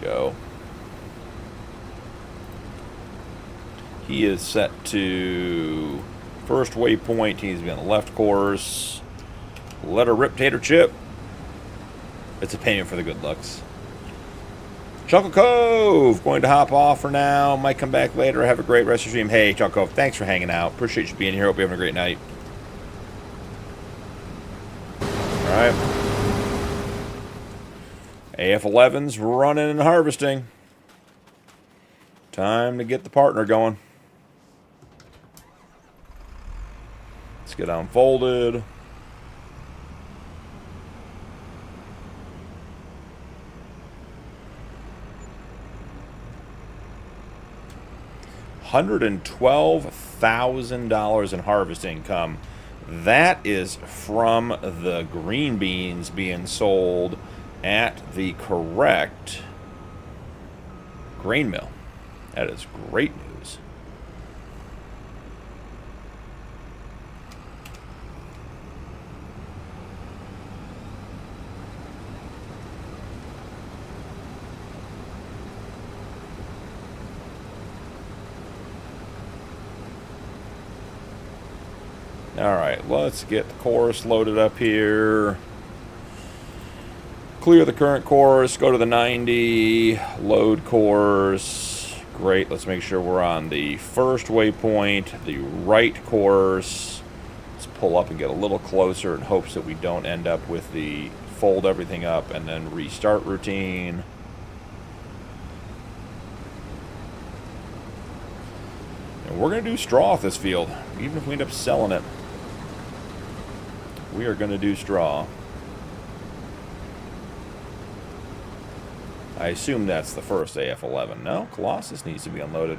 Go. He is set to first waypoint. He's been on the left course. Let her rip, Tater Chip. It's a payment for the good looks. Chuckle Cove, going to hop off for now. Might come back later. Have a great rest of your stream. Hey, Chuckle Cove, thanks for hanging out. Appreciate you being here. Hope you're having a great night. All right. AF11's running and harvesting. Time to get the partner going. Let's get unfolded. $112,000 in harvest income. That is from the green beans being sold at the correct grain mill. That is great news. All right, let's get the course loaded up here. Clear the current course, go to the 90, load course. Great, let's make sure we're on the first waypoint, the right course. Let's pull up and get a little closer in hopes that we don't end up with the fold everything up and then restart routine. And we're going to do straw off this field, even if we end up selling it. We are going to do straw. I assume that's the first AF11. No, Colossus needs to be unloaded.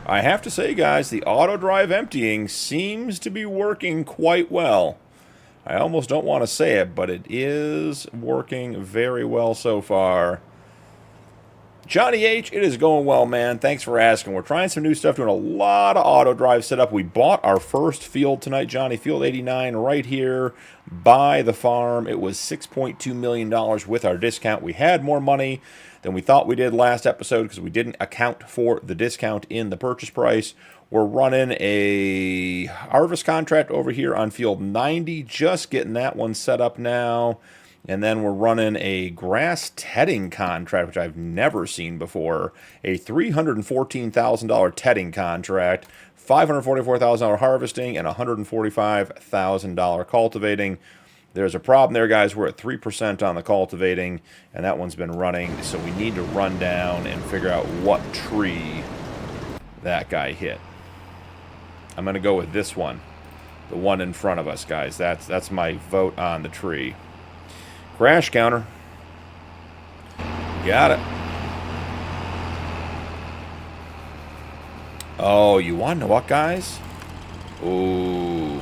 I have to say, guys, the auto drive emptying seems to be working quite well. I almost don't want to say it, but it is working very well so far. Johnny H, it is going well, man. Thanks for asking. We're trying some new stuff, doing a lot of auto drive setup. We bought our first field tonight, Johnny. Field 89 right here by the farm. It was $6.2 million with our discount. We had more money than we thought we did last episode because we didn't account for the discount in the purchase price. We're running a harvest contract over here on field 90, just getting that one set up now. And then we're running a grass tedding contract, which I've never seen before. A $314,000 tedding contract, $544,000 harvesting, and $145,000 cultivating. There's a problem there, guys. We're at 3% on the cultivating, and that one's been running. So we need to run down and figure out what tree that guy hit. I'm going to go with this one, the one in front of us, guys. That's my vote on the tree. Crash counter. Got it. Oh, you want to know what, guys? Ooh.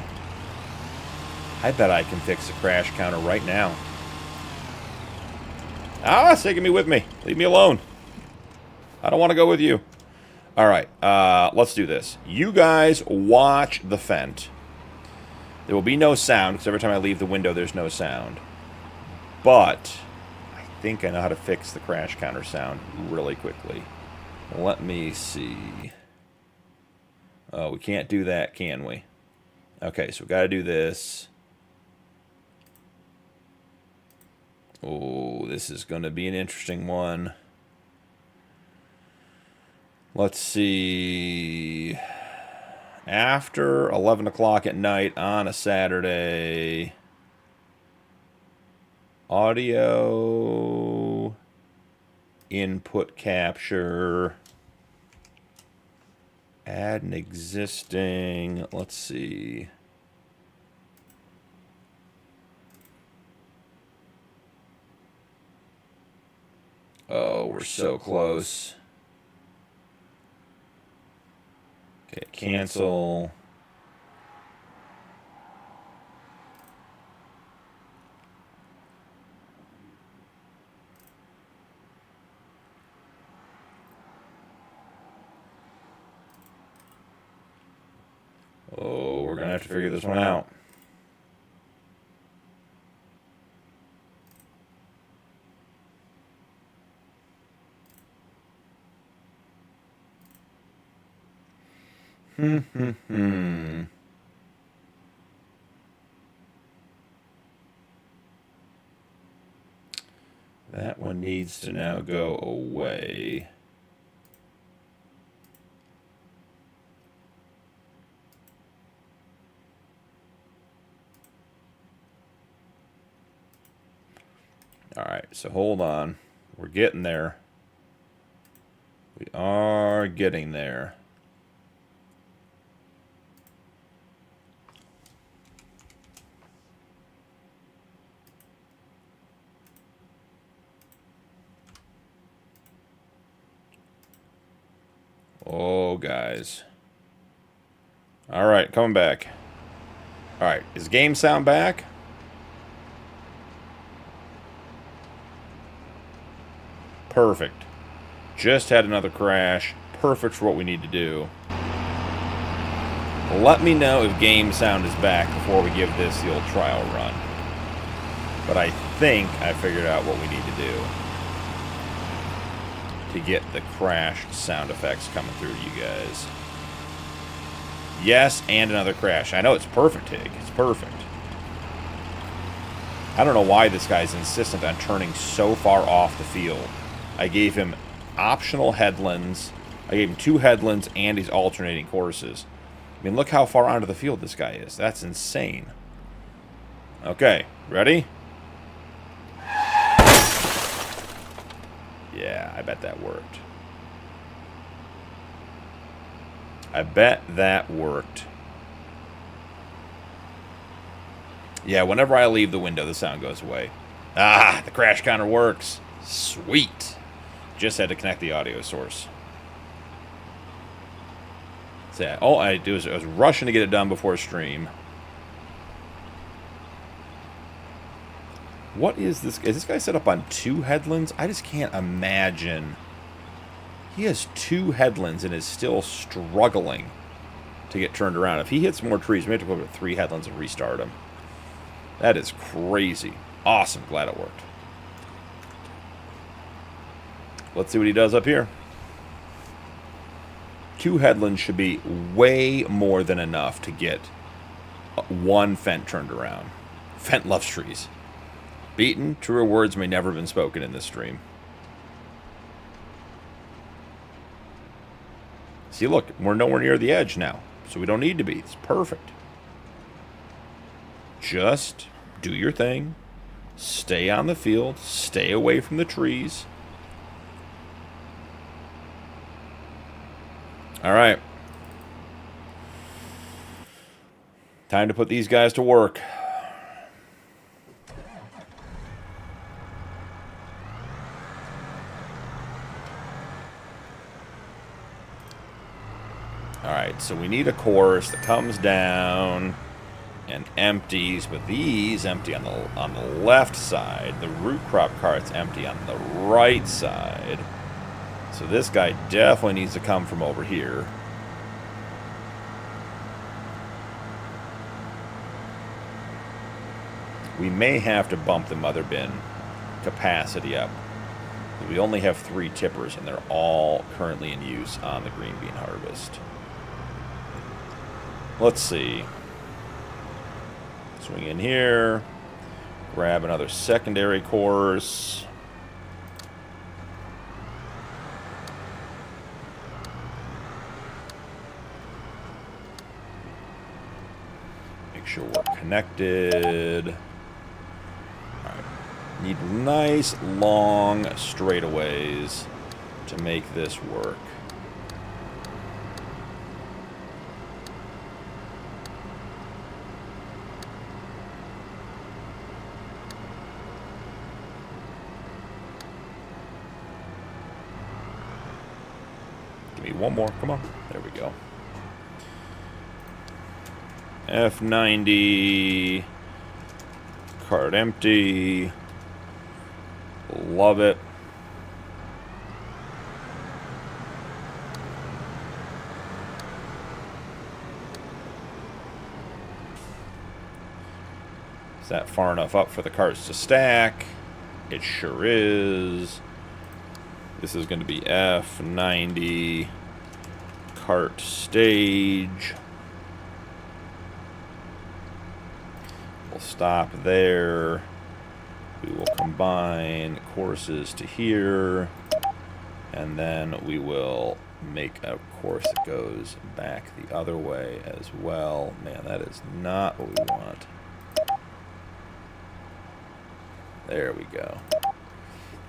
I bet I can fix the crash counter right now. Ah, it's taking me with me. Leave me alone. I don't want to go with you. All right, let's do this. You guys watch the Fent. There will be no sound, because every time I leave the window, there's no sound. But I think I know how to fix the crash counter sound really quickly. Let me see. Oh, we can't do that, can we? Okay, so we got to do this. Oh, this is going to be an interesting one. Let's see. After 11 o'clock at night on a Saturday. Audio. Input capture. Add an existing. Let's see. Oh, we're so close. Okay, cancel. Oh, we're going to have to figure this one out. That one needs to now go away. All right, so hold on. We're getting there. We are getting there. Oh, guys. All right, coming back. All right, is game sound back? Perfect. Just had another crash. Perfect for what we need to do. Let me know if game sound is back before we give this the old trial run. But I think I figured out what we need to do to get the crash sound effects coming through to you guys. Yes, and another crash. I know it's perfect, Hig. It's perfect. I don't know why this guy's insistent on turning so far off the field. I gave him optional headlands. I gave him 2 headlands, and he's alternating courses. I mean, look how far onto the field this guy is. That's insane. Okay, ready? Yeah, I bet that worked. I bet that worked. Yeah, whenever I leave the window, the sound goes away. Ah, the crash counter works. Sweet. Just had to connect the audio source. So, all I do is I was rushing to get it done before stream. What is this? Is this guy set up on 2 headlands? I just can't imagine. He has 2 headlands and is still struggling to get turned around. If he hits more trees, we have to go up to 3 headlands and restart him. That is crazy. Awesome. Glad it worked. Let's see what he does up here. 2 headlands should be way more than enough to get 1 Fent turned around. Fent loves trees. Beaten, truer words may never have been spoken in this stream. See, look, we're nowhere near the edge now, so we don't need to be. It's perfect. Just do your thing. Stay on the field. Stay away from the trees. All right. Time to put these guys to work. Alright, so we need a course that comes down and empties, but these empty on the left side. The root crop cart's empty on the right side. So this guy definitely needs to come from over here. We may have to bump the mother bin capacity up. We only have 3 tippers, and they're all currently in use on the green bean harvest. Let's see. Swing in here. Grab another secondary course. Make sure we're connected. Need nice, long straightaways to make this work. Give me one more. Come on. There we go. F90. Cart empty. Love it. Is that far enough up for the carts to stack? It sure is. This is going to be F90 cart stage. We'll stop there. We will combine courses to here, and then we will make a course that goes back the other way as well. Man, that is not what we want. There we go.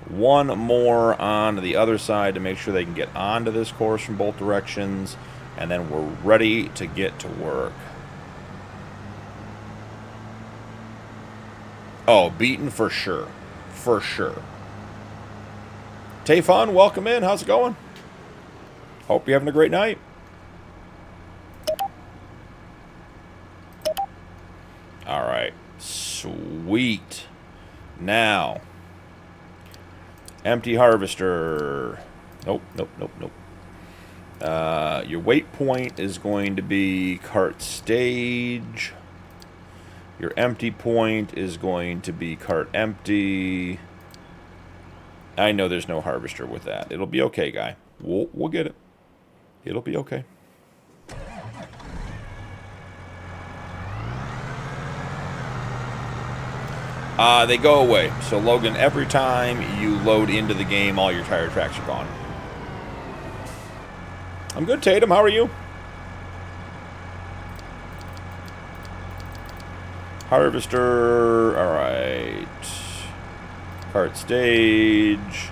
One more on the other side to make sure they can get onto this course from both directions, and then we're ready to get to work. Oh, beaten for sure. For sure. Tayfun, welcome in. How's it going? Hope you're having a great night. Alright. Sweet. Now. Empty harvester. Nope, nope, nope, nope. Your weight point is going to be cart stage. Your empty point is going to be cart empty. I know there's no harvester with that. It'll be okay, guy. We'll get it. It'll be okay. They go away. So, Logan, every time you load into the game, all your tire tracks are gone. I'm good, Tatum. How are you? Harvester, alright. Cart stage.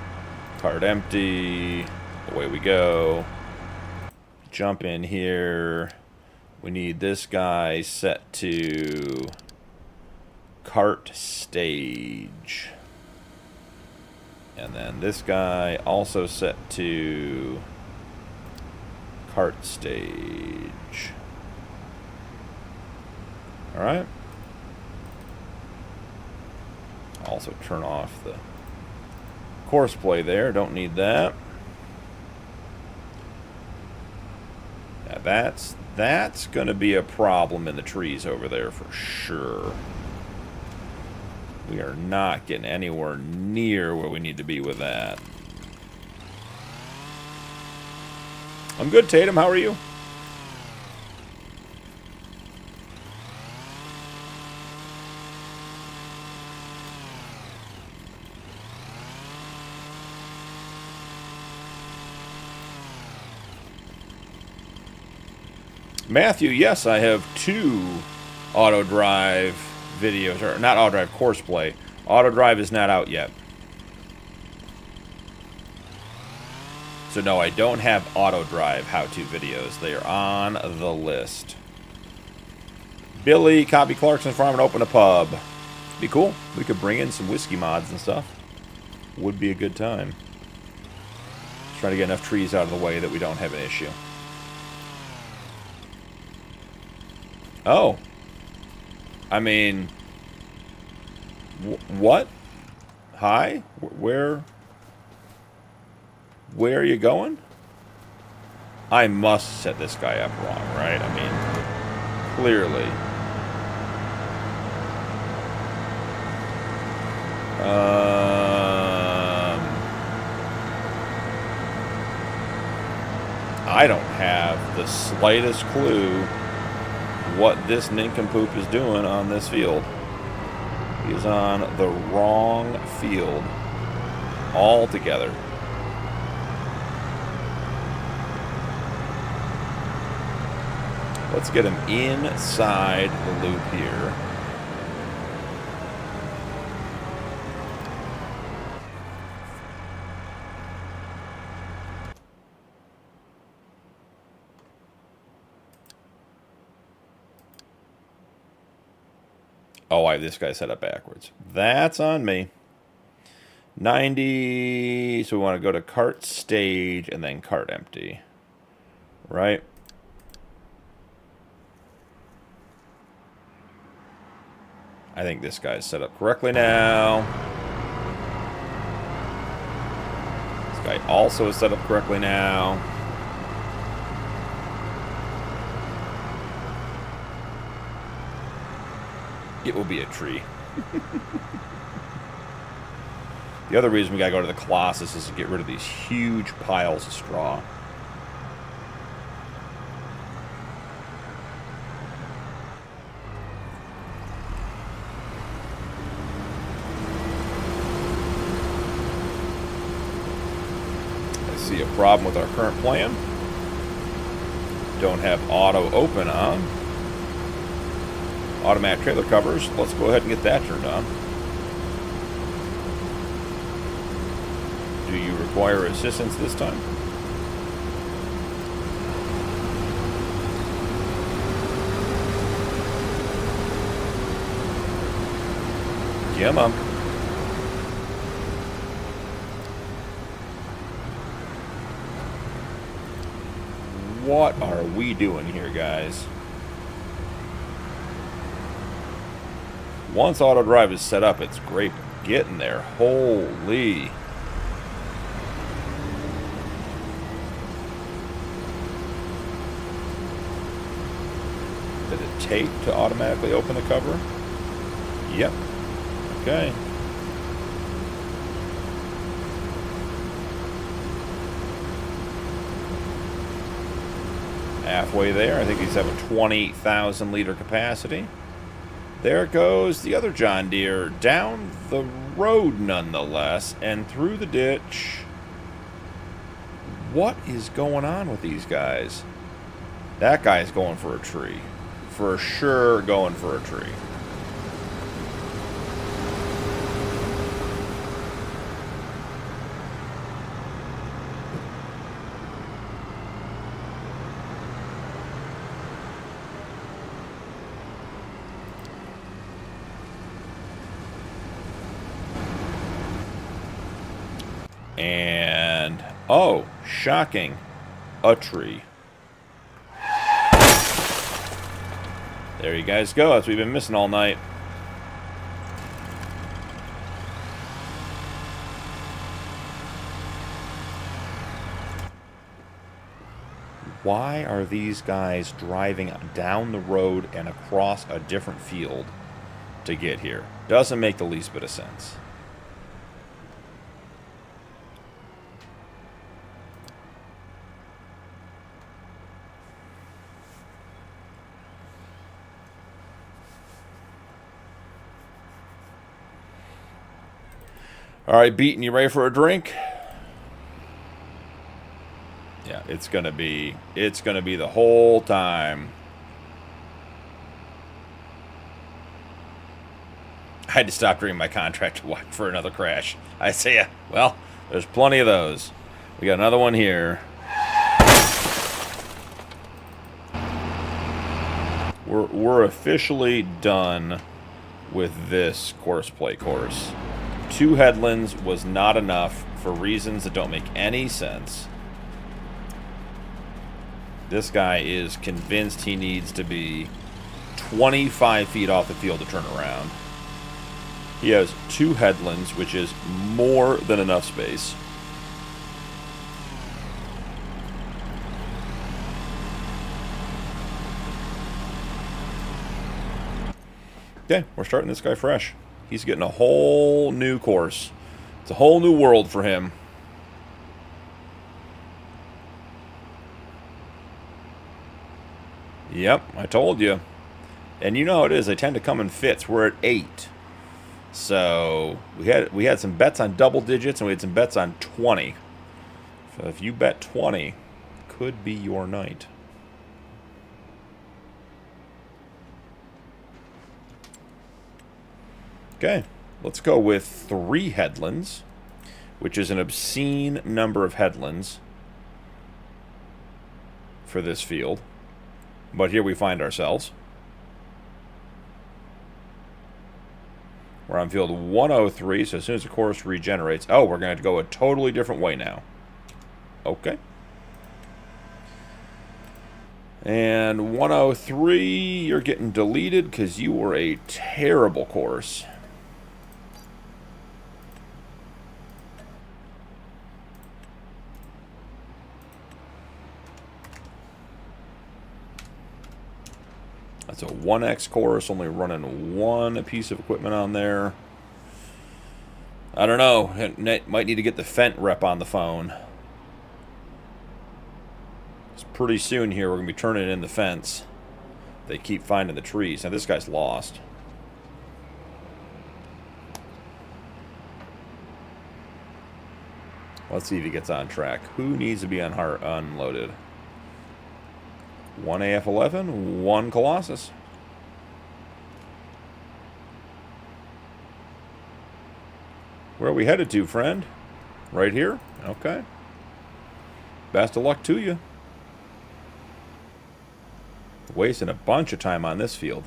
Cart empty. Away we go. Jump in here. We need this guy set to cart stage. And then this guy also set to cart stage. Alright. Also turn off the course play there. Don't need that. Now that's going to be a problem in the trees over there for sure. We are not getting anywhere near where we need to be with that. I'm good, Tatum. How are you? Matthew, yes, I have 2 auto drive videos, or not auto drive, course play. Auto drive is not out yet. So no, I don't have auto drive how-to videos. They are on the list. Billy, copy Clarkson's Farm and open a pub. Be cool. We could bring in some whiskey mods and stuff. Would be a good time. Just trying to get enough trees out of the way that we don't have an issue. Oh. I mean... what? Hi? Where are you going? I must set this guy up wrong, right? I mean, clearly. I don't have the slightest clue what this nincompoop is doing on this field. He is on the wrong field altogether. Let's get him inside the loop here. Oh, I have this guy set up backwards. That's on me. 90. So we want to go to cart stage and then cart empty. Right? I think this guy's set up correctly now. This guy also is set up correctly now. It will be a tree. The other reason we gotta go to the Colossus is to get rid of these huge piles of straw. I see a problem with our current plan. Don't have auto open on. Automatic trailer covers. Let's go ahead and get that turned on. Do you require assistance this time? Come on. What are we doing here, guys? Once auto drive is set up, it's great getting there. Holy. Did it take to automatically open the cover? Yep. Okay. Halfway there. I think these have a 20,000 liter capacity. There goes the other John Deere down the road nonetheless and through the ditch. What is going on with these guys? That guy's going for a tree. For sure going for a tree. And, oh, shocking, a tree. There you guys go. That's what we've been missing all night. Why are these guys driving down the road and across a different field to get here? Doesn't make the least bit of sense. All right, Beaton, you ready for a drink? Yeah, it's gonna be the whole time. I had to stop during my contract to watch for another crash. I say, yeah, well, there's plenty of those. We got another one here. We're officially done with this course course. 2 headlands was not enough for reasons that don't make any sense. This guy is convinced he needs to be 25 feet off the field to turn around. He has 2 headlands, which is more than enough space. Okay, we're starting this guy fresh. He's getting a whole new course. It's a whole new world for him. Yep, I told you. And you know how it is. They tend to come in fits. We're at 8. So we had some bets on double digits and we had some bets on 20. So if you bet 20, could be your night. Okay, let's go with 3 headlands, which is an obscene number of headlands for this field. But here we find ourselves. We're on field 103, so as soon as the course regenerates... Oh, we're going to go a totally different way now. Okay. And 103, you're getting deleted because you were a terrible course. That's a 1X course, only running 1 piece of equipment on there. I don't know. It might need to get the Fent rep on the phone. It's pretty soon here we're going to be turning in the fence. They keep finding the trees. Now this guy's lost. Let's see if he gets on track. Who needs to be unloaded? 1 AF11, 1 Colossus. Where are we headed to, friend? Right here? Okay. Best of luck to you. Wasting a bunch of time on this field.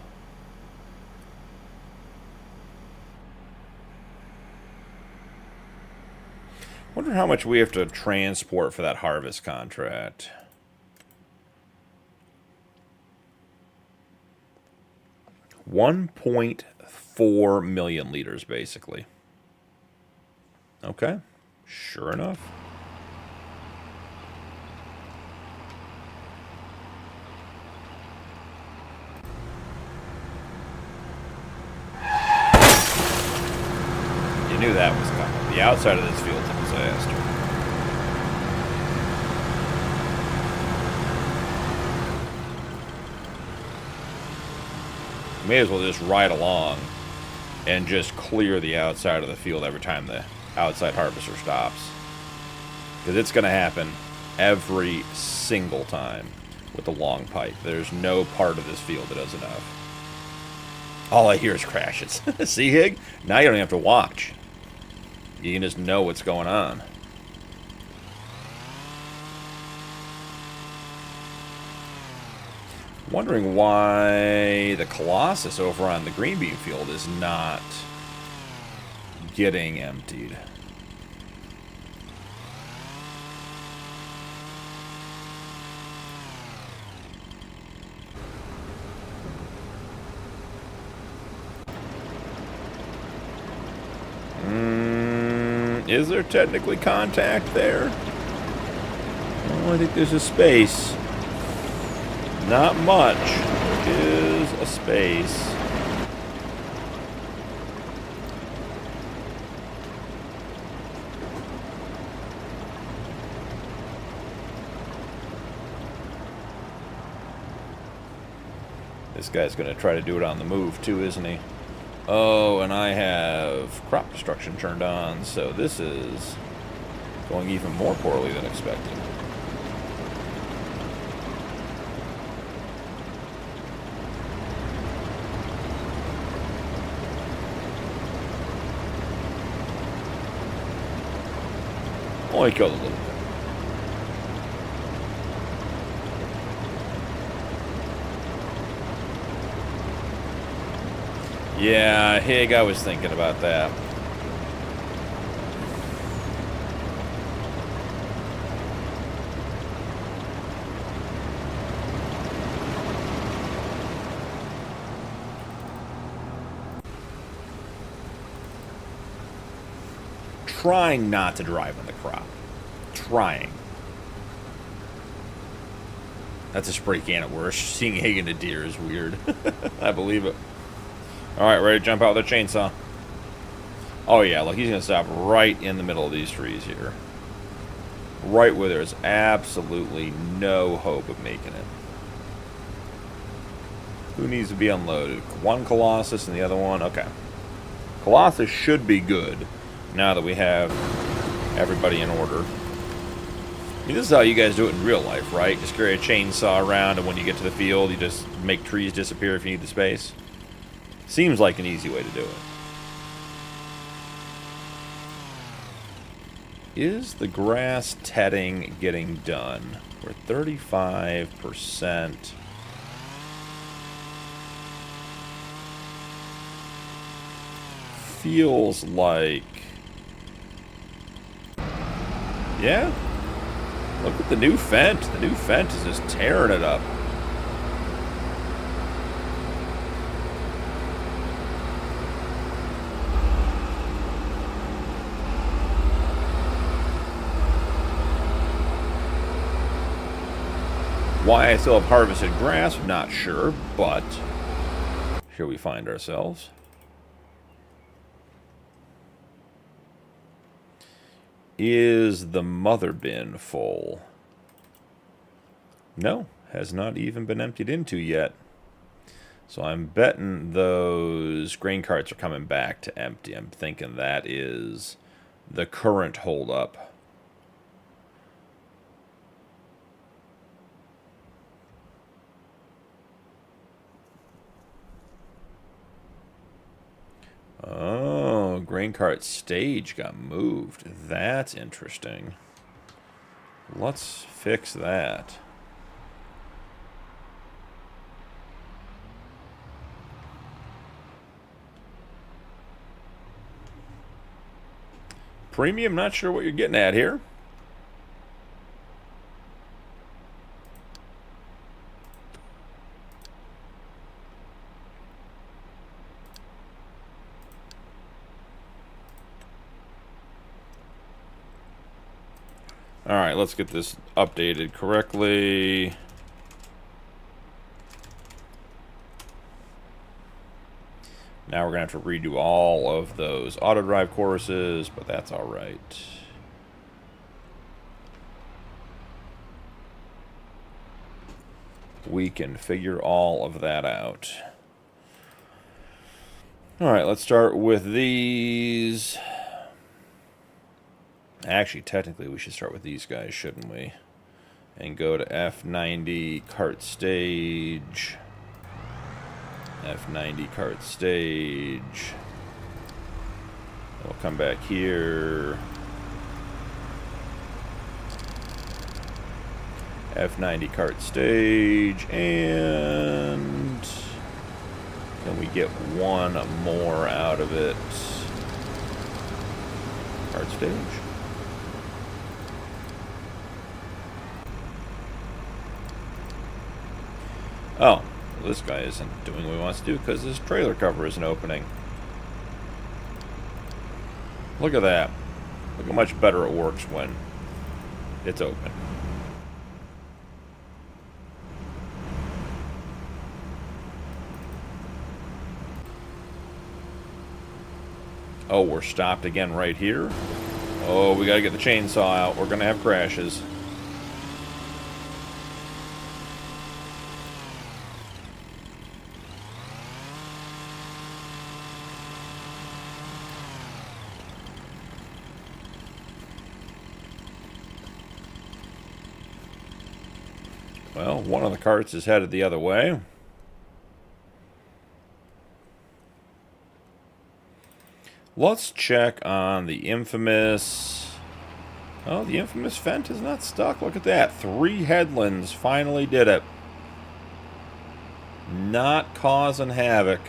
Wonder how much we have to transport for that harvest contract. 1.4 million liters, basically. Okay, sure enough. You knew that was coming. The outside of this field's a disaster. May as well just ride along and just clear the outside of the field every time the outside harvester stops. Because it's going to happen every single time with the long pipe. There's no part of this field that does enough. All I hear is crashes. See, Hig? Now you don't have to watch. You can just know what's going on. Wondering why the Colossus over on the green bean field is not getting emptied. Is there technically contact there? Oh, I think there's a space. Not much. There is a space. This guy's going to try to do it on the move too, isn't he? Oh, and I have crop destruction turned on, so this is going even more poorly than expected. Only killed a little bit. Yeah, Hig, I was thinking about that. trying not to drive in the crop. Trying. That's a spray can at worst. Seeing hay in a deer is weird. I believe it. Alright, ready to jump out with a chainsaw. Oh yeah, look, he's going to stop right in the middle of these trees here. Right where there's absolutely no hope of making it. Who needs to be unloaded? One Colossus and the other one? Okay. Colossus should be good now that we have everybody in order. I mean, this is how you guys do it in real life, right? Just carry a chainsaw around, and when you get to the field, you just make trees disappear if you need the space. Seems like an easy way to do it. Is the grass tedding getting done? We're 35%. Feels like... Yeah? Look at the new Fent. The new Fent is just tearing it up. Why I still have harvested grass, I'm not sure, but here we find ourselves. Is the mother bin full? No, has not even been emptied into yet. So I'm betting those grain carts are coming back to empty. I'm thinking that is the current holdup. Oh, grain cart stage got moved. That's interesting. Let's fix that. Premium, not sure what you're getting at here. Alright, let's get this updated correctly. Now we're going to have to redo all of those auto drive courses, but that's alright. We can figure all of that out. Alright, let's start with these. Actually, technically, we should start with these guys, shouldn't we? And go to F90 cart stage. F90 cart stage. We'll come back here. F90 cart stage. And can we get one more out of it? Cart stage. Oh, well, this guy isn't doing what he wants to do because his trailer cover isn't opening. Look at that. Look how much better it works when it's open. Oh, we're stopped again right here. Oh, we gotta get the chainsaw out. We're gonna have crashes. Well, one of the carts is headed the other way. Let's check on the infamous... Oh, the infamous Fent is not stuck. Look at that. 3 headlands finally did it. Not causing havoc.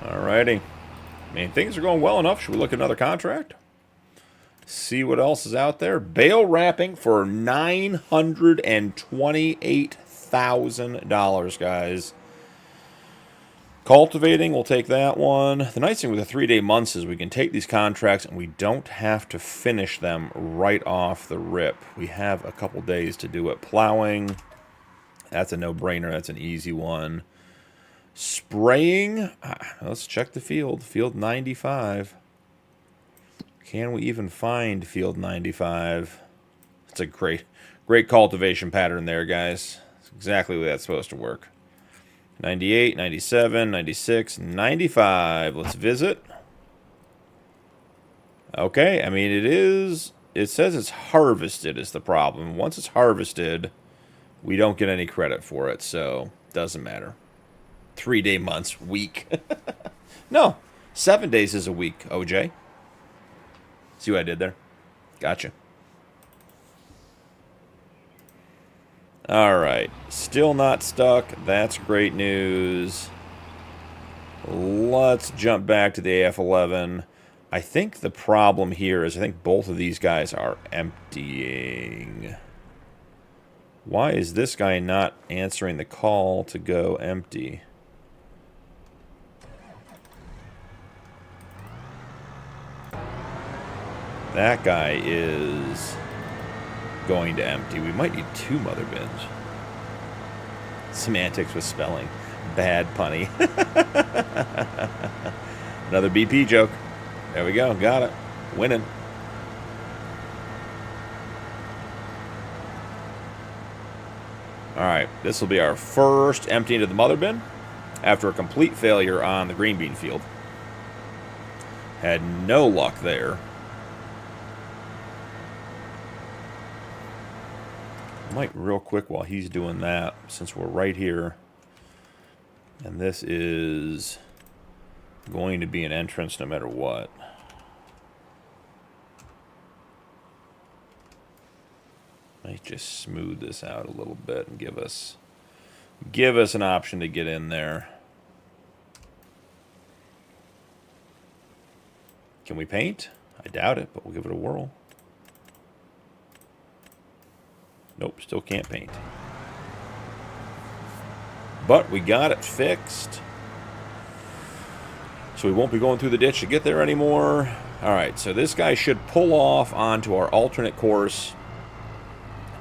Alrighty. I mean, things are going well enough. Should we look at another contract? See what else is out there. Bale wrapping for $928,000, guys. Cultivating, we'll take that one. The nice thing with the 3-day months is we can take these contracts and we don't have to finish them right off the rip. We have a couple days to do it. Plowing, that's a no-brainer. That's an easy one. Spraying, let's check the field. Field 95. Can we even find field 95? It's a great cultivation pattern there, guys. It's exactly the way that's supposed to work. 98, 97, 96, 95. Let's visit. Okay, I mean, it says it's harvested is the problem. Once it's harvested, we don't get any credit for it, so doesn't matter. 3-day months, week. No, 7 days is a week, OJ. See what I did there? Gotcha. All right, still not stuck. That's great news. Let's jump back to the AF11. I think the problem here is I think both of these guys are emptying. Why is this guy not answering the call to go empty? That guy is going to empty. We might need 2 mother bins. Semantics with spelling. Bad punny. Another BP joke. There we go. Got it. Winning. Alright. This will be our first empty into the mother bin after a complete failure on the green bean field. Had no luck there. Might real quick while he's doing that, since we're right here, and this is going to be an entrance no matter what. Might just smooth this out a little bit and give us an option to get in there. Can we paint? I doubt it, but we'll give it a whirl. Nope, still can't paint. But we got it fixed. So we won't be going through the ditch to get there anymore. Alright, so this guy should pull off onto our alternate course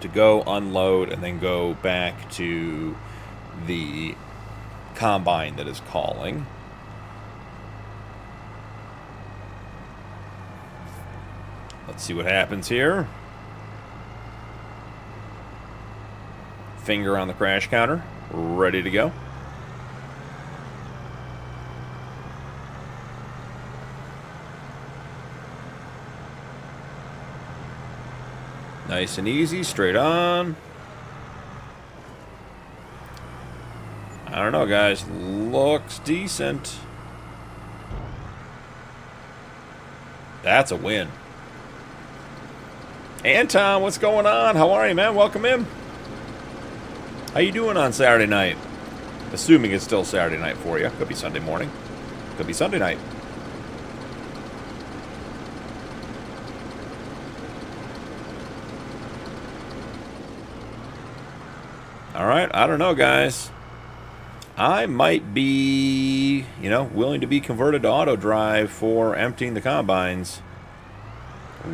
to go unload and then go back to the combine that is calling. Let's see what happens here. Finger on the crash counter, ready to go. Nice and easy, straight on. I don't know, guys. Looks decent. That's a win. Anton, what's going on? How are you, man? Welcome in. How you doing on Saturday night? Assuming it's still Saturday night for you. Could be Sunday morning. Could be Sunday night. Alright, I don't know, guys. I might be, willing to be converted to auto drive for emptying the combines.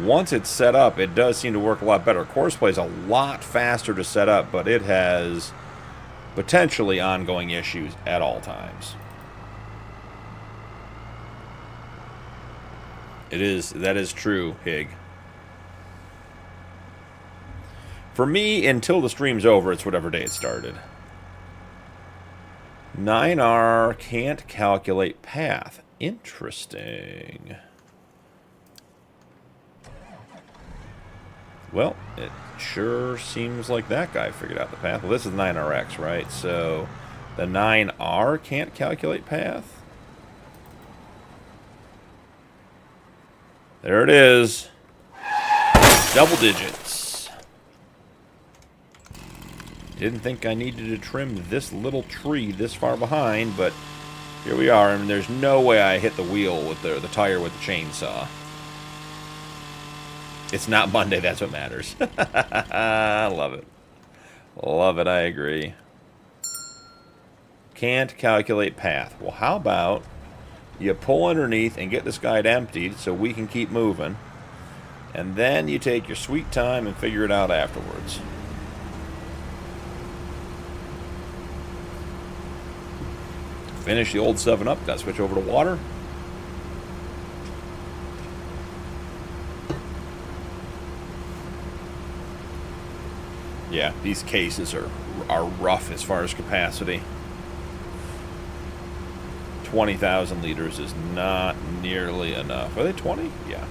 Once it's set up, it does seem to work a lot better. Courseplay is a lot faster to set up, but it has potentially ongoing issues at all times. That is true, Hig. For me, until the stream's over, it's whatever day it started. 9R can't calculate path. Interesting. Well, it sure seems like that guy figured out the path. Well, this is 9RX, right? So the 9R can't calculate path. There it is. Double digits. Didn't think I needed to trim this little tree this far behind, but here we are. I mean, there's no way I hit the wheel with the tire with the chainsaw. It's not Monday, that's what matters. I love it. Love it, I agree. Can't calculate path. Well, how about you pull underneath and get this guide emptied so we can keep moving. And then you take your sweet time and figure it out afterwards. Finish the old 7-Up. Got to switch over to water. Yeah, these cases are rough as far as capacity. 20,000 liters is not nearly enough. Are they 20? Yeah.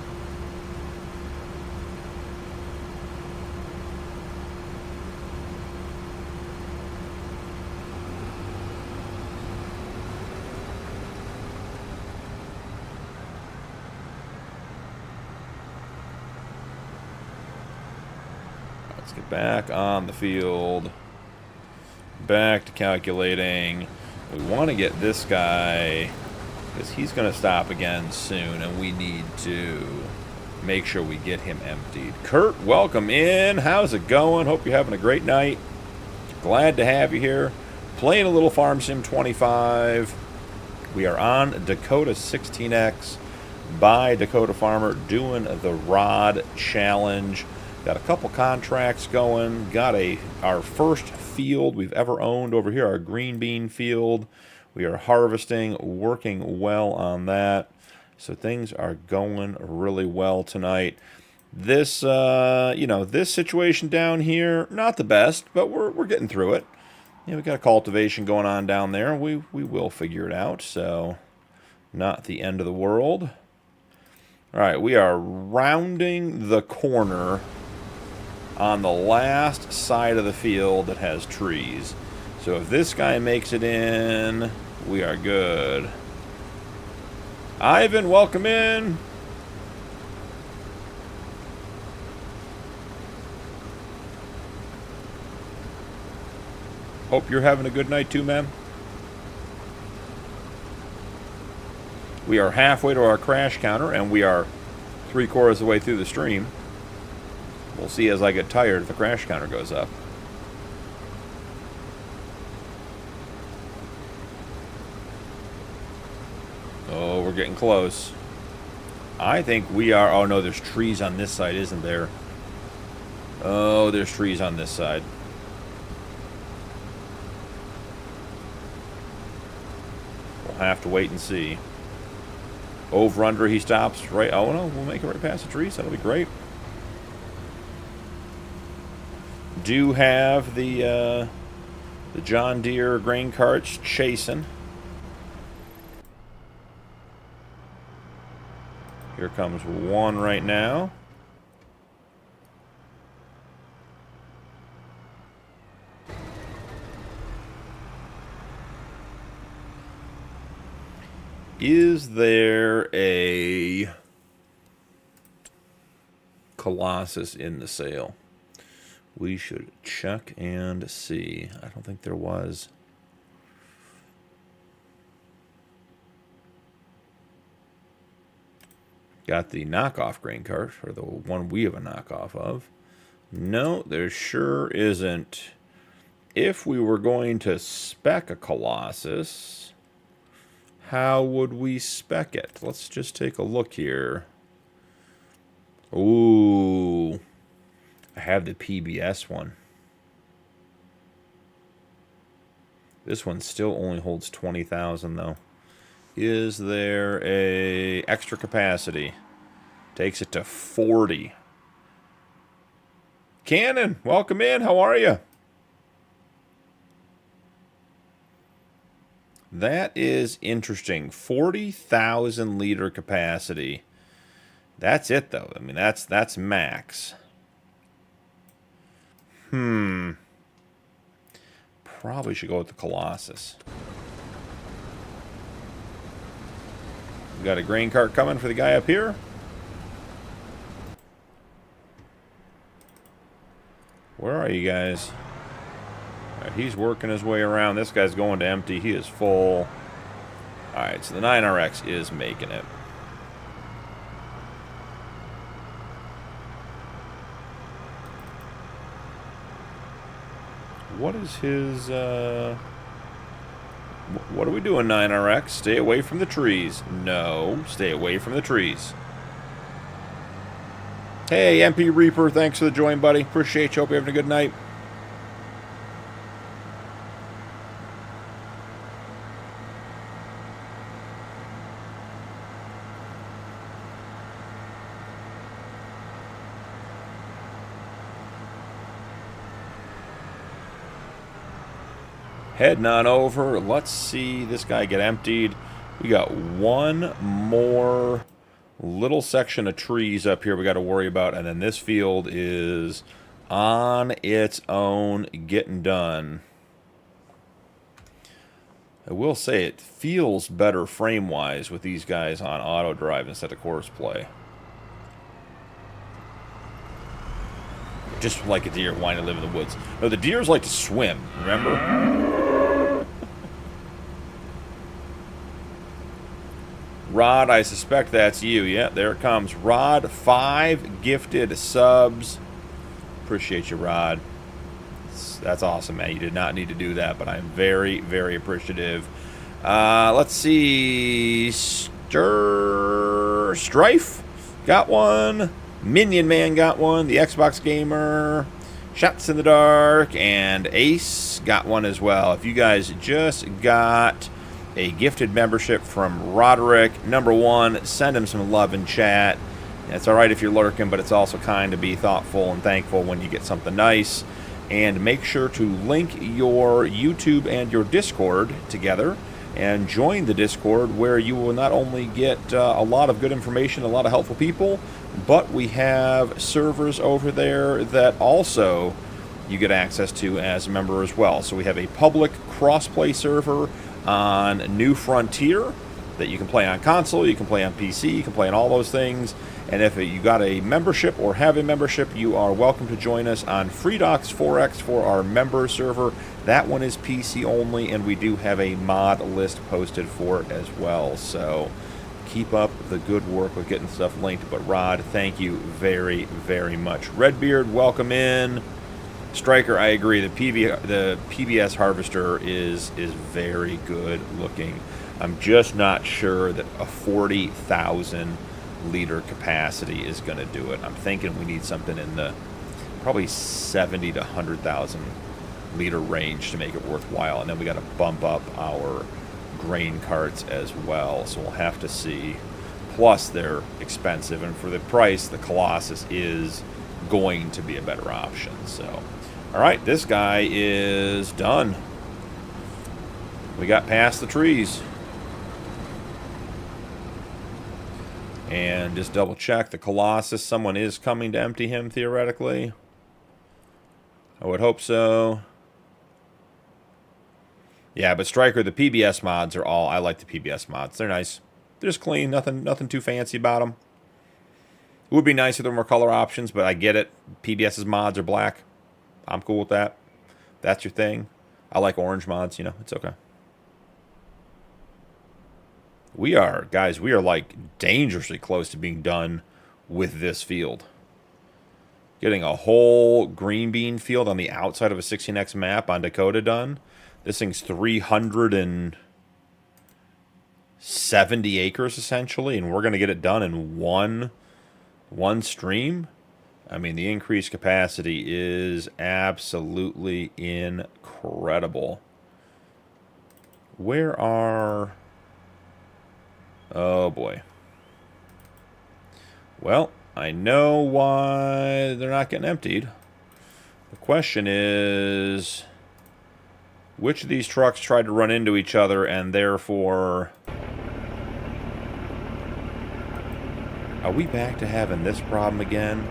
Let's get back on the field. Back to calculating. We want to get this guy, because he's going to stop again soon, and we need to make sure we get him emptied. Kurt, welcome in. How's it going? Hope you're having a great night. Glad to have you here. Playing a little Farm Sim 25. We are on Dakota 16x by Dakota Farmer, doing the Rod Challenge. Got a couple contracts going. Got our first field we've ever owned over here, our green bean field. We are harvesting, working well on that. So things are going really well tonight. This, this situation down here, not the best, but we're getting through it. We got a cultivation going on down there. We will figure it out. So not the end of the world. All right, we are rounding the corner on the last side of the field that has trees. So if this guy makes it in, we are good. Ivan, welcome in. Hope you're having a good night too, man. We are halfway to our crash counter, and we are 3/4 of the way through the stream. We'll see as I get tired if the crash counter goes up. Oh, we're getting close. I think we are... Oh, no, there's trees on this side, isn't there? Oh, there's trees on this side. We'll have to wait and see. Over, under, he stops right... Oh, no, we'll make it right past the trees. That'll be great. Do have the John Deere grain carts chasing. Here comes one right now. Is there a Colossus in the sale? We should check and see. I don't think there was. Got the knockoff grain cart, or the one we have a knockoff of. No, there sure isn't. If we were going to spec a Colossus, how would we spec it? Let's just take a look here. Ooh. I have the PBS one. This one still only holds 20,000 though. Is there a extra capacity? Takes it to 40. Cannon, welcome in. How are you? That is interesting. 40,000 liter capacity. That's it though. I mean, that's max. Probably should go with the Colossus. We got a grain cart coming for the guy up here. Where are you guys? All right, he's working his way around. This guy's going to empty. He is full. All right, so the 9RX is making it. What is his, what are we doing, 9RX? Stay away from the trees. No, stay away from the trees. Hey, MP Reaper, thanks for the join, buddy. Appreciate you. Hope you're having a good night. Heading on over. Let's see this guy get emptied. We got one more little section of trees up here we got to worry about, and then this field is on its own getting done. I will say it feels better frame-wise with these guys on auto drive instead of course play. Just like a deer wanting to live in the woods. No, the deers like to swim, remember? Rod, I suspect that's you. Yeah, there it comes. Rod, 5 gifted subs. Appreciate you, Rod. That's awesome, man. You did not need to do that, but I'm very, very appreciative. Let's see. Strife got one. Minion Man got one. The Xbox Gamer. Shots in the Dark. And Ace got one as well. If you guys just got a gifted membership from Roderick, #1, send him some love in chat. It's alright if you're lurking, but it's also kind to be thoughtful and thankful when you get something nice. And make sure to link your YouTube and your Discord together and join the Discord, where you will not only get a lot of good information, a lot of helpful people, but we have servers over there that also you get access to as a member as well. So we have a public crossplay server on New Frontier that you can play on console, you can play on PC, you can play on all those things. And if you got a membership or have a membership, you are welcome to join us on FreeDocs 4X for our member server. That one is PC only, and we do have a mod list posted for it as well. So keep up the good work with getting stuff linked. But Rod, thank you very, very much. Redbeard, welcome in. Striker, I agree. The PBS Harvester is very good looking. I'm just not sure that a 40,000 liter capacity is going to do it. I'm thinking we need something in the probably 70 to 100,000 liter range to make it worthwhile. And then we got to bump up our grain carts as well. So we'll have to see. Plus, they're expensive, and for the price, the Colossus is going to be a better option. So. All right, this guy is done. We got past the trees. And just double check the Colossus. Someone is coming to empty him, theoretically. I would hope so. Yeah, but Striker, the PBS mods are all... I like the PBS mods. They're nice. They're just clean. Nothing too fancy about them. It would be nice if there were more color options, but I get it. PBS's mods are black. I'm cool with that. That's your thing. I like orange mods, you know. It's okay. We are, guys, we are like dangerously close to being done with this field. Getting a whole green bean field on the outside of a 16x map on Dakota done. This thing's 370 acres essentially, and we're going to get it done in one stream. I mean, the increased capacity is absolutely incredible. Where are... Oh, boy. Well, I know why they're not getting emptied. The question is, which of these trucks tried to run into each other and therefore... Are we back to having this problem again,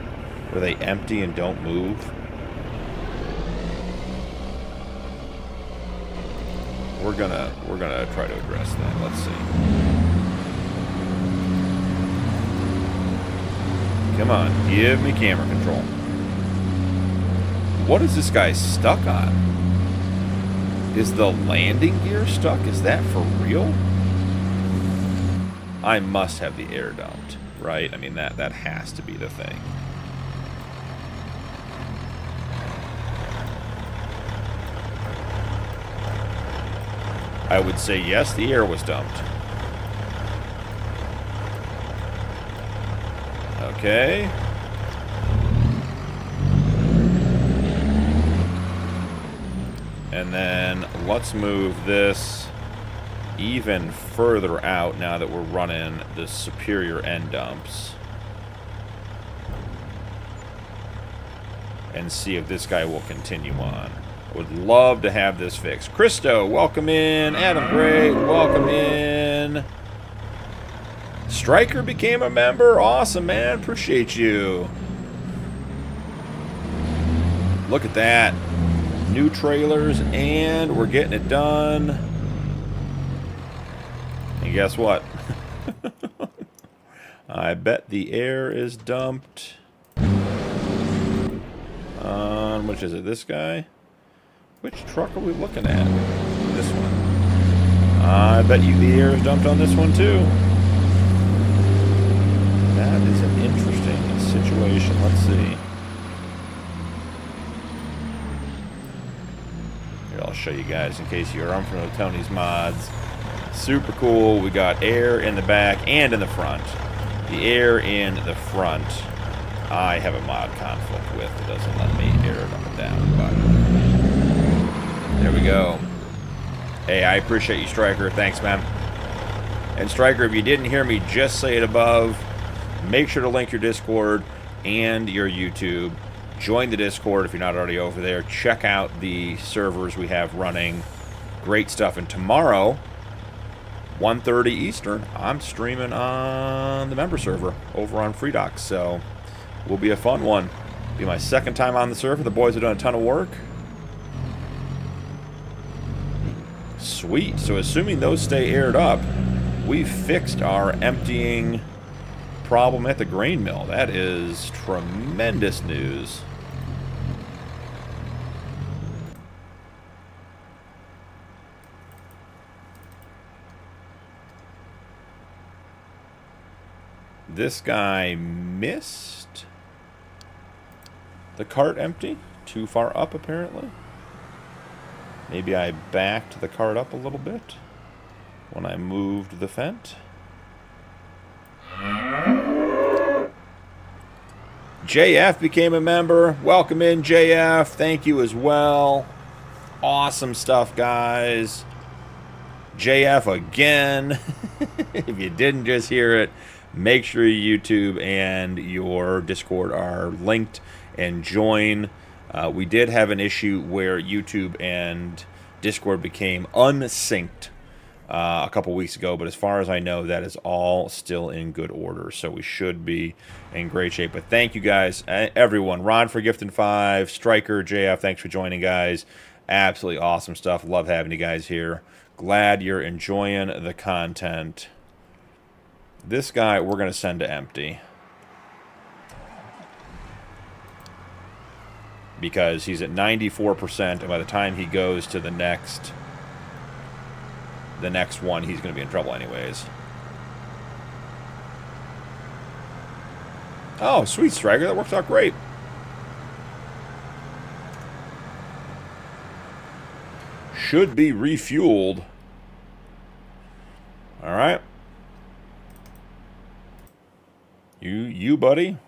where they empty and don't move? We're gonna try to address that. Let's see. Come on, give me camera control. What is this guy stuck on? Is the landing gear stuck? Is that for real? I must have the air dumped, right? I mean, that has to be the thing. I would say yes, the air was dumped. Okay. And then let's move this even further out now that we're running the superior end dumps. And see if this guy will continue on. I would love to have this fixed. Christo, welcome in. Adam Gray, welcome in. Stryker became a member. Awesome, man. Appreciate you. Look at that. New trailers, and we're getting it done. And guess what? I bet the air is dumped. On, which is it? This guy? Which truck are we looking at? This one. I bet you the air is dumped on this one too. That is an interesting situation. Let's see. Here, I'll show you guys in case you're unfamiliar with Tony's mods. Super cool. We got air in the back and in the front. The air in the front, I have a mod conflict with. It doesn't let me air it up and down, but there we go. Hey, I appreciate you, Stryker. Thanks, man. And Stryker, if you didn't hear me just say it above, make sure to link your Discord and your YouTube. Join the Discord if you're not already over there. Check out the servers we have running. Great stuff. And tomorrow, 1:30 Eastern, I'm streaming on the member server over on FreeDocs. So, will be a fun one. Be my second time on the server. The boys have done a ton of work. Sweet. So, assuming those stay aired up, we've fixed our emptying problem at the grain mill. That is tremendous news. This guy missed the cart empty. Too far up, apparently. Maybe I backed the cart up a little bit when I moved the fence. JF became a member. Welcome in, JF. Thank you as well. Awesome stuff, guys. JF again. If you didn't just hear it, make sure your YouTube and your Discord are linked and join. We did have an issue where YouTube and Discord became unsynced a couple weeks ago, but as far as I know, that is all still in good order, so we should be in great shape. But thank you guys, everyone. Ron for gifting 5, Stryker, JF, thanks for joining, guys. Absolutely awesome stuff. Love having you guys here. Glad you're enjoying the content. This guy we're going to send to empty, because he's at 94%, and by the time he goes to the next one, he's going to be in trouble anyways. Oh, sweet, Stryker. That works out great. Should be refueled. All right. You, buddy,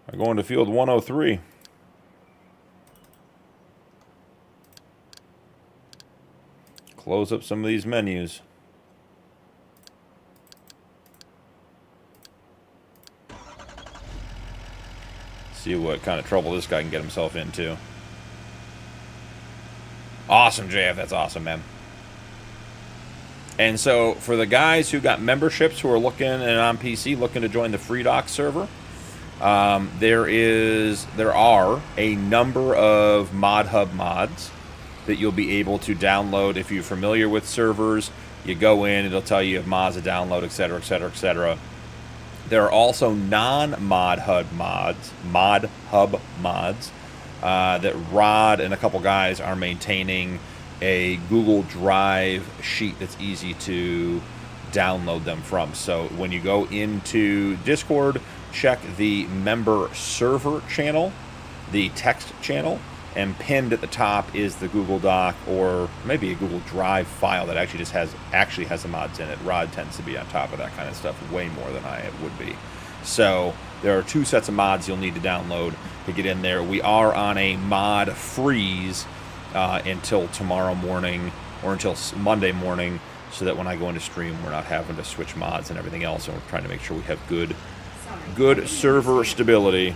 are going to field 103. Close up some of these menus. See what kind of trouble this guy can get himself into. Awesome, JF. That's awesome, man. And so for the guys who got memberships who are looking and on PC looking to join the FreeDocs server, there are a number of ModHub mods that you'll be able to download. If you're familiar with servers, you go in, it'll tell you if mods to download, etc., etc., etc. There are also non-ModHub mods that Rod and a couple guys are maintaining a Google Drive sheet that's easy to download them from. So when you go into Discord, check the member server channel, the text channel, and pinned at the top is the Google Doc or maybe a Google Drive file that actually just has the mods in it. Rod tends to be on top of that kind of stuff way more than I would be. So there are 2 sets of mods you'll need to download to get in there. We are on a mod freeze until tomorrow morning or until Monday morning, so that when I go into stream, we're not having to switch mods and everything else, and we're trying to make sure we have good server stability.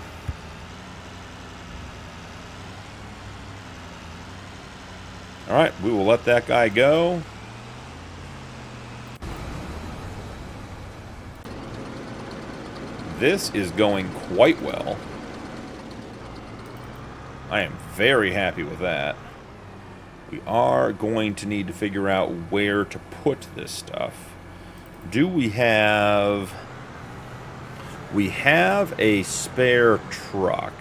All right, we will let that guy go. This is going quite well. I am very happy with that. We are going to need to figure out where to put this stuff. Do we have... We have a spare truck.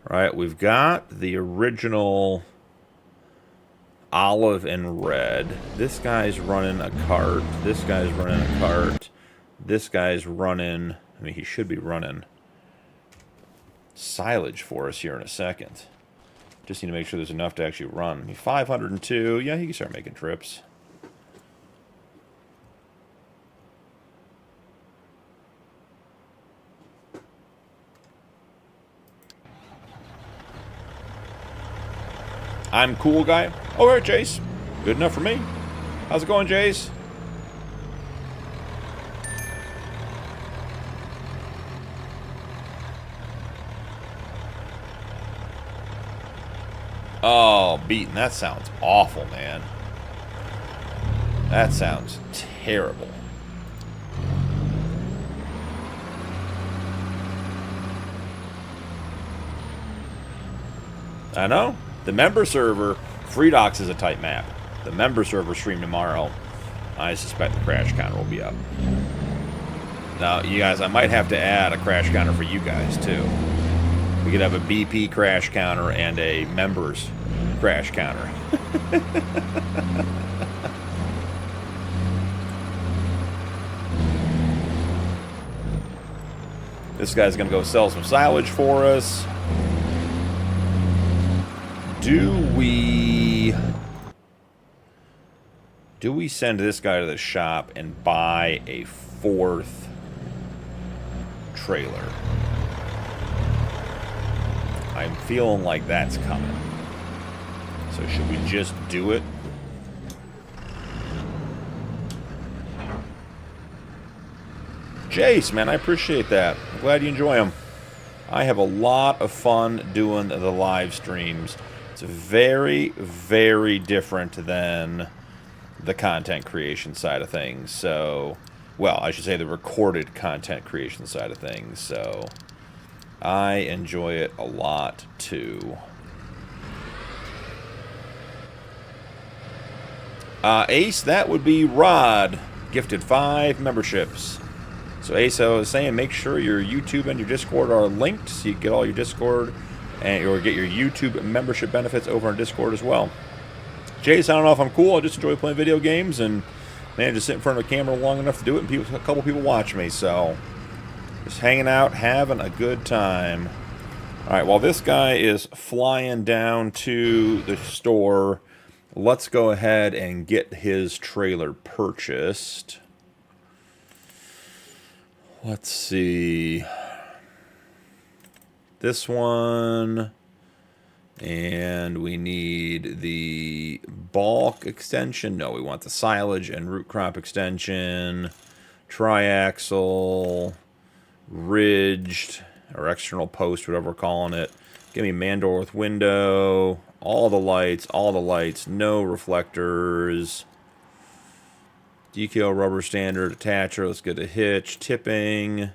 Right, we've got the original olive and red. This guy's running a cart. This guy's running a cart. This guy's running... I mean, he should be running silage for us here in a second. Just need to make sure there's enough to actually run. I mean, 502. Yeah, he can start making trips. I'm cool guy. All right, Jace. Good enough for me. How's it going, Jace? Oh, beaten. That sounds awful, man. That sounds terrible. I know. The member server, FreeDocs is a tight map. The member server stream tomorrow. I suspect the crash counter will be up. Now, you guys, I might have to add a crash counter for you guys, too. We could have a BP crash counter and a members crash counter. This guy's going to go sell some silage for us. Do we send this guy to the shop and buy a 4th trailer? I'm feeling like that's coming. So should we just do it? Jace, man, I appreciate that. I'm glad you enjoy them. I have a lot of fun doing the live streams. It's very, very different than the content creation side of things. So, well, I should say the recorded content creation side of things. So, I enjoy it a lot, too. Ace, that would be Rod. Gifted 5 memberships. So Ace, I was saying, make sure your YouTube and your Discord are linked so you get all your Discord and or get your YouTube membership benefits over on Discord as well. Jace, I don't know if I'm cool. I just enjoy playing video games and, man, just sit in front of a camera long enough to do it, and a couple people watch me. So, just hanging out, having a good time. All right, while this guy is flying down to the store, let's go ahead and get his trailer purchased. Let's see. This one. And we need the bulk extension. No, we want the silage and root crop extension. Triaxle. Ridged. Or external post, whatever we're calling it. Give me man door with window. All the lights. No reflectors. Decal rubber standard attacher. Let's get a hitch. Tipping.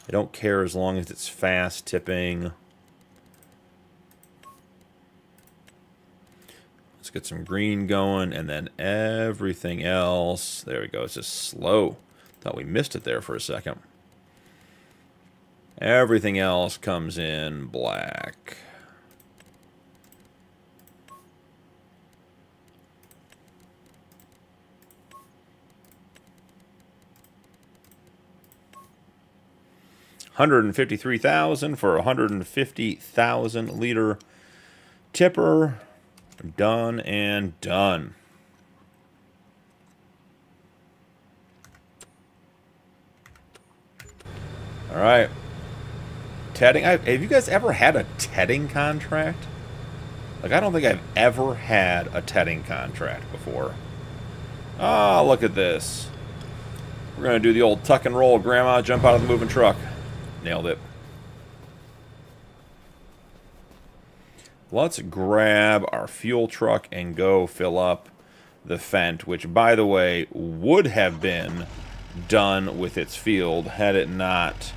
I don't care as long as it's fast tipping. Let's get some green going, and then everything else. There we go. It's just slow. Thought we missed it there for a second. Everything else comes in black. $153,000 for a 150,000 liter tipper. Done and done. All right. Tedding. Have you guys ever had a tedding contract? Like, I don't think I've ever had a tedding contract before. Oh, look at this. We're going to do the old tuck and roll, grandma, jump out of the moving truck. Nailed it. Let's grab our fuel truck and go fill up the Fendt, which, by the way, would have been done with its field had it not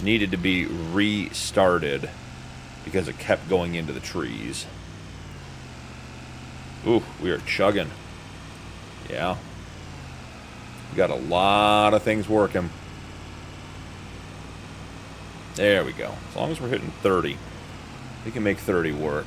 needed to be restarted because it kept going into the trees. Ooh, we are chugging. Yeah. We got a lot of things working. There we go. As long as we're hitting 30, we can make 30 work.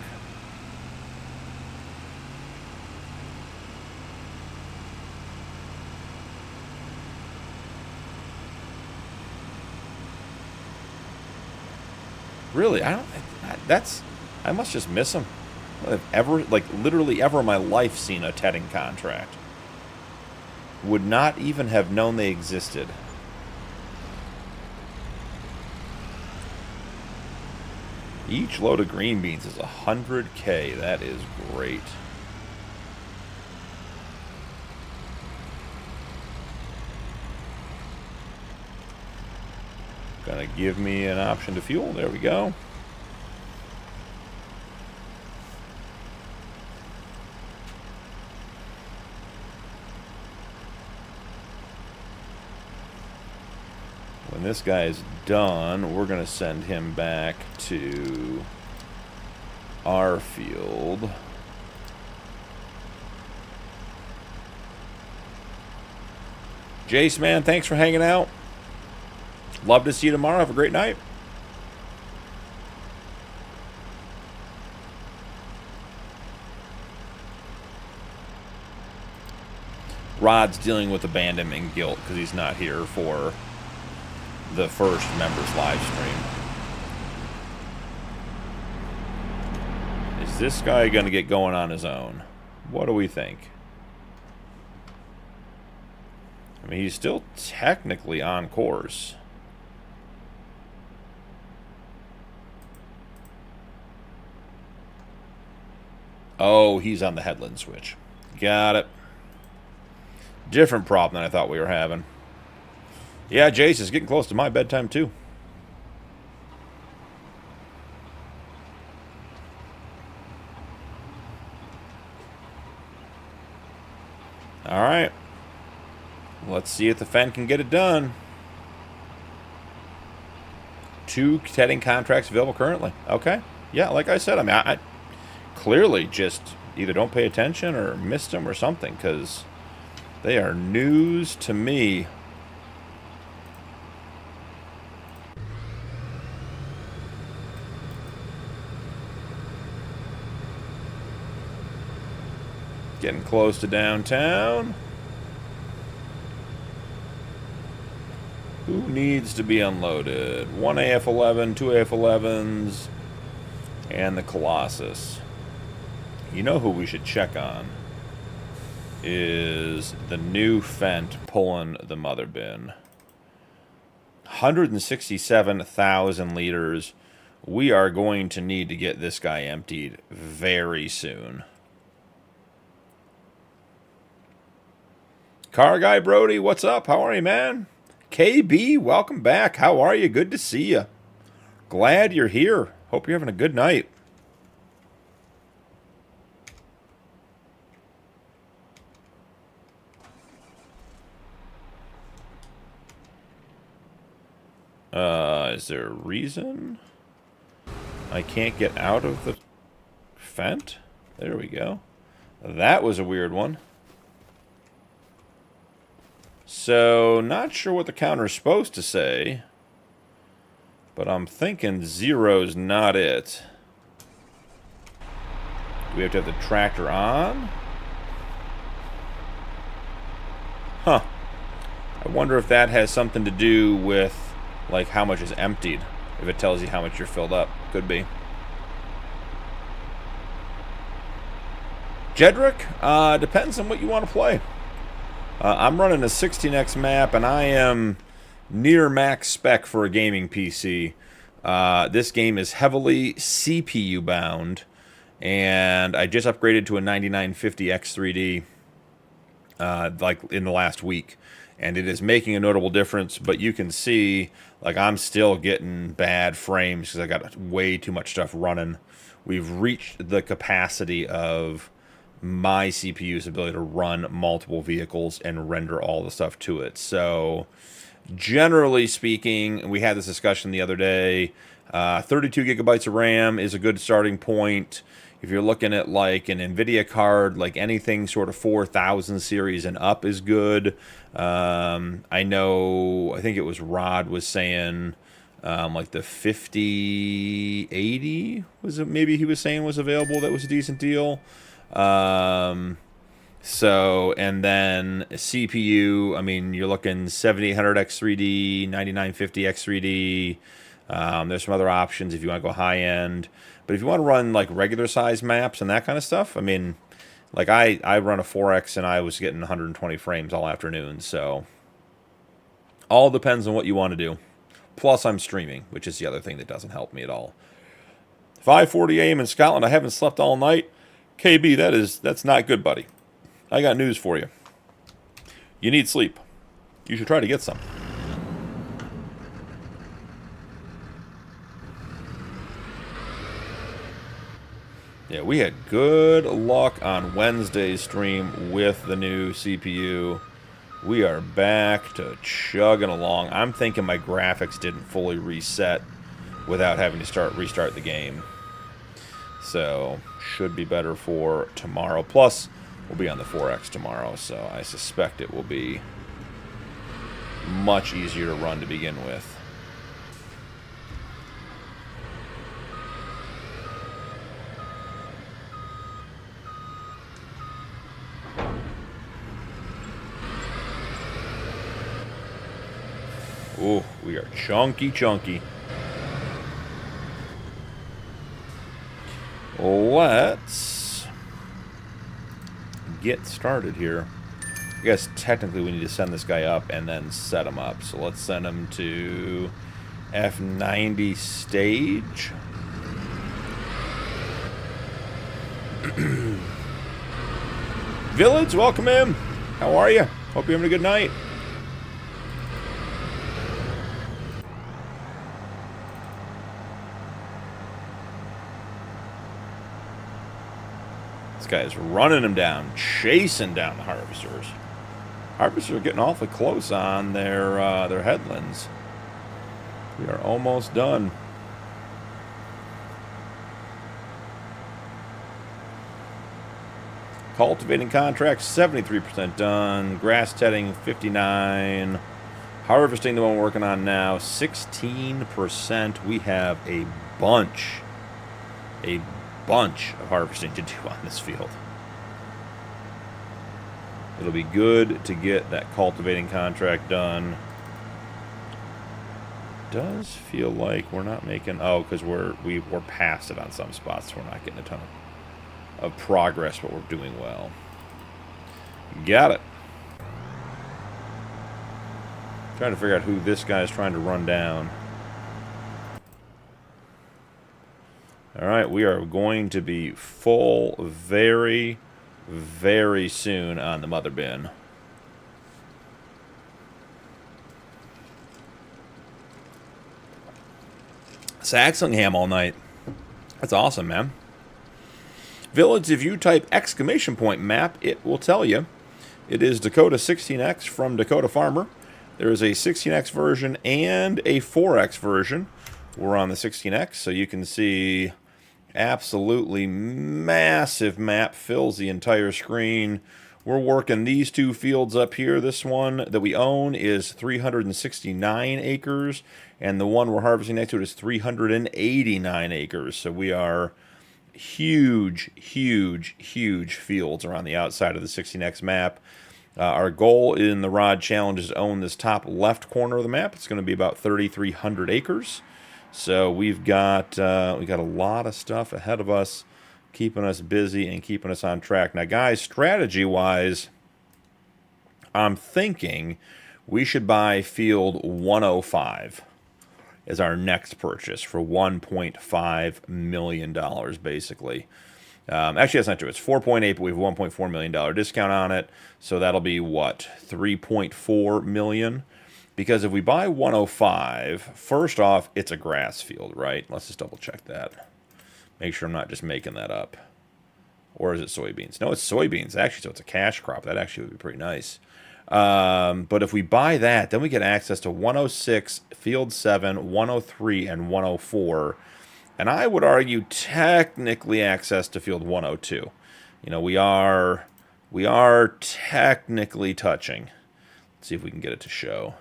Really, I must just miss them. I've ever, like, literally ever in my life seen a tedding contract. Would not even have known they existed. Each load of green beans is 100K. That is great. Gonna give me an option to fuel. There we go. When this guy's done, we're gonna send him back to our field. Jace, man, thanks for hanging out. Love to see you tomorrow. Have a great night. Rod's dealing with abandonment guilt because he's not here for the first members live stream. Is this guy going to get going on his own? What do we think? I mean, he's still technically on course. Oh, he's on the headland switch. Got it. Different problem than I thought we were having. Yeah, Jace, is getting close to my bedtime, too. Alright. Let's see if the Fendt can get it done. 2 tedding contracts available currently. Okay. Yeah, like I said, I mean, I clearly just either don't pay attention or missed them or something, because they are news to me. Getting close to downtown. Who needs to be unloaded? 1 AF11, 2 AF11s, and the Colossus. You know who we should check on is the new Fendt pulling the mother bin. 167,000 liters. We are going to need to get this guy emptied very soon. Car Guy Brody, what's up? How are you, man? KB, welcome back. How are you? Good to see you. Glad you're here. Hope you're having a good night. Is there a reason I can't get out of the Fendt? There we go. That was a weird one. So, not sure what the counter is supposed to say, but I'm thinking 0's not it. Do we have to have the tractor on? Huh. I wonder if that has something to do with like how much is emptied. If it tells you how much you're filled up, could be. Jedrick, depends on what you want to play. I'm running a 16x map, and I am near max spec for a gaming PC. This game is heavily CPU bound, and I just upgraded to a 9950 X3D like in the last week, and it is making a notable difference. But you can see, like, I'm still getting bad frames because I got way too much stuff running. We've reached the capacity of my CPU's ability to run multiple vehicles and render all the stuff to it. So generally speaking, we had this discussion the other day, 32 gigabytes of RAM is a good starting point. If you're looking at like an NVIDIA card, like anything sort of 4000 series and up is good. I think it was Rod was saying like the 5080 was it, maybe he was saying was available. That was a decent deal. So, and then CPU, I mean, you're looking 7800 X3D, 9950 X3D. There's some other options if you want to go high end. But if you want to run like regular size maps and that kind of stuff, I mean, like I run a 4X and I was getting 120 frames all afternoon. So all depends on what you want to do. Plus I'm streaming, which is the other thing that doesn't help me at all. 5:40 a.m. in Scotland. I haven't slept all night. KB, that's not good, buddy. I got news for you. You need sleep. You should try to get some. Yeah, we had good luck on Wednesday's stream with the new CPU. We are back to chugging along. I'm thinking my graphics didn't fully reset without having to restart the game. So, should be better for tomorrow. Plus, we'll be on the 4X tomorrow, so I suspect it will be much easier to run to begin with. Ooh, we are chunky. Let's get started here. I guess technically we need to send this guy up and then set him up. So let's send him to F90 stage. Village, welcome in. How are you? Hope you're having a good night. This guy's running him down, chasing down the harvesters. Harvesters are getting awfully close on their headlands. We are almost done. Cultivating contracts 73% done. Grass tetting 59%. Harvesting, the one we're working on now, 16%. We have a bunch of harvesting to do on this field. It'll be good to get that cultivating contract done. Does feel like we're not making, because we're past it on some spots. We're not getting a ton of progress, but we're doing well. Got it. Trying to figure out who this guy is trying to run down. Alright, we are going to be full very, very soon on the mother bin. Saxingham all night. That's awesome, man. Village, if you type ! map, it will tell you. It is Dakota 16x from Dakota Farmer. There is a 16x version and a 4x version. We're on the 16x, so you can see absolutely massive map, fills the entire screen. We're working these two fields up here. This one that we own is 369 acres, and the one we're harvesting next to it is 389 acres. So we are huge fields around the outside of the 16x map. Our goal in the Rod Challenge is to own this top left corner of the map. It's going to be about 3,300 acres. So we've got a lot of stuff ahead of us, keeping us busy and keeping us on track. Now, guys, strategy-wise, I'm thinking we should buy field 105 as our next purchase for $1.5 million, basically. Actually, that's not true. It's 4.8, but we have a $1.4 million discount on it. So that'll be, what, 3.4 million? Because if we buy 105, first off, it's a grass field, right? Let's just double check that. Make sure I'm not just making that up. Or is it soybeans? No, it's soybeans, actually, so it's a cash crop. That actually would be pretty nice. But if we buy that, then we get access to 106, Field 7, 103, and 104. And I would argue technically access to Field 102. You know, we are technically touching. Let's see if we can get it to show.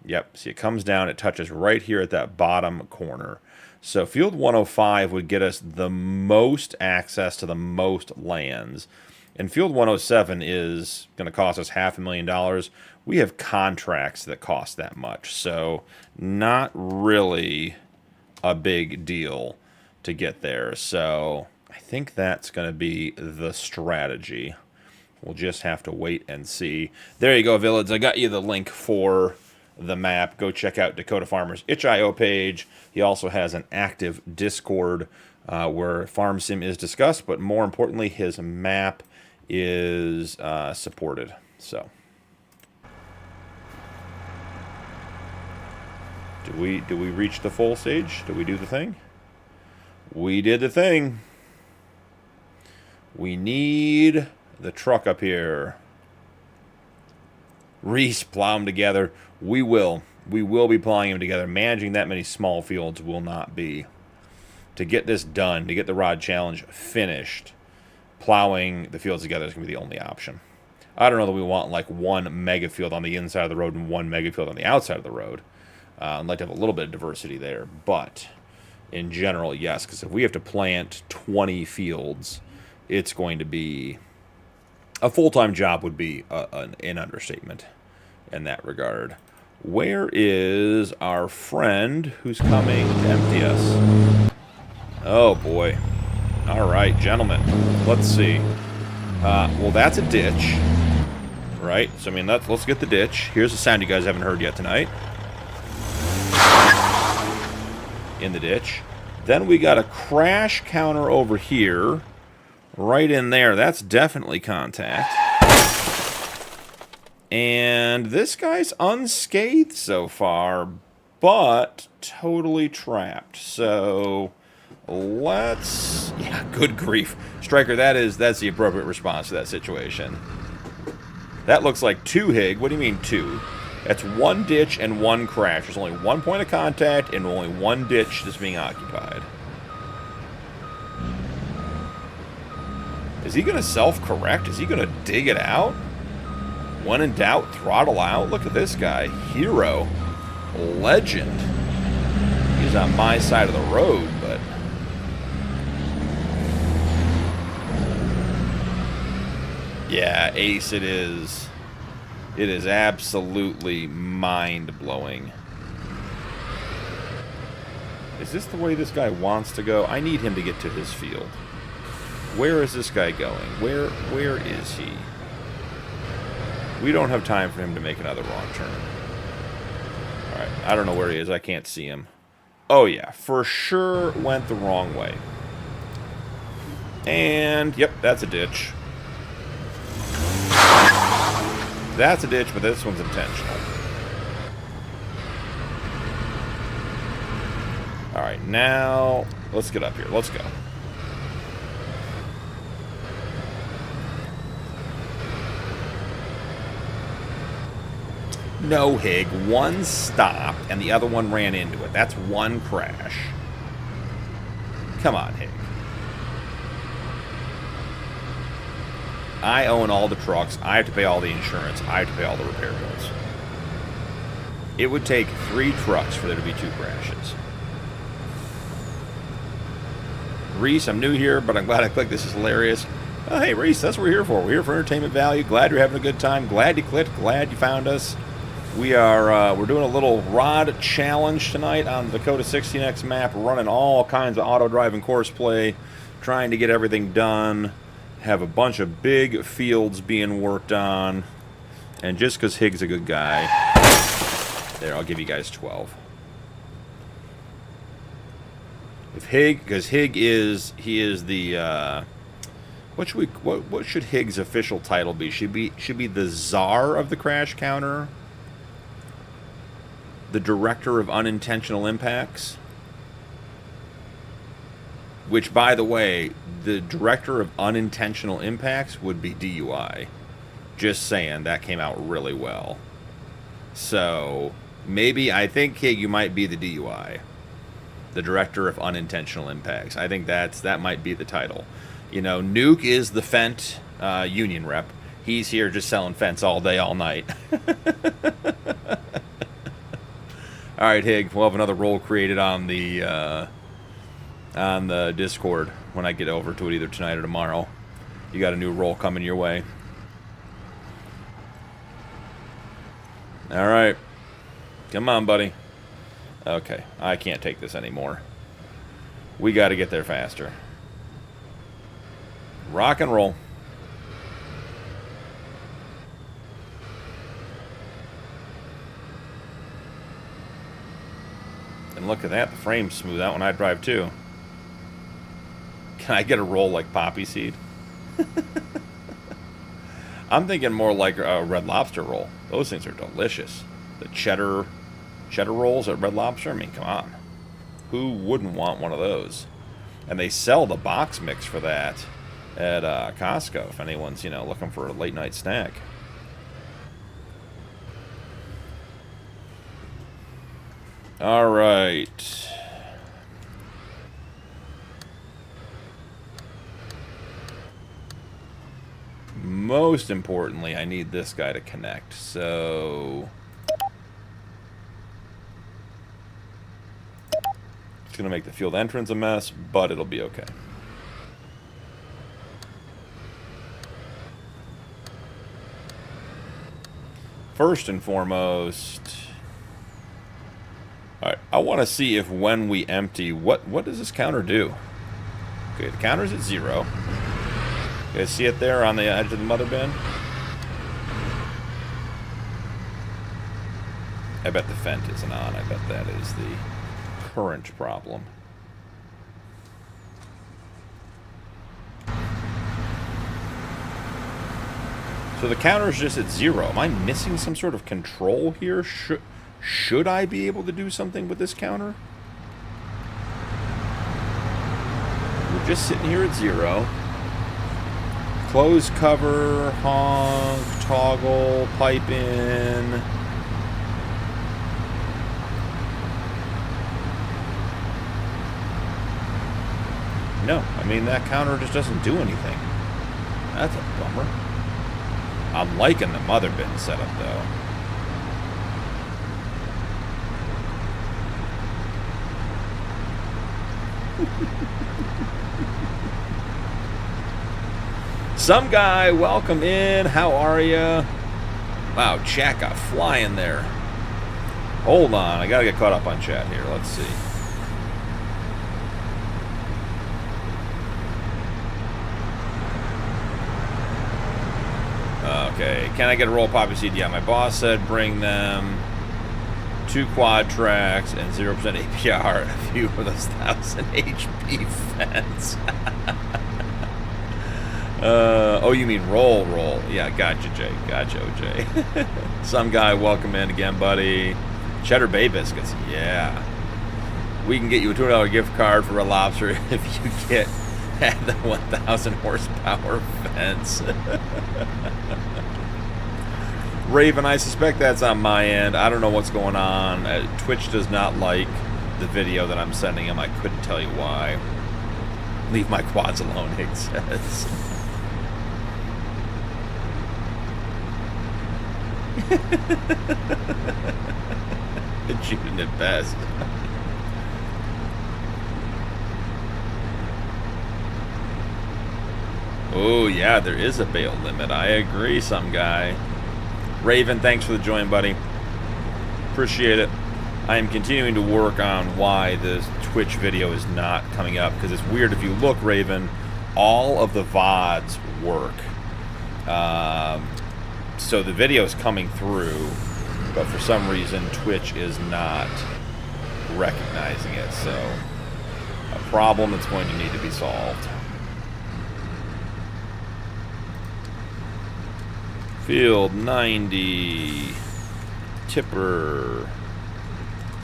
Yep, see, it comes down, it touches right here at that bottom corner. So Field 105 would get us the most access to the most lands. And Field 107 is going to cost us $500,000. We have contracts that cost that much, so not really a big deal to get there. So I think that's going to be the strategy. We'll just have to wait and see. There you go, Village. I got you the link for the map. Go check out Dakota Farmer's itch.io page. He also has an active Discord where Farm Sim is discussed, but more importantly, his map is supported. So do we reach the full stage? Do we do the thing? We did the thing. We need the truck up here. Reese, plow them together. We will be plowing them together. Managing that many small fields will not be. To get this done, to get the Rod Challenge finished, plowing the fields together is going to be the only option. I don't know that we want like one mega field on the inside of the road and one mega field on the outside of the road. I'd like to have a little bit of diversity there, but in general, yes, because if we have to plant 20 fields, it's going to be a full-time job would be an understatement in that regard. Where is our friend who's coming to empty us? Oh, boy. All right, gentlemen. Let's see. Well, that's a ditch, right? So, I mean, let's get the ditch. Here's the sound you guys haven't heard yet tonight. In the ditch. Then we got a crash counter over here. Right in there. That's definitely contact. And this guy's unscathed so far, but totally trapped. So let's... Yeah, good grief. Striker, that's the appropriate response to that situation. That looks like two Hig. What do you mean two? That's one ditch and one crash. There's only one point of contact and only one ditch that's being occupied. Is he going to self-correct? Is he going to dig it out? When in doubt, throttle out. Look at this guy. Hero. Legend. He's on my side of the road, but... Yeah, Ace it is. It is absolutely mind-blowing. Is this the way this guy wants to go? I need him to get to his field. Where is this guy going? Where is he? We don't have time for him to make another wrong turn. Alright, I don't know where he is. I can't see him. Oh yeah, for sure went the wrong way. And, yep, that's a ditch. That's a ditch, but this one's intentional. Alright, now, let's get up here. Let's go. No Hig. One stopped, and the other one ran into it. That's one crash. Come on, Hig. I own all the trucks. I have to pay all the insurance. I have to pay all the repair bills. It would take 3 trucks for there to be 2 crashes. Reese, I'm new here, but I'm glad I clicked. This is hilarious. Oh, hey, Reese, that's what we're here for. We're here for entertainment value. Glad you're having a good time. Glad you clicked. Glad you found us. We're doing a little rod challenge tonight on the Dakota 16x map, running all kinds of auto driving course play, trying to get everything done, have a bunch of big fields being worked on, and just because Hig's a good guy, there, I'll give you guys 12. If Hig, because Hig is, he is the, what should Hig's official title be? Should be the czar of the crash counter? The director of unintentional impacts? Which, by the way, the director of unintentional impacts would be DUI. Just saying, that came out really well. So, maybe, I think, Hig, you might be the DUI. The director of unintentional impacts. I think that might be the title. You know, Nuke is the Fent union rep. He's here just selling fence all day, all night. All right, Hig, we'll have another role created on the Discord when I get over to it either tonight or tomorrow. You got a new role coming your way. All right. Come on, buddy. Okay, I can't take this anymore. We got to get there faster. Rock and roll. And look at that, the frame's smooth out when I drive too. Can I get a roll like poppy seed? I'm thinking more like a Red Lobster roll. Those things are delicious. The cheddar rolls at Red Lobster, I mean, come on. Who wouldn't want one of those? And they sell the box mix for that at Costco if anyone's, you know, looking for a late night snack. All right. Most importantly, I need this guy to connect. So it's going to make the field entrance a mess, but it'll be okay. First and foremost, all right, I want to see if when we empty, what does this counter do? Okay, the counter's at 0. You guys see it there on the edge of the mother bin? I bet the Fent isn't on. I bet that is the current problem. So the counter's just at 0. Am I missing some sort of control here? Should I be able to do something with this counter? We're just sitting here at 0. Close cover, honk, toggle, pipe in. No, I mean, that counter just doesn't do anything. That's a bummer. I'm liking the mother bin setup, though. Some guy, welcome in. How are ya? Wow, chat got flying there. Hold on, I gotta get caught up on chat here. Let's see. Okay, can I get a roll poppy seed? Yeah, my boss said bring them 2 quad tracks and 0% APR and a few of those 1000 HP fence. Oh, you mean roll. Yeah, gotcha, Jay. Gotcha, OJ. Some guy, welcome in again, buddy. Cheddar Bay Biscuits. Yeah. We can get you a $2 gift card for a lobster if you get the 1,000 horsepower fence. Raven, I suspect that's on my end. I don't know what's going on. Twitch does not like the video that I'm sending him. I couldn't tell you why. Leave my quads alone, Higgs says. Achieving at best. Oh, yeah, there is a bail limit. I agree, some guy. Raven, thanks for the join, buddy. Appreciate it. I am continuing to work on why the Twitch video is not coming up, because it's weird. If you look, Raven, all of the VODs work. So the video is coming through, but for some reason Twitch is not recognizing it. So a problem that's going to need to be solved. Field 90, tipper,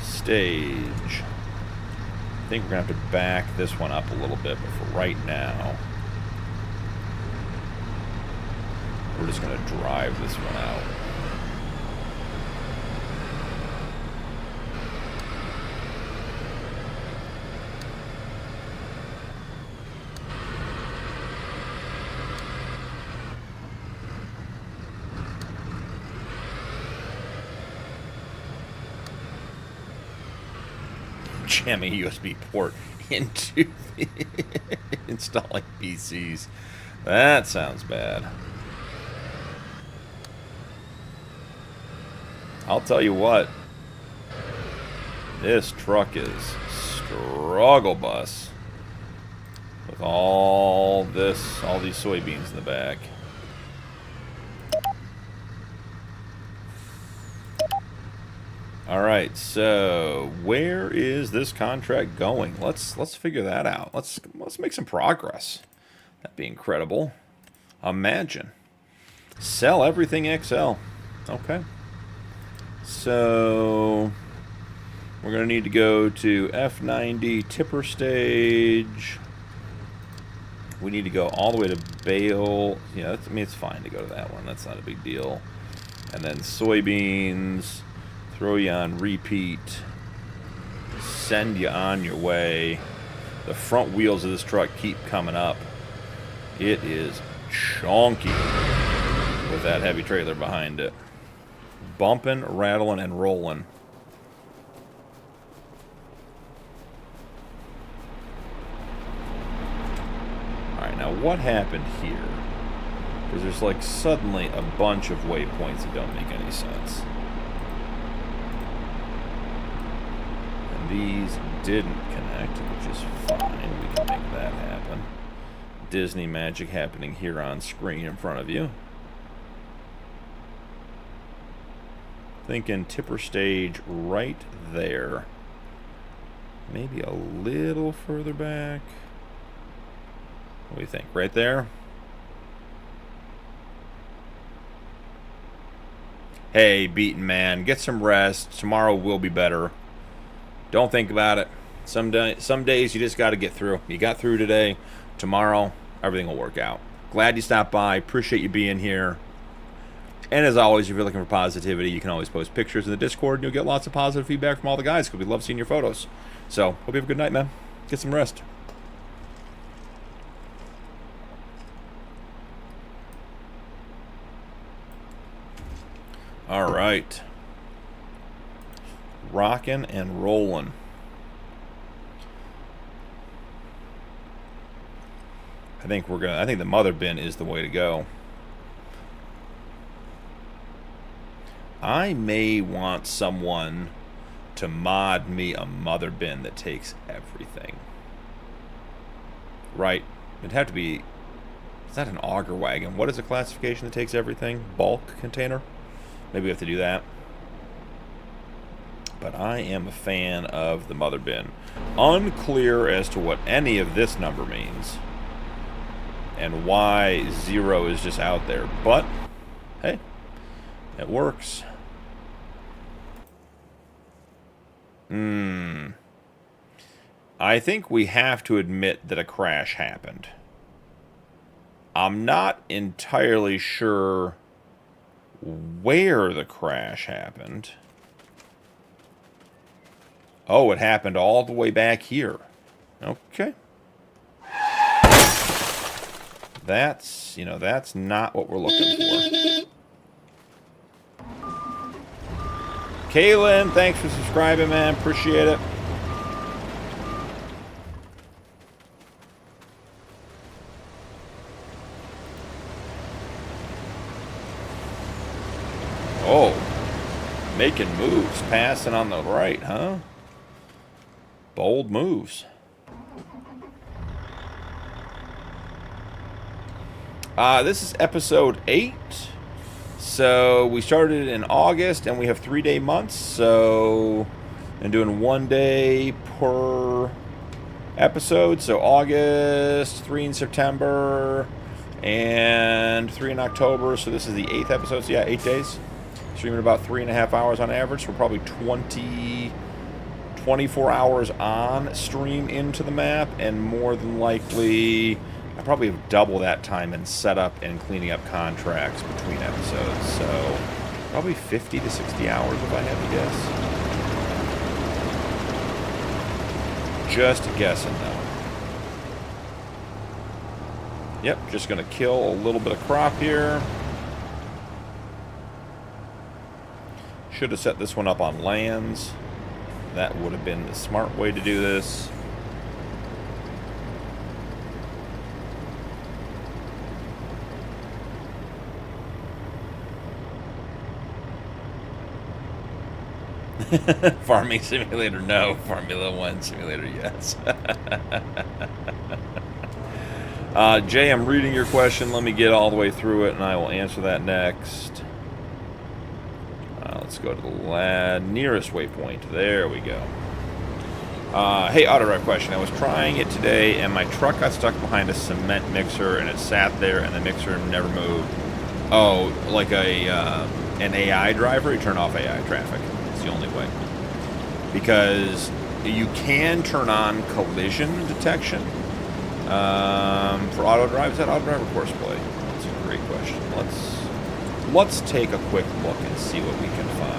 stage. I think we're going to have to back this one up a little bit, but for right now, we're just going to drive this one out. Jamming USB port into installing PCs. That sounds bad. I'll tell you what. This truck is struggle bus with all these soybeans in the back. All right, so where is this contract going? Let's figure that out. Let's make some progress. That'd be incredible. Imagine. Sell everything XL. Okay. So we're gonna need to go to F90 tipper stage. We need to go all the way to bale. Yeah, I mean, it's fine to go to that one. That's not a big deal. And then soybeans. Throw you on repeat. Send you on your way. The front wheels of this truck keep coming up. It is chonky with that heavy trailer behind it. Bumping, rattling, and rolling. Alright, now what happened here? Because there's like suddenly a bunch of waypoints that don't make any sense. These didn't connect, which is fine. We can make that happen. Disney magic happening here on screen in front of you. Thinking tipper stage right there. Maybe a little further back. What do you think? Right there? Hey, beaten man, get some rest. Tomorrow will be better. Don't think about it. Some days you just got to get through. You got through today. Tomorrow, everything will work out. Glad you stopped by. Appreciate you being here. And as always, if you're looking for positivity, you can always post pictures in the Discord, and you'll get lots of positive feedback from all the guys, because we love seeing your photos. So, hope you have a good night, man. Get some rest. All right. Rocking and rolling. I think the mother bin is the way to go. I may want someone to mod me a mother bin that takes everything. Right? It'd have to be... Is that an auger wagon? What is the classification that takes everything? Bulk container? Maybe we have to do that. But I am a fan of the mother bin. Unclear as to what any of this number means. And why 0 is just out there. But, hey, it works. I think we have to admit that a crash happened. I'm not entirely sure where the crash happened. Oh, it happened all the way back here. Okay. That's, that's not what we're looking for. Kaylin, thanks for subscribing, man. Appreciate it. Oh, making moves, passing on the right, huh? Bold moves. This is episode 8. So we started in August, and we have 3-day months. So I'm doing 1 day per episode. So August, 3 in September, and 3 in October. So this is the 8th episode. So yeah, 8 days. Streaming about 3.5 hours on average. So probably 24 hours on stream into the map, and more than likely I probably have double that time in setup and cleaning up contracts between episodes. So probably 50 to 60 hours if I had to guess. Just guessing though. Yep, just gonna kill a little bit of crop here. Should have set this one up on lands. That would have been the smart way to do this. Farming simulator, no. Formula 1 simulator, yes. Jay, I'm reading your question. Let me get all the way through it, and I will answer that next. Let's go to the nearest waypoint. There we go. Hey, auto drive question. I was trying it today, and my truck got stuck behind a cement mixer, and it sat there, and the mixer never moved. Oh, like an AI driver? You turn off AI traffic. It's the only way. Because you can turn on collision detection for auto drive. Is that auto drive or course play? That's a great question. Let's take a quick look and see what we can find.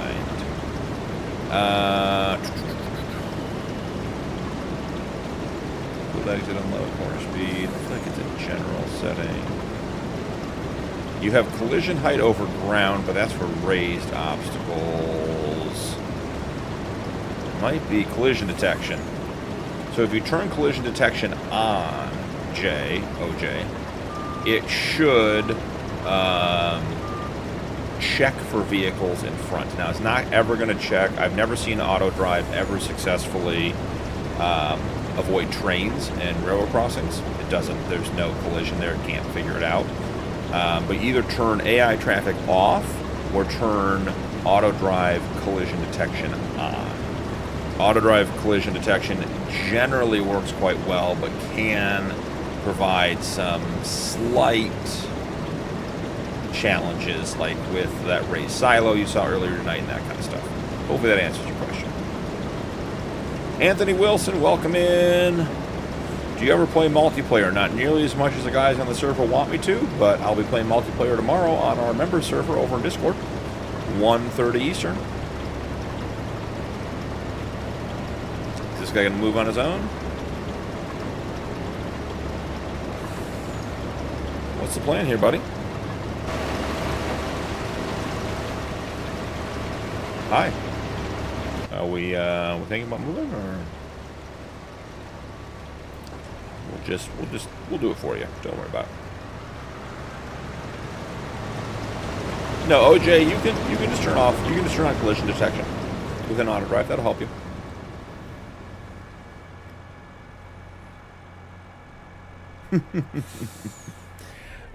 Full exit unload, corner speed. I feel like it's a general setting. You have collision height over ground, but that's for raised obstacles. Might be collision detection. So if you turn collision detection on, OJ, it should check for vehicles in front. Now, it's not ever going to check. I've never seen auto drive ever successfully avoid trains and railroad crossings. It doesn't. There's no collision there. It can't figure it out. But either turn AI traffic off or turn auto drive collision detection on. Auto drive collision detection generally works quite well, but can provide some slight challenges, like with that raised silo you saw earlier tonight and that kind of stuff. Hopefully that answers your question. Anthony Wilson, welcome in. Do you ever play multiplayer? Not nearly as much as the guys on the server want me to, but I'll be playing multiplayer tomorrow on our member server over in Discord, 1:30 Eastern. Is this guy going to move on his own? What's the plan here, buddy? Hi. Are we thinking about moving, or we'll do it for you. Don't worry about it. No, OJ, you can just turn off. You can just turn on collision detection with an auto drive. That'll help you.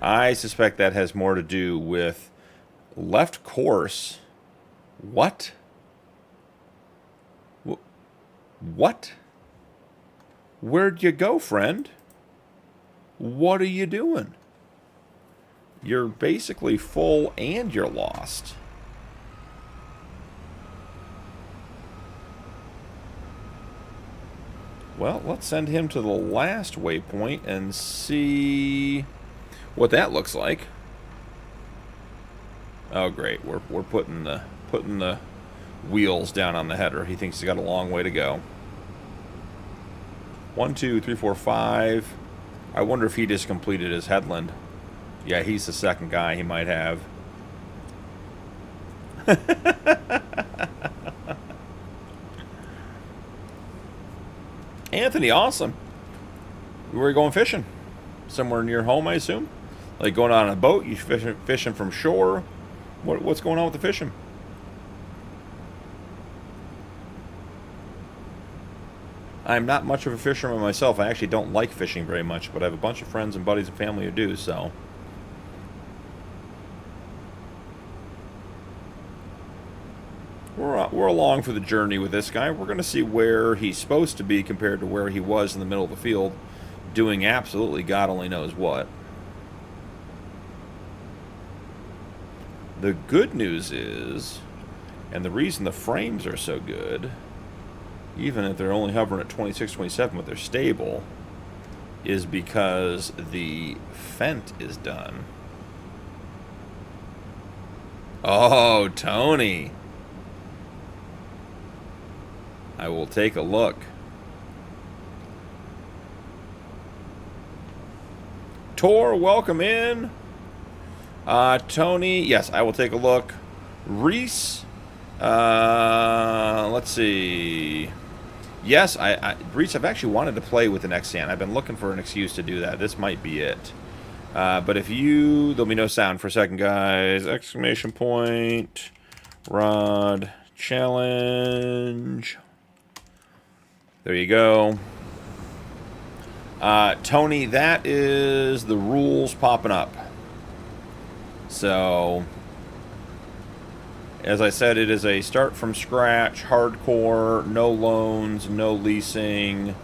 I suspect that has more to do with left course. What? What? Where'd you go, friend? What are you doing? You're basically full and you're lost. Well, let's send him to the last waypoint and see what that looks like. Oh, great. We're putting the wheels down on the header. He thinks he's got a long way to go. 1, 2, 3, 4, 5. I wonder if he just completed his headland. Yeah, he's the second guy he might have. Anthony, awesome. Where are you going fishing? Somewhere near home, I assume? Like going on a boat? You fishing from shore? What's going on with the fishing? I'm not much of a fisherman myself. I actually don't like fishing very much, but I have a bunch of friends and buddies and family who do, so. We're along for the journey with this guy. We're going to see where he's supposed to be compared to where he was in the middle of the field, doing absolutely God only knows what. The good news is, and the reason the frames are so good, even if they're only hovering at 26, 27, but they're stable, is because the fent is done. Oh, Tony. I will take a look. Tor, welcome in. Tony, yes, I will take a look. Reese, let's see. Yes, Reese, I've actually wanted to play with an Xan. I've been looking for an excuse to do that. This might be it. But if you, there'll be no sound for a second, guys. Exclamation point, rod, challenge. There you go. Tony, that is the rules popping up. So, as I said, it is a start from scratch, hardcore, no loans, no leasing.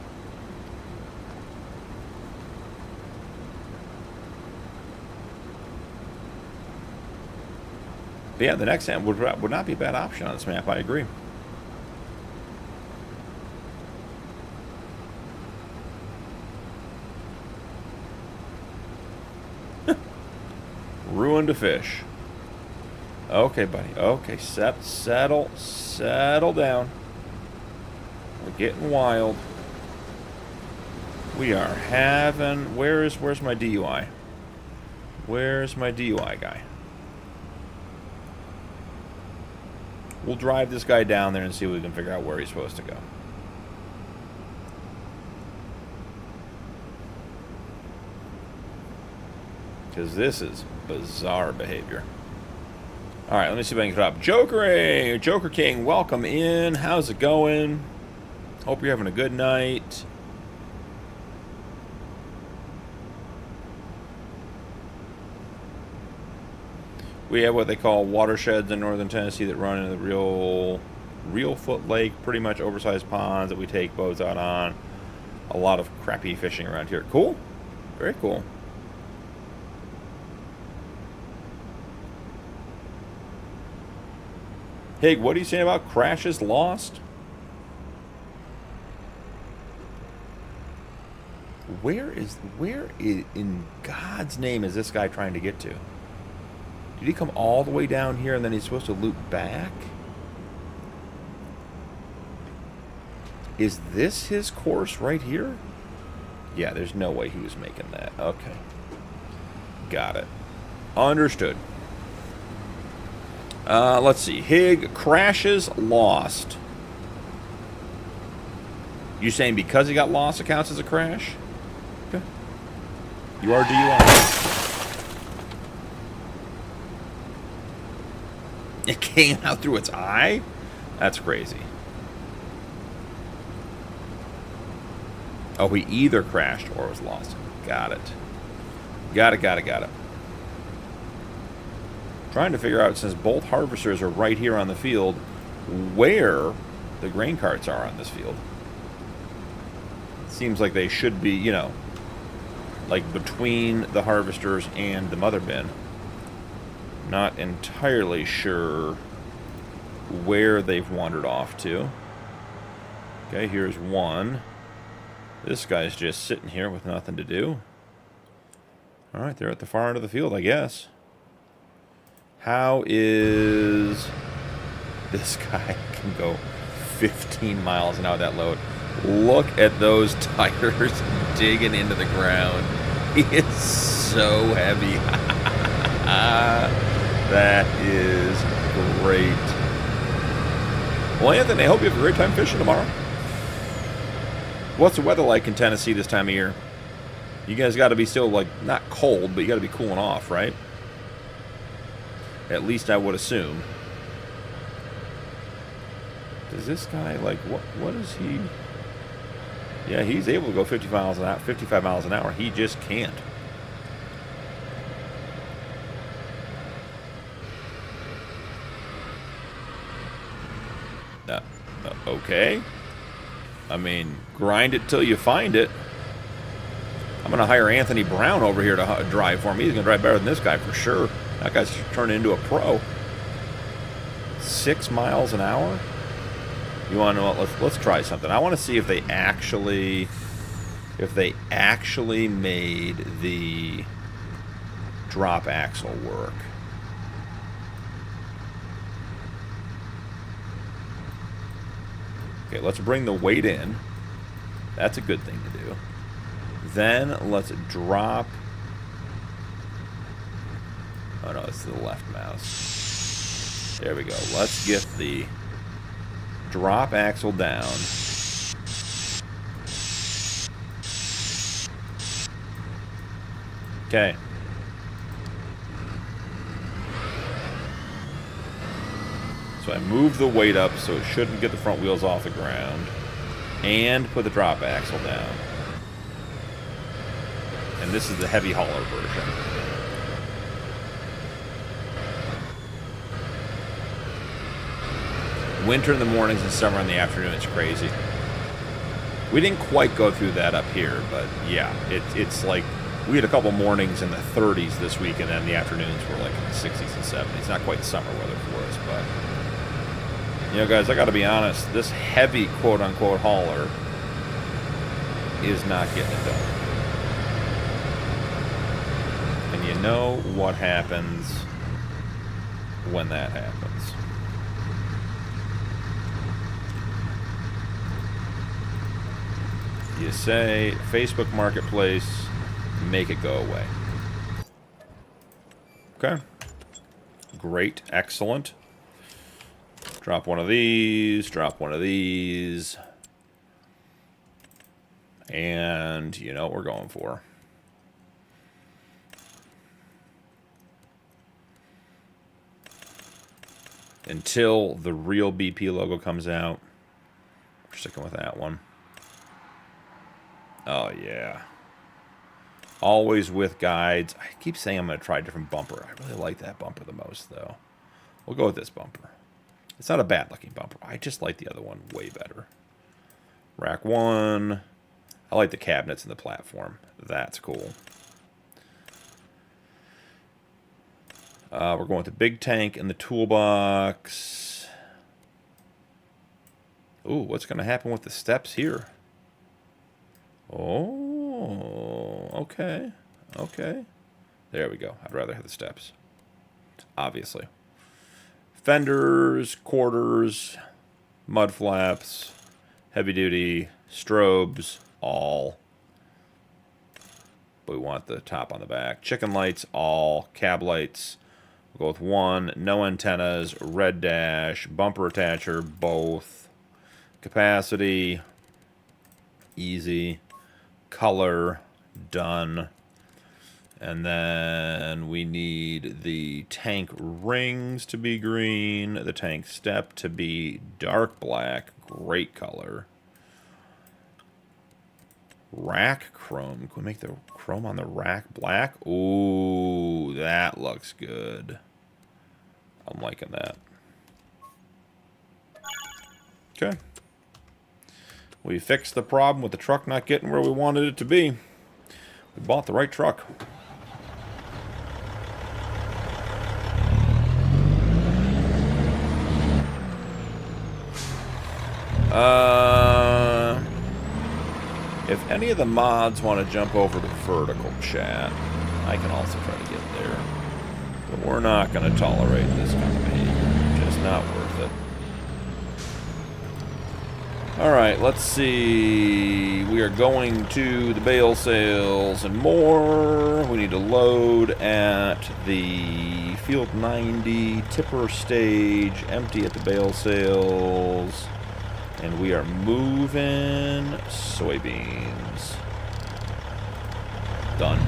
But yeah, the next hand would not be a bad option on this map, I agree. Ruined a fish. Okay, buddy. Okay, settle down. We're getting wild. We are having. Where's my DUI? Where's my DUI guy? We'll drive this guy down there and see if we can figure out where he's supposed to go. Because this is bizarre behavior. Alright, let me see if I can drop Jokering! Joker King, welcome in. How's it going? Hope you're having a good night. We have what they call watersheds in northern Tennessee that run into the real foot lake, pretty much oversized ponds that we take boats out on. A lot of crappie fishing around here. Cool. Very cool. Hey, what are you saying about crashes lost? Where in God's name is this guy trying to get to? Did he come all the way down here and then he's supposed to loop back? Is this his course right here? Yeah, there's no way he was making that. Okay. Got it. Understood. Let's see. Hig crashes lost. You saying because he got lost it counts as a crash? Okay. You are DUI. It came out through its eye? That's crazy. Oh, he either crashed or was lost. Got it. Got it. Trying to figure out, since both harvesters are right here on the field, where the grain carts are on this field. Seems like they should be, you know, like between the harvesters and the mother bin. Not entirely sure where they've wandered off to. Okay, here's one. This guy's just sitting here with nothing to do. Alright, they're at the far end of the field, I guess. How is... This guy can go 15 miles an hour that load. Look at those tires digging into the ground. He is so heavy. That is great. Well, Anthony, I hope you have a great time fishing tomorrow. What's the weather like in Tennessee this time of year? You guys got to be still, like, not cold, but you got to be cooling off, right? At least I would assume. Does this guy, like, what is he? Yeah, he's able to go 55 miles an hour. He just can't. Okay. I mean, grind it till you find it. I'm going to hire Anthony Brown over here to drive for me. He's going to drive better than this guy for sure. That guy's turning into a pro. 6 miles an hour? You want to know what? Let's try something. I want to see if they actually made the drop axle work. Okay, let's bring the weight in. That's a good thing to do. Then let's drop. Oh no, it's the left mouse. There we go. Let's get the drop axle down. Okay. So I move the weight up so it shouldn't get the front wheels off the ground. And put the drop axle down. And this is the heavy hauler version. Winter in the mornings and summer in the afternoon, it's crazy. We didn't quite go through that up here, but yeah, it's like we had a couple mornings in the 30s this week, and then the afternoons were like in the 60s and 70s. Not quite summer weather for us, but you know, guys, I got to be honest. This heavy quote-unquote hauler is not getting it done. And you know what happens when that happens. You say, Facebook Marketplace, make it go away. Okay. Great. Excellent. Drop one of these. Drop one of these. And you know what we're going for. Until the real BP logo comes out, we're sticking with that one. Oh, yeah. Always with guides. I keep saying I'm going to try a different bumper. I really like that bumper the most, though. We'll go with this bumper. It's not a bad-looking bumper. I just like the other one way better. Rack 1. I like the cabinets and the platform. That's cool. We're going with the big tank in the toolbox. Ooh, what's going to happen with the steps here? Oh, okay. Okay. There we go. I'd rather have the steps. Obviously. Fenders, quarters, mud flaps, heavy duty, strobes, all. But we want the top on the back. Chicken lights, all. Cab lights. We'll go with 1. No antennas, red dash, bumper attacher, both. Capacity, easy. Color, done. And then we need the tank rings to be green, the tank step to be dark black, great color. Rack chrome. Can we make the chrome on the rack black? Ooh, that looks good. I'm liking that. Okay. We fixed the problem with the truck not getting where we wanted it to be. We bought the right truck. If any of the mods want to jump over to vertical chat, I can also try to get there. But we're not going to tolerate this kind of behavior. Just not worth it. Alright, let's see. We are going to the bale sales and more. We need to load at the Field 90 tipper stage, empty at the bale sales. And we are moving soybeans. Done.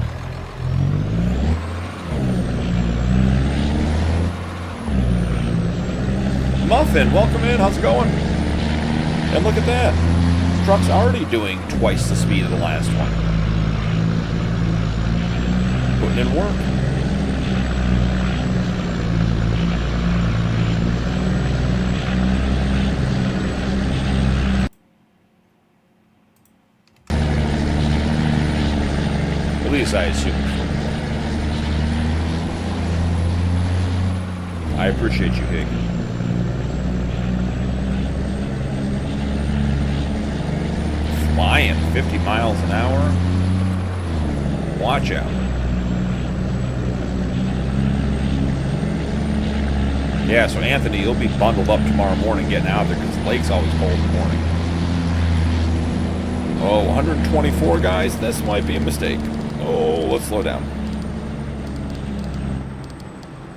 Muffin, welcome in. How's it going? And look at that. Truck's already doing twice the speed of the last one. Putting in work. At least I assume. I appreciate you, Hig. Flying 50 miles an hour. Watch out. Yeah, so Anthony, you'll be bundled up tomorrow morning getting out there because the lake's always cold in the morning. Oh, 124 guys? This might be a mistake. Oh, let's slow down.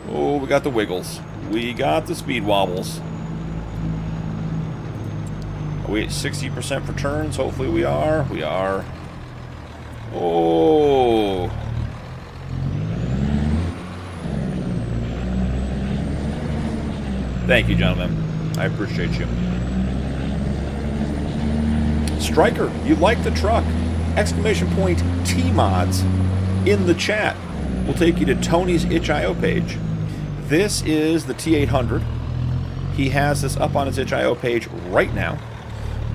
Oh, we got the wiggles. We got the speed wobbles. Are we at 60% for turns? Hopefully we are. We are. Oh. Thank you, gentlemen. I appreciate you. Striker, you like the truck? Exclamation point T-Mods in the chat. We'll take you to Tony's itch.io page. This is the T800. He has this up on his itch.io page right now.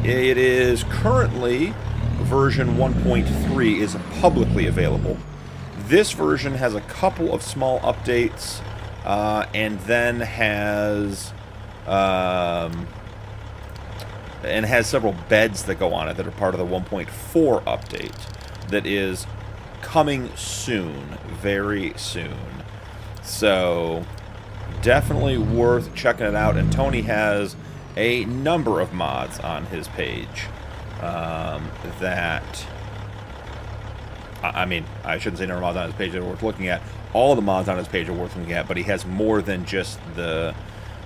It is currently version 1.3 is publicly available. This version has a couple of small updates and then has several beds that go on it that are part of the 1.4 update that is coming soon, very soon. So definitely worth checking it out. And Tony has a number of mods on his page that, I mean, I shouldn't say number of mods on his page that are worth looking at. All the mods on his page are worth looking at, but he has more than just the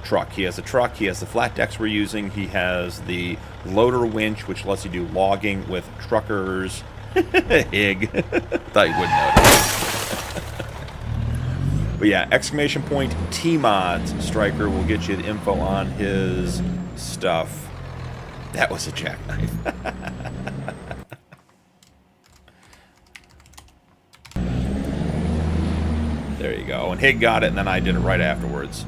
truck. He has the truck, he has the flat decks we're using, he has the loader winch, which lets you do logging with truckers. Hig. Thought you wouldn't know. But yeah, exclamation point T-Mods. Striker will get you the info on his stuff. That was a jackknife. There you go. And Hig got it, and then I did it right afterwards.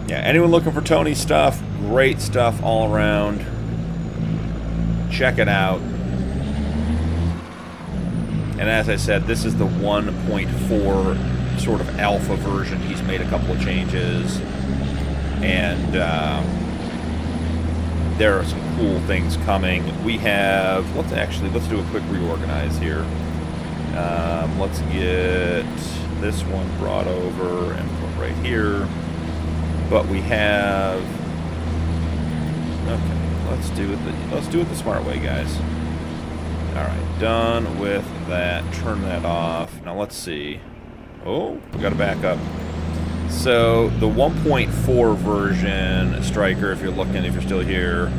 Yeah, anyone looking for Tony's stuff, great stuff all around. Check it out. And as I said, this is the 1.4 sort of alpha version. He's made a couple of changes. And there are some cool things coming. We have, let's do a quick reorganize here. Let's get this one brought over and put right here. But we have, okay, let's do it the smart way, guys. All right, done with that. Turn that off. Now let's see. Oh, we got to back up. So the 1.4 version, Striker, if you're still here.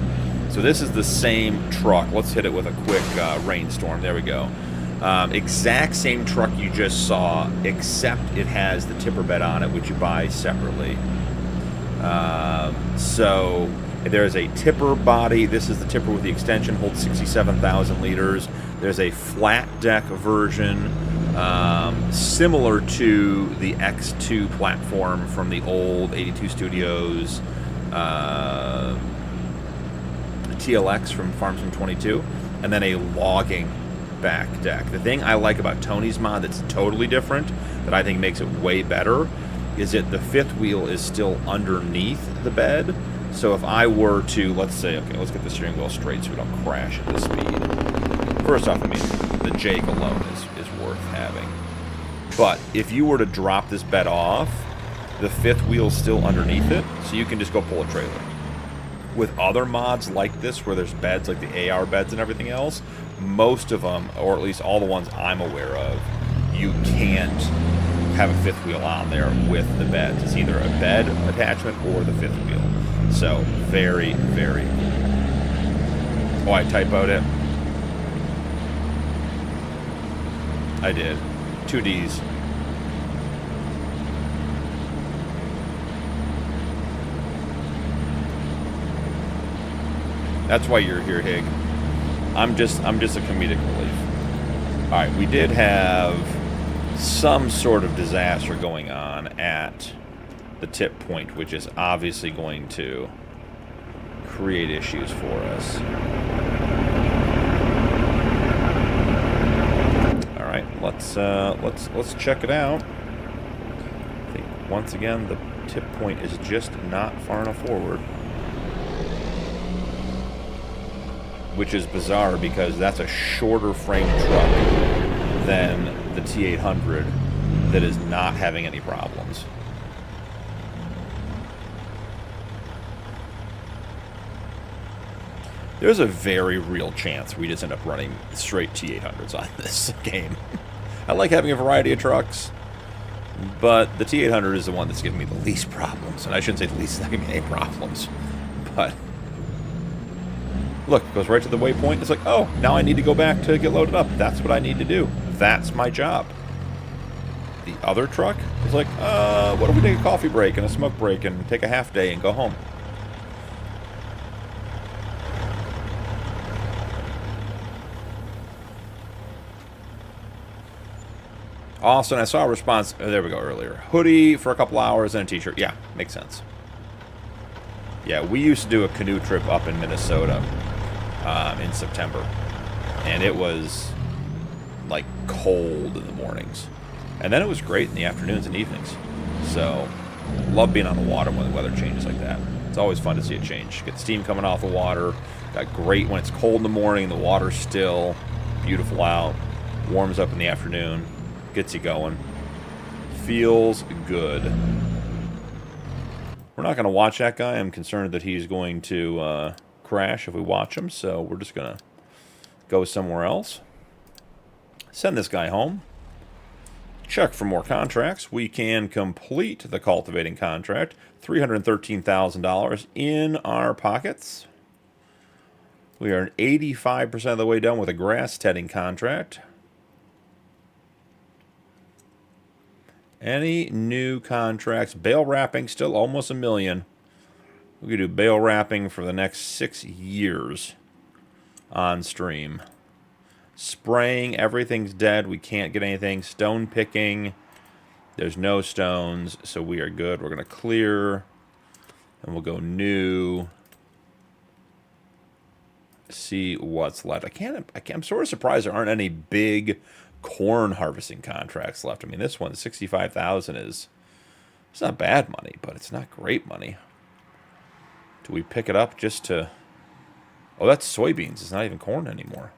So this is the same truck. Let's hit it with a quick rainstorm. There we go. Exact same truck you just saw, except it has the tipper bed on it, which you buy separately. So there's a tipper body. This is the tipper with the extension, holds 67,000 liters. There's a flat deck version, similar to the X2 platform from the old 82 Studios TLX from Farmstick 22, and then a logging back deck. The thing I like about Tony's mod that's totally different, that I think makes it way better, is that the fifth wheel is still underneath the bed. So if I were to, let's say, okay, let's get the steering wheel straight so we don't crash at this speed. First off, I mean, the Jake alone is worth having. But if you were to drop this bed off, the fifth wheel's still underneath it, so you can just go pull a trailer. With other mods like this, where there's beds, like the AR beds and everything else, most of them, or at least all the ones I'm aware of, you can't have a fifth wheel on there with the beds. It's either a bed attachment or the fifth wheel. So, very, very cool. Oh, I typoed it. I did. 2 Ds. That's why you're here, Hig. I'm just a comedic relief. All right, we did have some sort of disaster going on at the tip point, which is obviously going to create issues for us. All right, let's check it out. I think once again the tip point is just not far enough forward, which is bizarre because that's a shorter frame truck than the T800 that is not having any problems. There's a very real chance we just end up running straight T800s on this game. I like having a variety of trucks, but the T800 is the one that's giving me the least problems. And I shouldn't say the least, it's not giving me any problems. But look, it goes right to the waypoint. It's like, oh, now I need to go back to get loaded up. That's what I need to do. That's my job. The other truck is like, what if we take a coffee break and a smoke break and take a half day and go home? Austin, I saw a response. Oh, there we go, earlier. Hoodie for a couple hours and a t-shirt. Yeah, makes sense. Yeah, we used to do a canoe trip up in Minnesota in September. And it was, like, cold in the mornings. And then it was great in the afternoons and evenings. So, love being on the water when the weather changes like that. It's always fun to see it change. Get steam coming off the water. Got great when it's cold in the morning. The water's still. Beautiful out. Warms up in the afternoon. Gets you going. Feels good. We're not going to watch that guy. I'm concerned that he's going to crash if we watch him, so we're just going to go somewhere else. Send this guy home. Check for more contracts. We can complete the cultivating contract. $313,000 in our pockets. We are 85% of the way done with a grass tedding contract. Any new contracts? Bale wrapping, still almost $1 million. We could do bale wrapping for the next 6 years on stream. Spraying, everything's dead. We can't get anything. Stone picking, there's no stones, so we are good. We're going to clear, and we'll go new. See what's left. I'm sort of surprised there aren't any big corn harvesting contracts left. I mean, this one, $65,000 it's not bad money, but it's not great money. Do we pick it up just to... Oh, that's soybeans. It's not even corn anymore.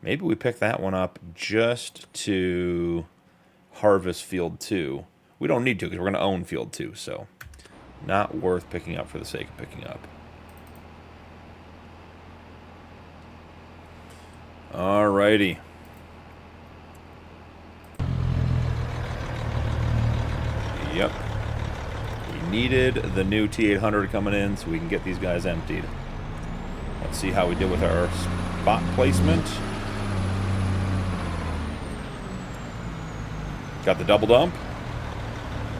Maybe we pick that one up just to harvest field 2. We don't need to because we're going to own field 2, so not worth picking up for the sake of picking up. Alrighty. Yep. We needed the new T800 coming in so we can get these guys emptied. Let's see how we did with our spot placement. Got the double dump.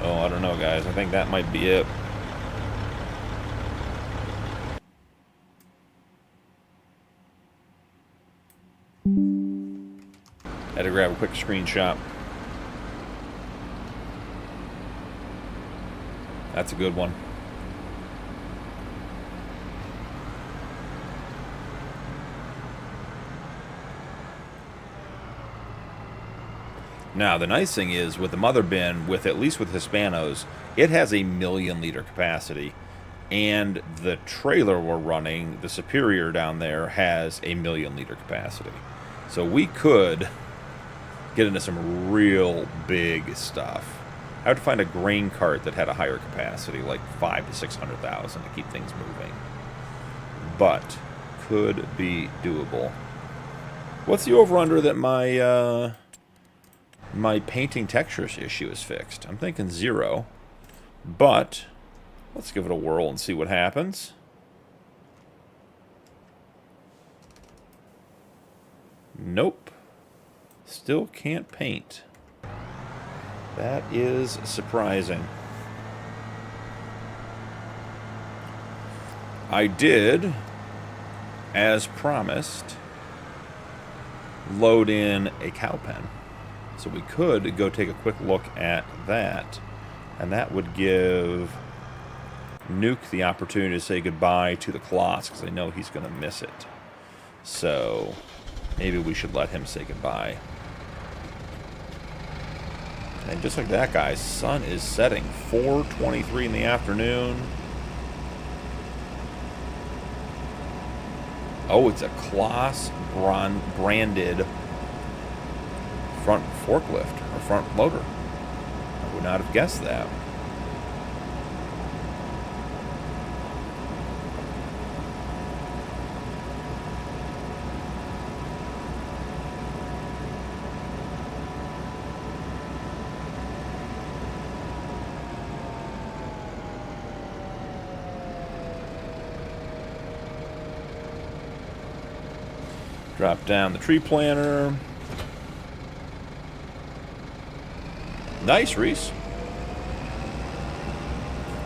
Oh, I don't know, guys. I think that might be it. Had to grab a quick screenshot. That's a good one. Now, the nice thing is, with the mother bin, at least with Hispanos, it has a 1,000,000 liter capacity. And the trailer we're running, the Superior down there, has a 1,000,000 liter capacity. So we could get into some real big stuff. I would find a grain cart that had a higher capacity, like 500,000 to 600,000 to keep things moving. But could be doable. What's the over-under that my painting textures issue is fixed? I'm thinking 0. But let's give it a whirl and see what happens. Nope. Still can't paint. That is surprising. I did as promised, load in a cow pen. So we could go take a quick look at that, and that would give Nuke the opportunity to say goodbye to the Colossus, because I know he's going to miss it. So maybe we should let him say goodbye. And just like that, guys, sun is setting. 4:23 in the afternoon. Oh, it's a Kloss branded front forklift, or front loader. I would not have guessed that. Drop down the tree planter. Nice, Reese.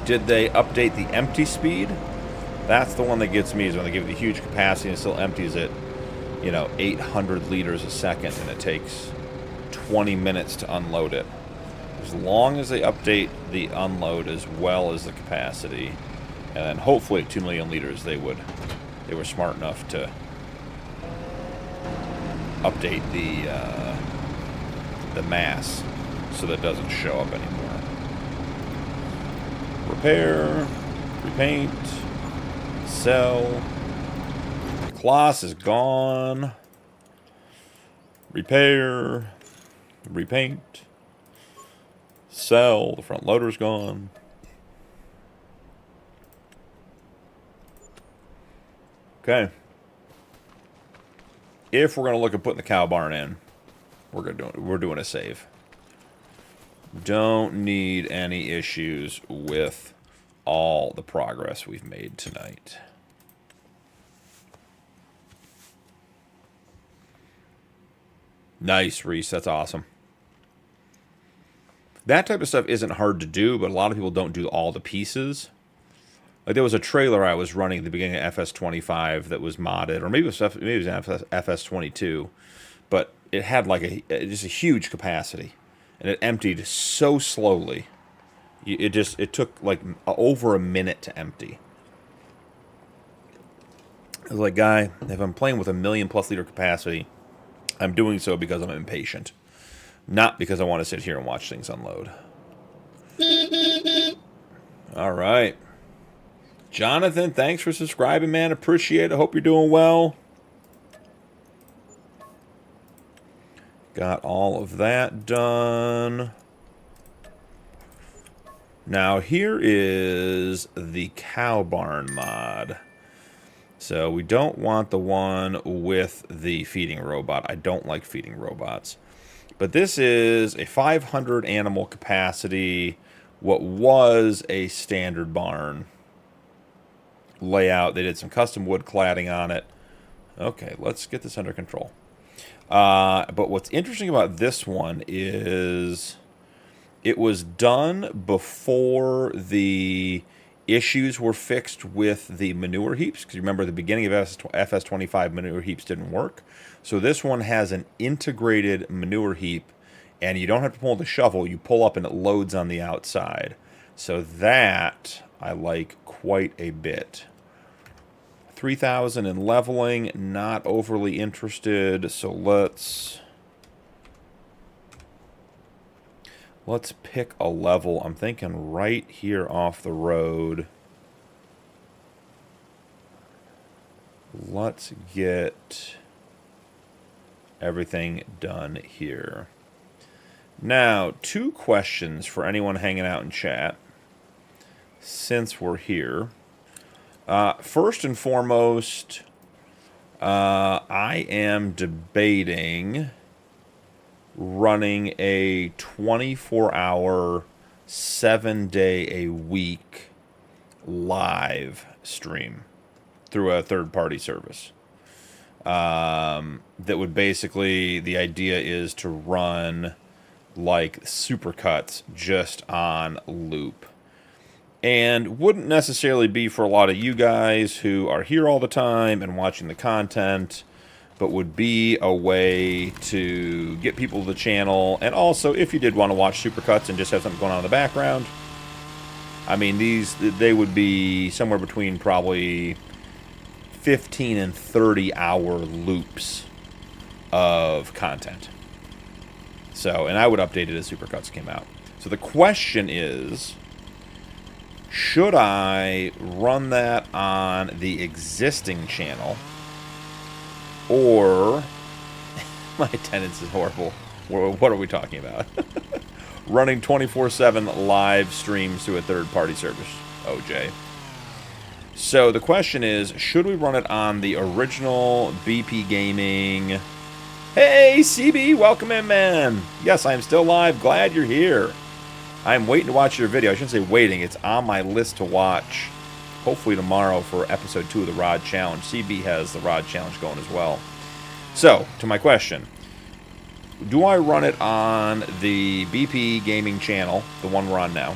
Did they update the empty speed? That's the one that gets me, is when they give you the huge capacity and it still empties it, 800 liters a second, and it takes 20 minutes to unload it. As long as they update the unload as well as the capacity, and then hopefully at 2 million liters they were smart enough to update the mass so that it doesn't show up anymore. Repair, repaint, sell. Kloss is gone. Repair, repaint, sell. The front loader's gone. Okay. If we're going to look at putting the cow barn in, we're doing a save. Don't need any issues with all the progress we've made tonight. Nice, Reese. That's awesome. That type of stuff isn't hard to do, but a lot of people don't do all the pieces. Like, there was a trailer I was running at the beginning of FS25 that was modded, or maybe it was FS22, but it had like just a huge capacity, and it emptied so slowly. It took like over a minute to empty. I was like, guy, if I'm playing with a 1 million+ liter capacity, I'm doing so because I'm impatient, not because I want to sit here and watch things unload. All right. Jonathan, thanks for subscribing, man. Appreciate it. Hope you're doing well. Got all of that done. Now, here is the cow barn mod. So, we don't want the one with the feeding robot. I don't like feeding robots. But this is a 500 animal capacity, what was a standard barn layout. They did some custom wood cladding on it. Okay, let's get this under control. But what's interesting about this one is it was done before the issues were fixed with the manure heaps. Because remember, the beginning of FS25 manure heaps didn't work. So this one has an integrated manure heap, and you don't have to pull the shovel. You pull up and it loads on the outside. So that I like quite a bit. 3,000 in leveling, not overly interested, so let's pick a level. I'm thinking right here off the road. Let's get everything done here. Now, 2 questions for anyone hanging out in chat, since we're here. First and foremost, I am debating running a 24-hour, 7-day-a-week live stream through a third-party service. That would basically, the idea is to run like supercuts just on loop. and wouldn't necessarily be for a lot of you guys who are here all the time and watching the content, but would be a way to get people to the channel. And also, if you did want to watch supercuts and just have something going on in the background, I mean, they would be somewhere between probably 15 and 30-hour loops of content. So, and I would update it as supercuts came out. So the question is, should I run that on the existing channel, or my attendance is horrible. What are we talking about? Running 24/7 live streams through a third-party service, OJ. So the question is, should we run it on the original BP Gaming? Hey, CB, welcome in, man. Yes, I'm still live. Glad you're here. I'm waiting to watch your video. I shouldn't say waiting. It's on my list to watch, hopefully tomorrow, for episode 2 of the Rod Challenge. CB has the Rod Challenge going as well. So, to my question. Do I run it on the BP Gaming channel, the one we're on now?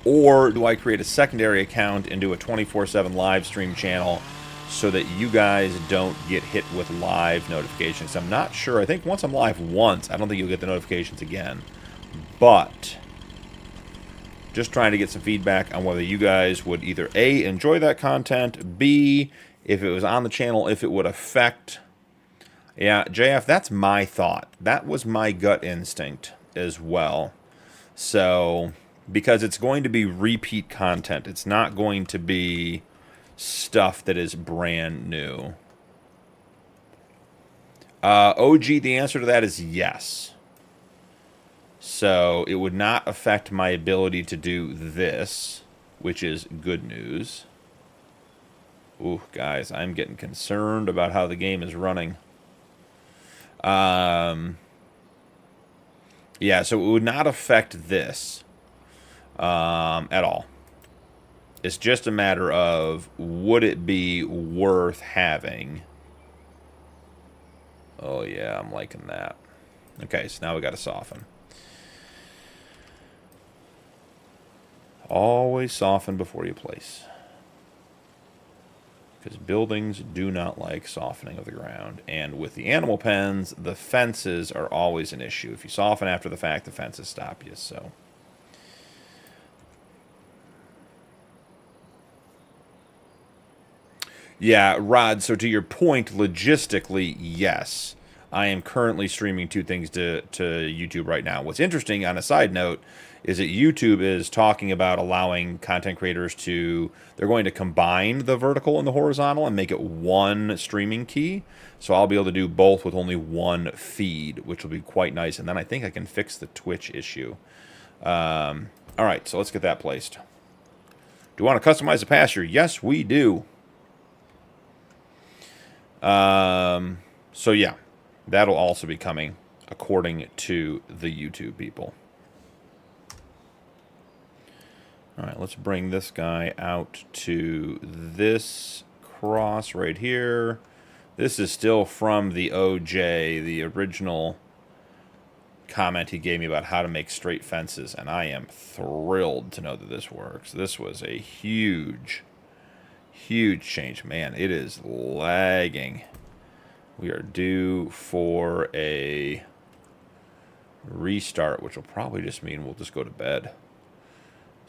Or do I create a secondary account and do a 24/7 live stream channel so that you guys don't get hit with live notifications? I'm not sure. I think once I'm live once, I don't think you'll get the notifications again. But just trying to get some feedback on whether you guys would either A, enjoy that content, B, if it was on the channel, if it would affect... Yeah, JF, that's my thought. That was my gut instinct as well. So, because it's going to be repeat content. It's not going to be stuff that is brand new. OG, the answer to that is yes. So, it would not affect my ability to do this, which is good news. Ooh, guys, I'm getting concerned about how the game is running. Yeah, so it would not affect this at all. It's just a matter of, would it be worth having? Oh yeah, I'm liking that. Okay, so now we got to soften. Always soften before you place. Because buildings do not like softening of the ground. And with the animal pens, the fences are always an issue. If you soften after the fact, the fences stop you. So, yeah, Rod, so to your point, logistically, yes. I am currently streaming 2 things to YouTube right now. What's interesting, on a side note, is that YouTube is talking about allowing content creators to... They're going to combine the vertical and the horizontal and make it one streaming key. So I'll be able to do both with only one feed, which will be quite nice. And then I think I can fix the Twitch issue. All right, so let's get that placed. Do you want to customize the pasture? Yes, we do. So yeah, that'll also be coming according to the YouTube people. All right, let's bring this guy out to this cross right here. This is still from the OJ, the original comment he gave me about how to make straight fences, and I am thrilled to know that this works. This was a huge, huge change. Man, it is lagging. We are due for a restart, which will probably just mean we'll just go to bed.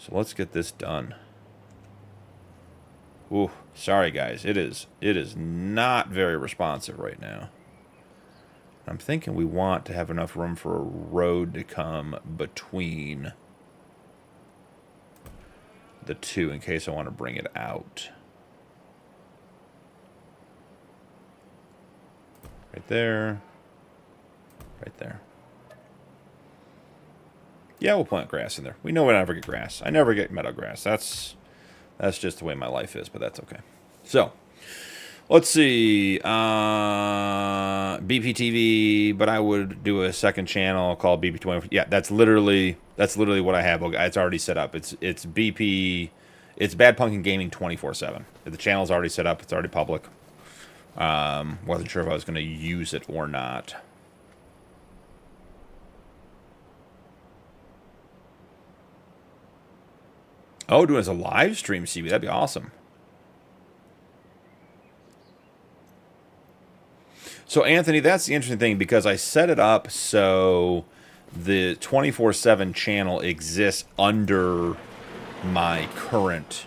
So let's get this done. Ooh, sorry guys. It is not very responsive right now. I'm thinking we want to have enough room for a road to come between the two in case I want to bring it out. Right there. Right there. Yeah, we'll plant grass in there. We know we never get grass. I never get meadow grass. That's just the way my life is, but that's okay. So, let's see. BPTV, but I would do a second channel called BP20. Yeah, that's literally what I have. It's already set up. It's BP. It's Bad Punkin Gaming 24/7. The channel's already set up. It's already public. Wasn't sure if I was going to use it or not. Oh, doing it as a live stream, CB. That'd be awesome. So, Anthony, that's the interesting thing, because I set it up so the 24/7 channel exists under my current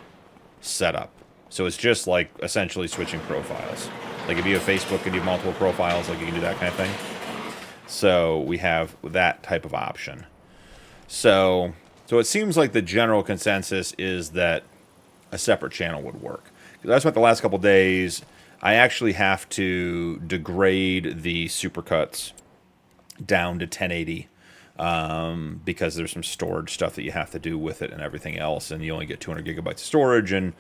setup. So it's just like essentially switching profiles. Like if you have Facebook and you have multiple profiles, like you can do that kind of thing. So we have that type of option. So it seems like the general consensus is that a separate channel would work. Because I spent the last couple days, I actually have to degrade the supercuts down to 1080 because there's some storage stuff that you have to do with it and everything else, and you only get 200 gigabytes of storage. And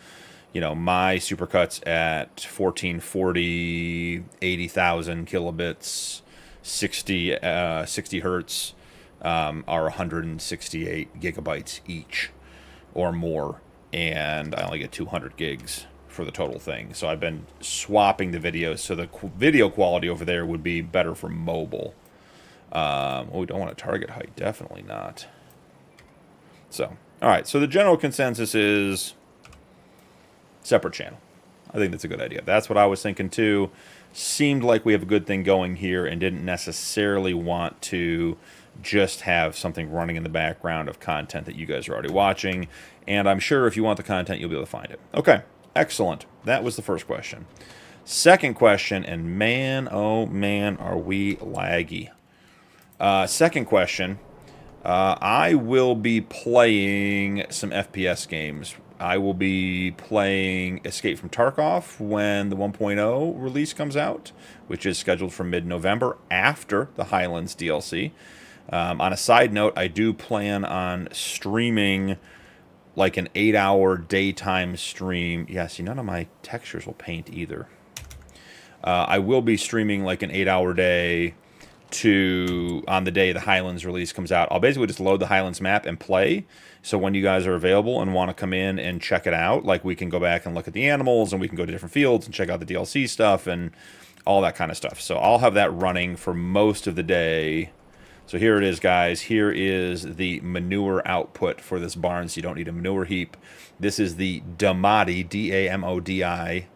you know, my supercuts at 1440, 80,000 kilobits, 60 hertz are 168 gigabytes each or more, and I only get 200 gigs for the total thing. So I've been swapping the videos, so the video quality over there would be better for mobile. Well, we don't want a target height, definitely not. So, all right, so the general consensus is separate channel. I think that's a good idea. That's what I was thinking too. Seemed like we have a good thing going here and didn't necessarily want to just have something running in the background of content that you guys are already watching. And I'm sure if you want the content, you'll be able to find it. Okay, excellent. That was the first question. Second question, and man, oh man, are we laggy. Second question, I will be playing some FPS games. I will be playing Escape from Tarkov when the 1.0 release comes out, which is scheduled for mid-November after the Highlands DLC. On a side note, I do plan on streaming like an 8-hour daytime stream. Yeah, see, none of my textures will paint either. I will be streaming like an 8-hour day on the day the Highlands release comes out. I'll basically just load the Highlands map and play. So when you guys are available and want to come in and check it out, like we can go back and look at the animals, and we can go to different fields and check out the DLC stuff and all that kind of stuff. So I'll have that running for most of the day. So here it is, guys. Here is the manure output for this barn, so you don't need a manure heap. This is the Damodi, D-A-M-O-D-I,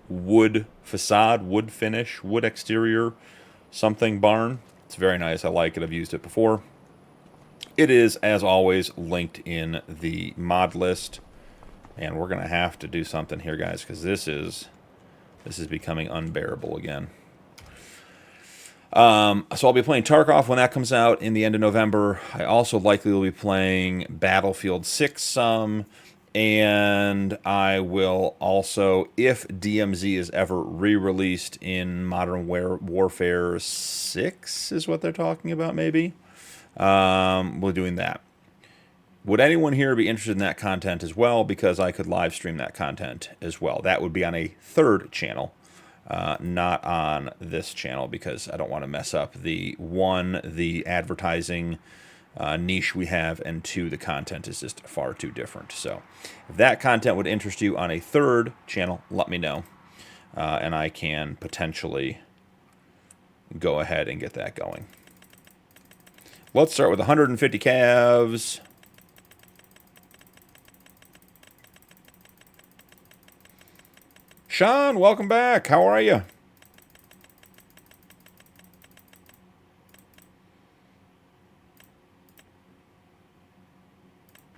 wood facade, wood finish, wood exterior something barn. It's very nice. I like it. I've used it before. It is, as always, linked in the mod list. And we're going to have to do something here, guys, because this is becoming unbearable again. So I'll be playing Tarkov when that comes out in the end of November. I also likely will be playing Battlefield 6 some. And I will also, if DMZ is ever re-released in Modern Warfare 6, is what they're talking about, maybe. We're doing that. Would anyone here be interested in that content as well? Because I could live stream that content as well. That would be on a third channel, not on this channel, because I don't want to mess up the advertising niche we have, and two, the content is just far too different. So if that content would interest you on a third channel, let me know, and I can potentially go ahead and get that going. Let's start with 150 calves. Sean, welcome back. How are you?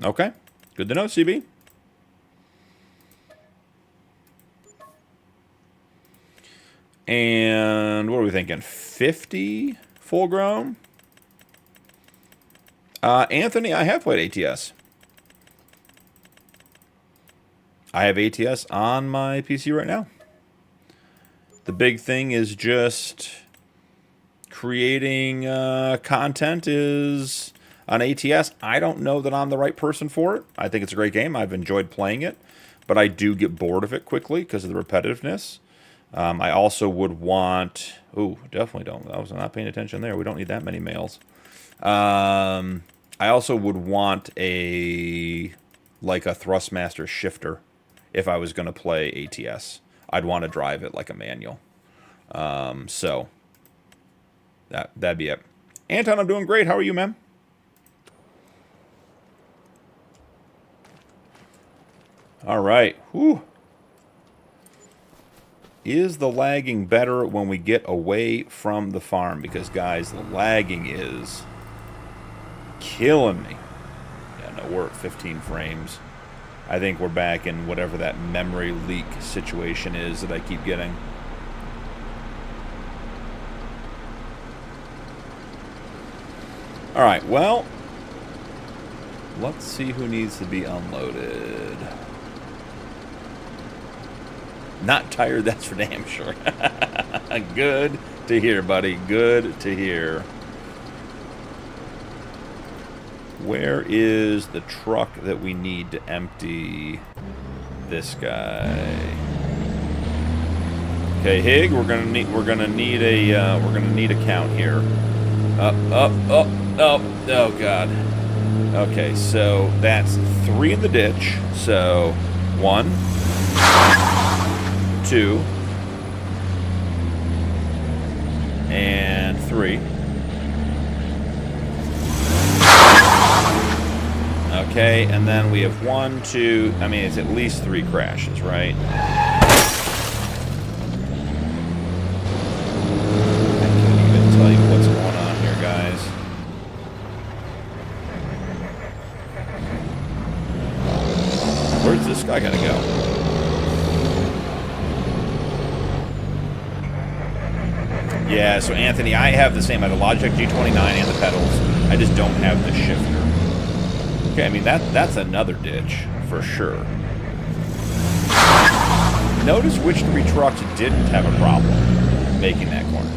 Okay, good to know, CB. And what are we thinking? 50 full grown? Anthony, I have played ATS. I have ATS on my PC right now. The big thing is just creating content is on ATS. I don't know that I'm the right person for it. I think it's a great game. I've enjoyed playing it, but I do get bored of it quickly because of the repetitiveness. I also would want... Ooh, definitely don't. I was not paying attention there. We don't need that many males. I also would want a Thrustmaster shifter if I was going to play ATS. I'd want to drive it like a manual. So that'd be it. Anton, I'm doing great. How are you, man? All right. Whew. Is the lagging better when we get away from the farm? Because, guys, the lagging is killing me. Yeah, no, we're at 15 frames. I think we're back in whatever that memory leak situation is that I keep getting. All right, well, let's see who needs to be unloaded. Not tired, that's for damn sure. Good to hear, buddy. Good to hear. Where is the truck that we need to empty this guy? Okay, Hig, we're gonna need a count here. Oh God. Okay, so that's 3 in the ditch. So 1, 2, and 3. Okay, and then we have 1, 2, I mean, it's at least 3 crashes, right? I can't even tell you what's going on here, guys. Where's this guy gonna go? Yeah, so Anthony, I have the same. I have the Logitech G29 and the pedals. I just don't have the shifter. Okay, I mean, that's another ditch, for sure. Notice which 3 trucks didn't have a problem making that corner.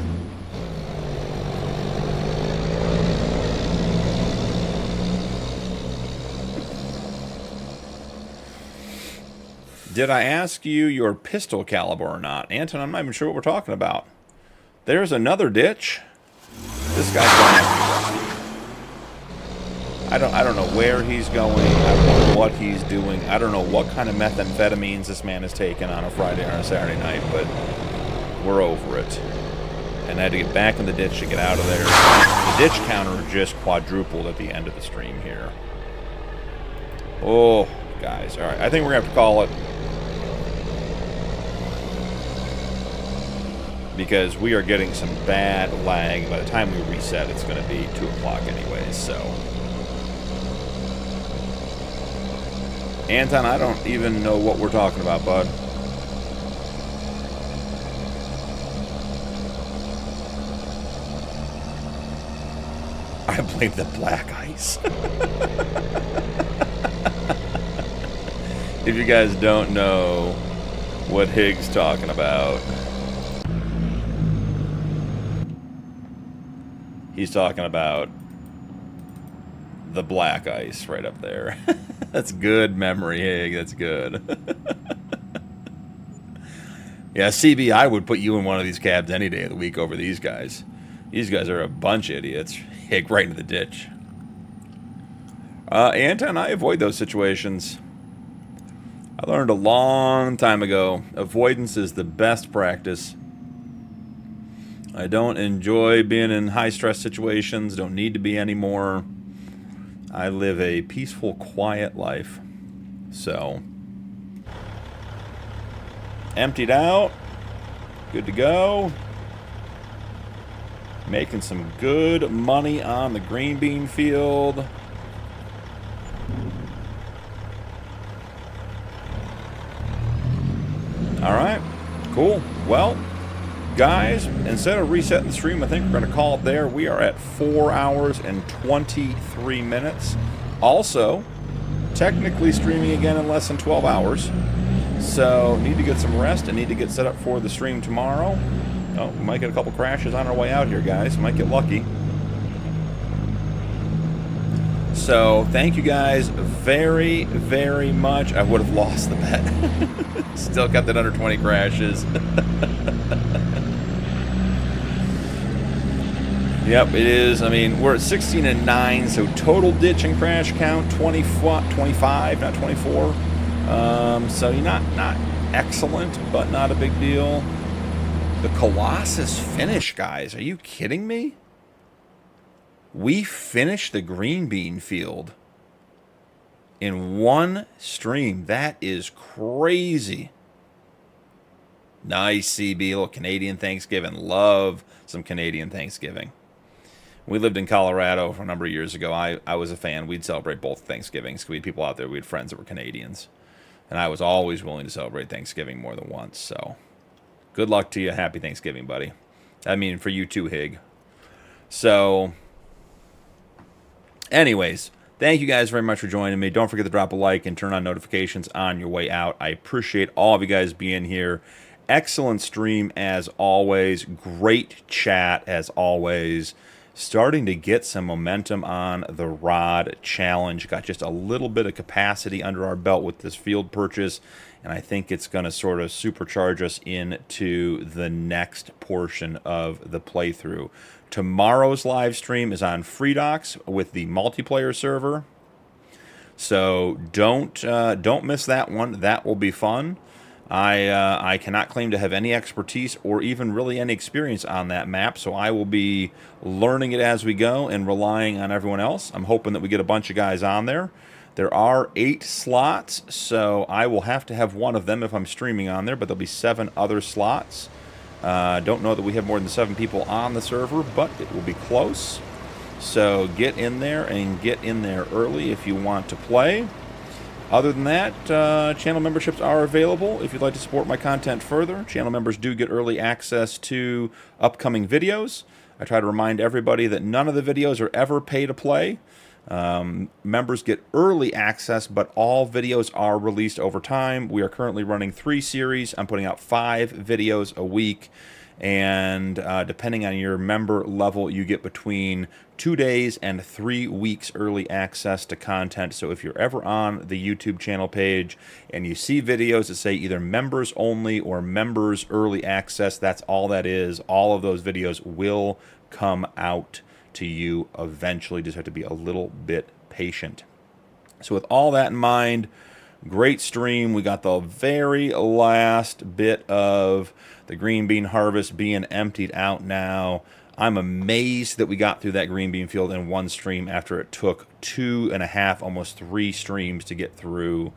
Did I ask you your pistol caliber or not? Anton, I'm not even sure what we're talking about. There's another ditch. This guy's going to have to be rusty. I don't know where he's going. I don't know what he's doing. I don't know what kind of methamphetamines this man has taken on a Friday or a Saturday night, but we're over it. And I had to get back in the ditch to get out of there. The ditch counter just quadrupled at the end of the stream here. Oh, guys. All right, I think we're going to have to call it. Because we are getting some bad lag. By the time we reset, it's going to be 2 o'clock anyways, so. Anton, I don't even know what we're talking about, bud. I blame the black ice. If you guys don't know what Hig's talking about, he's talking about the black ice right up there. That's good memory, Hig. That's good. Yeah, CB, I would put you in one of these cabs any day of the week over these guys. These guys are a bunch of idiots. Hig right into the ditch. Anton, I avoid those situations. I learned a long time ago, avoidance is the best practice. I don't enjoy being in high-stress situations. Don't need to be anymore. I live a peaceful, quiet life. So, emptied out. Good to go. Making some good money on the green bean field. All right. Cool. Well, guys, instead of resetting the stream, I think we're going to call it there. We are at 4 hours and 23 minutes. Also, technically streaming again in less than 12 hours. So, need to get some rest and need to get set up for the stream tomorrow. Oh, we might get a couple crashes on our way out here, guys. Might get lucky. So, thank you guys very, very much. I would have lost the bet. Still got that under 20 crashes. Yep, it is. I mean, we're at 16 and 9, so total ditch and crash count 25, not 24. So you're not excellent, but not a big deal. The Colossus finish, guys. Are you kidding me? We finished the green bean field in one stream. That is crazy. Nice, CB. A little Canadian Thanksgiving. Love some Canadian Thanksgiving. We lived in Colorado for a number of years ago. I was a fan. We'd celebrate both Thanksgivings. We had people out there. We had friends that were Canadians. And I was always willing to celebrate Thanksgiving more than once. So good luck to you. Happy Thanksgiving, buddy. I mean, for you too, Hig. So, anyways, thank you guys very much for joining me. Don't forget to drop a like and turn on notifications on your way out. I appreciate all of you guys being here. Excellent stream as always. Great chat as always. Starting to get some momentum on the rod challenge. Got just a little bit of capacity under our belt with this field purchase, and I think it's going to sort of supercharge us into the next portion of the playthrough. Tomorrow's live stream is on FreeDocs with the multiplayer server, so don't miss that one. That will be fun. I cannot claim to have any expertise or even really any experience on that map, so I will be learning it as we go and relying on everyone else. I'm hoping that we get a bunch of guys on there. There are 8 slots, so I will have to have one of them if I'm streaming on there, but there'll be 7 other slots. Don't know that we have more than 7 people on the server, but it will be close. So get in there and get in there early if you want to play. Other than that, channel memberships are available if you'd like to support my content further. Channel members do get early access to upcoming videos. I try to remind everybody that none of the videos are ever pay to play. Members get early access, but all videos are released over time. We are currently running 3 series. I'm putting out 5 videos a week. And depending on your member level, you get between 2 days and 3 weeks early access to content. So if you're ever on the YouTube channel page and you see videos that say either members only or members early access, that's all that is. All of those videos will come out to you eventually. Just have to be a little bit patient. So with all that in mind, great stream. We got the very last bit of the green bean harvest being emptied out now. I'm amazed that we got through that green bean field in one stream after it took 2.5, almost 3 streams to get through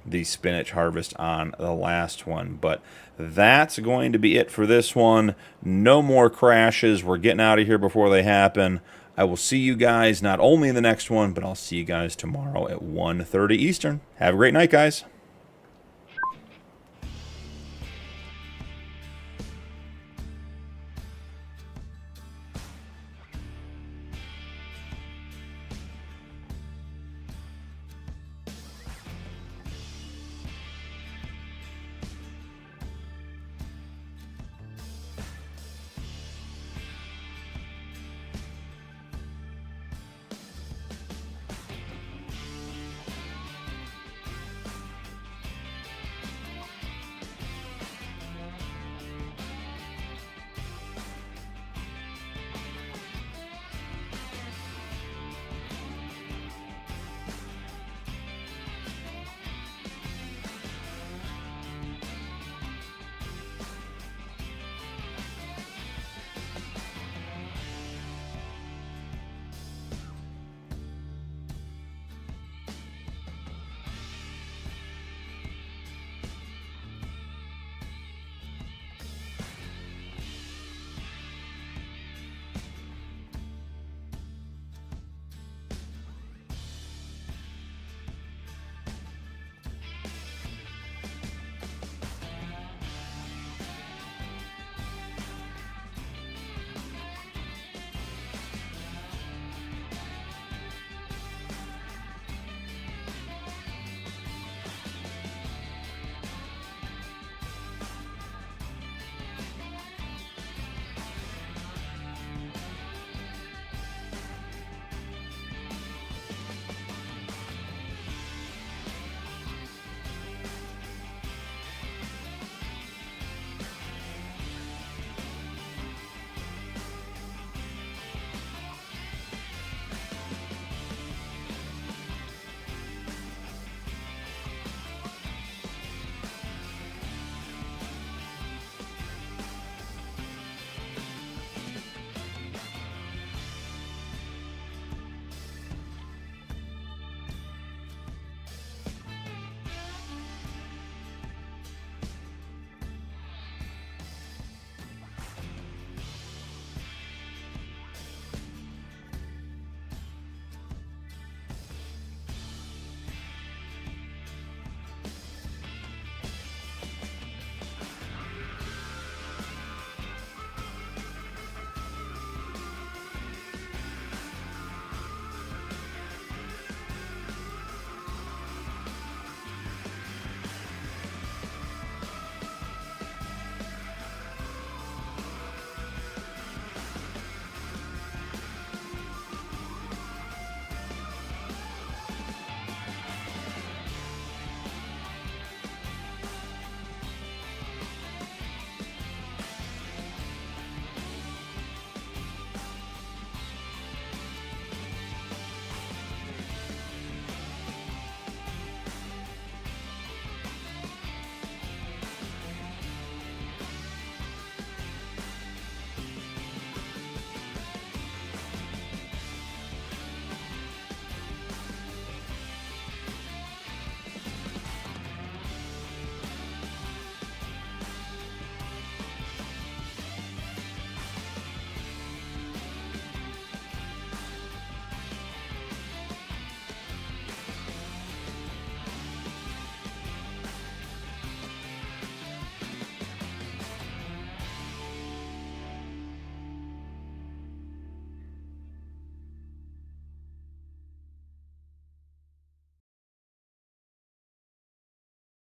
the spinach harvest on the last one. But that's going to be it for this one. No more crashes. We're getting out of here before they happen. I will see you guys not only in the next one, but I'll see you guys tomorrow at 1:30 Eastern. Have a great night, guys.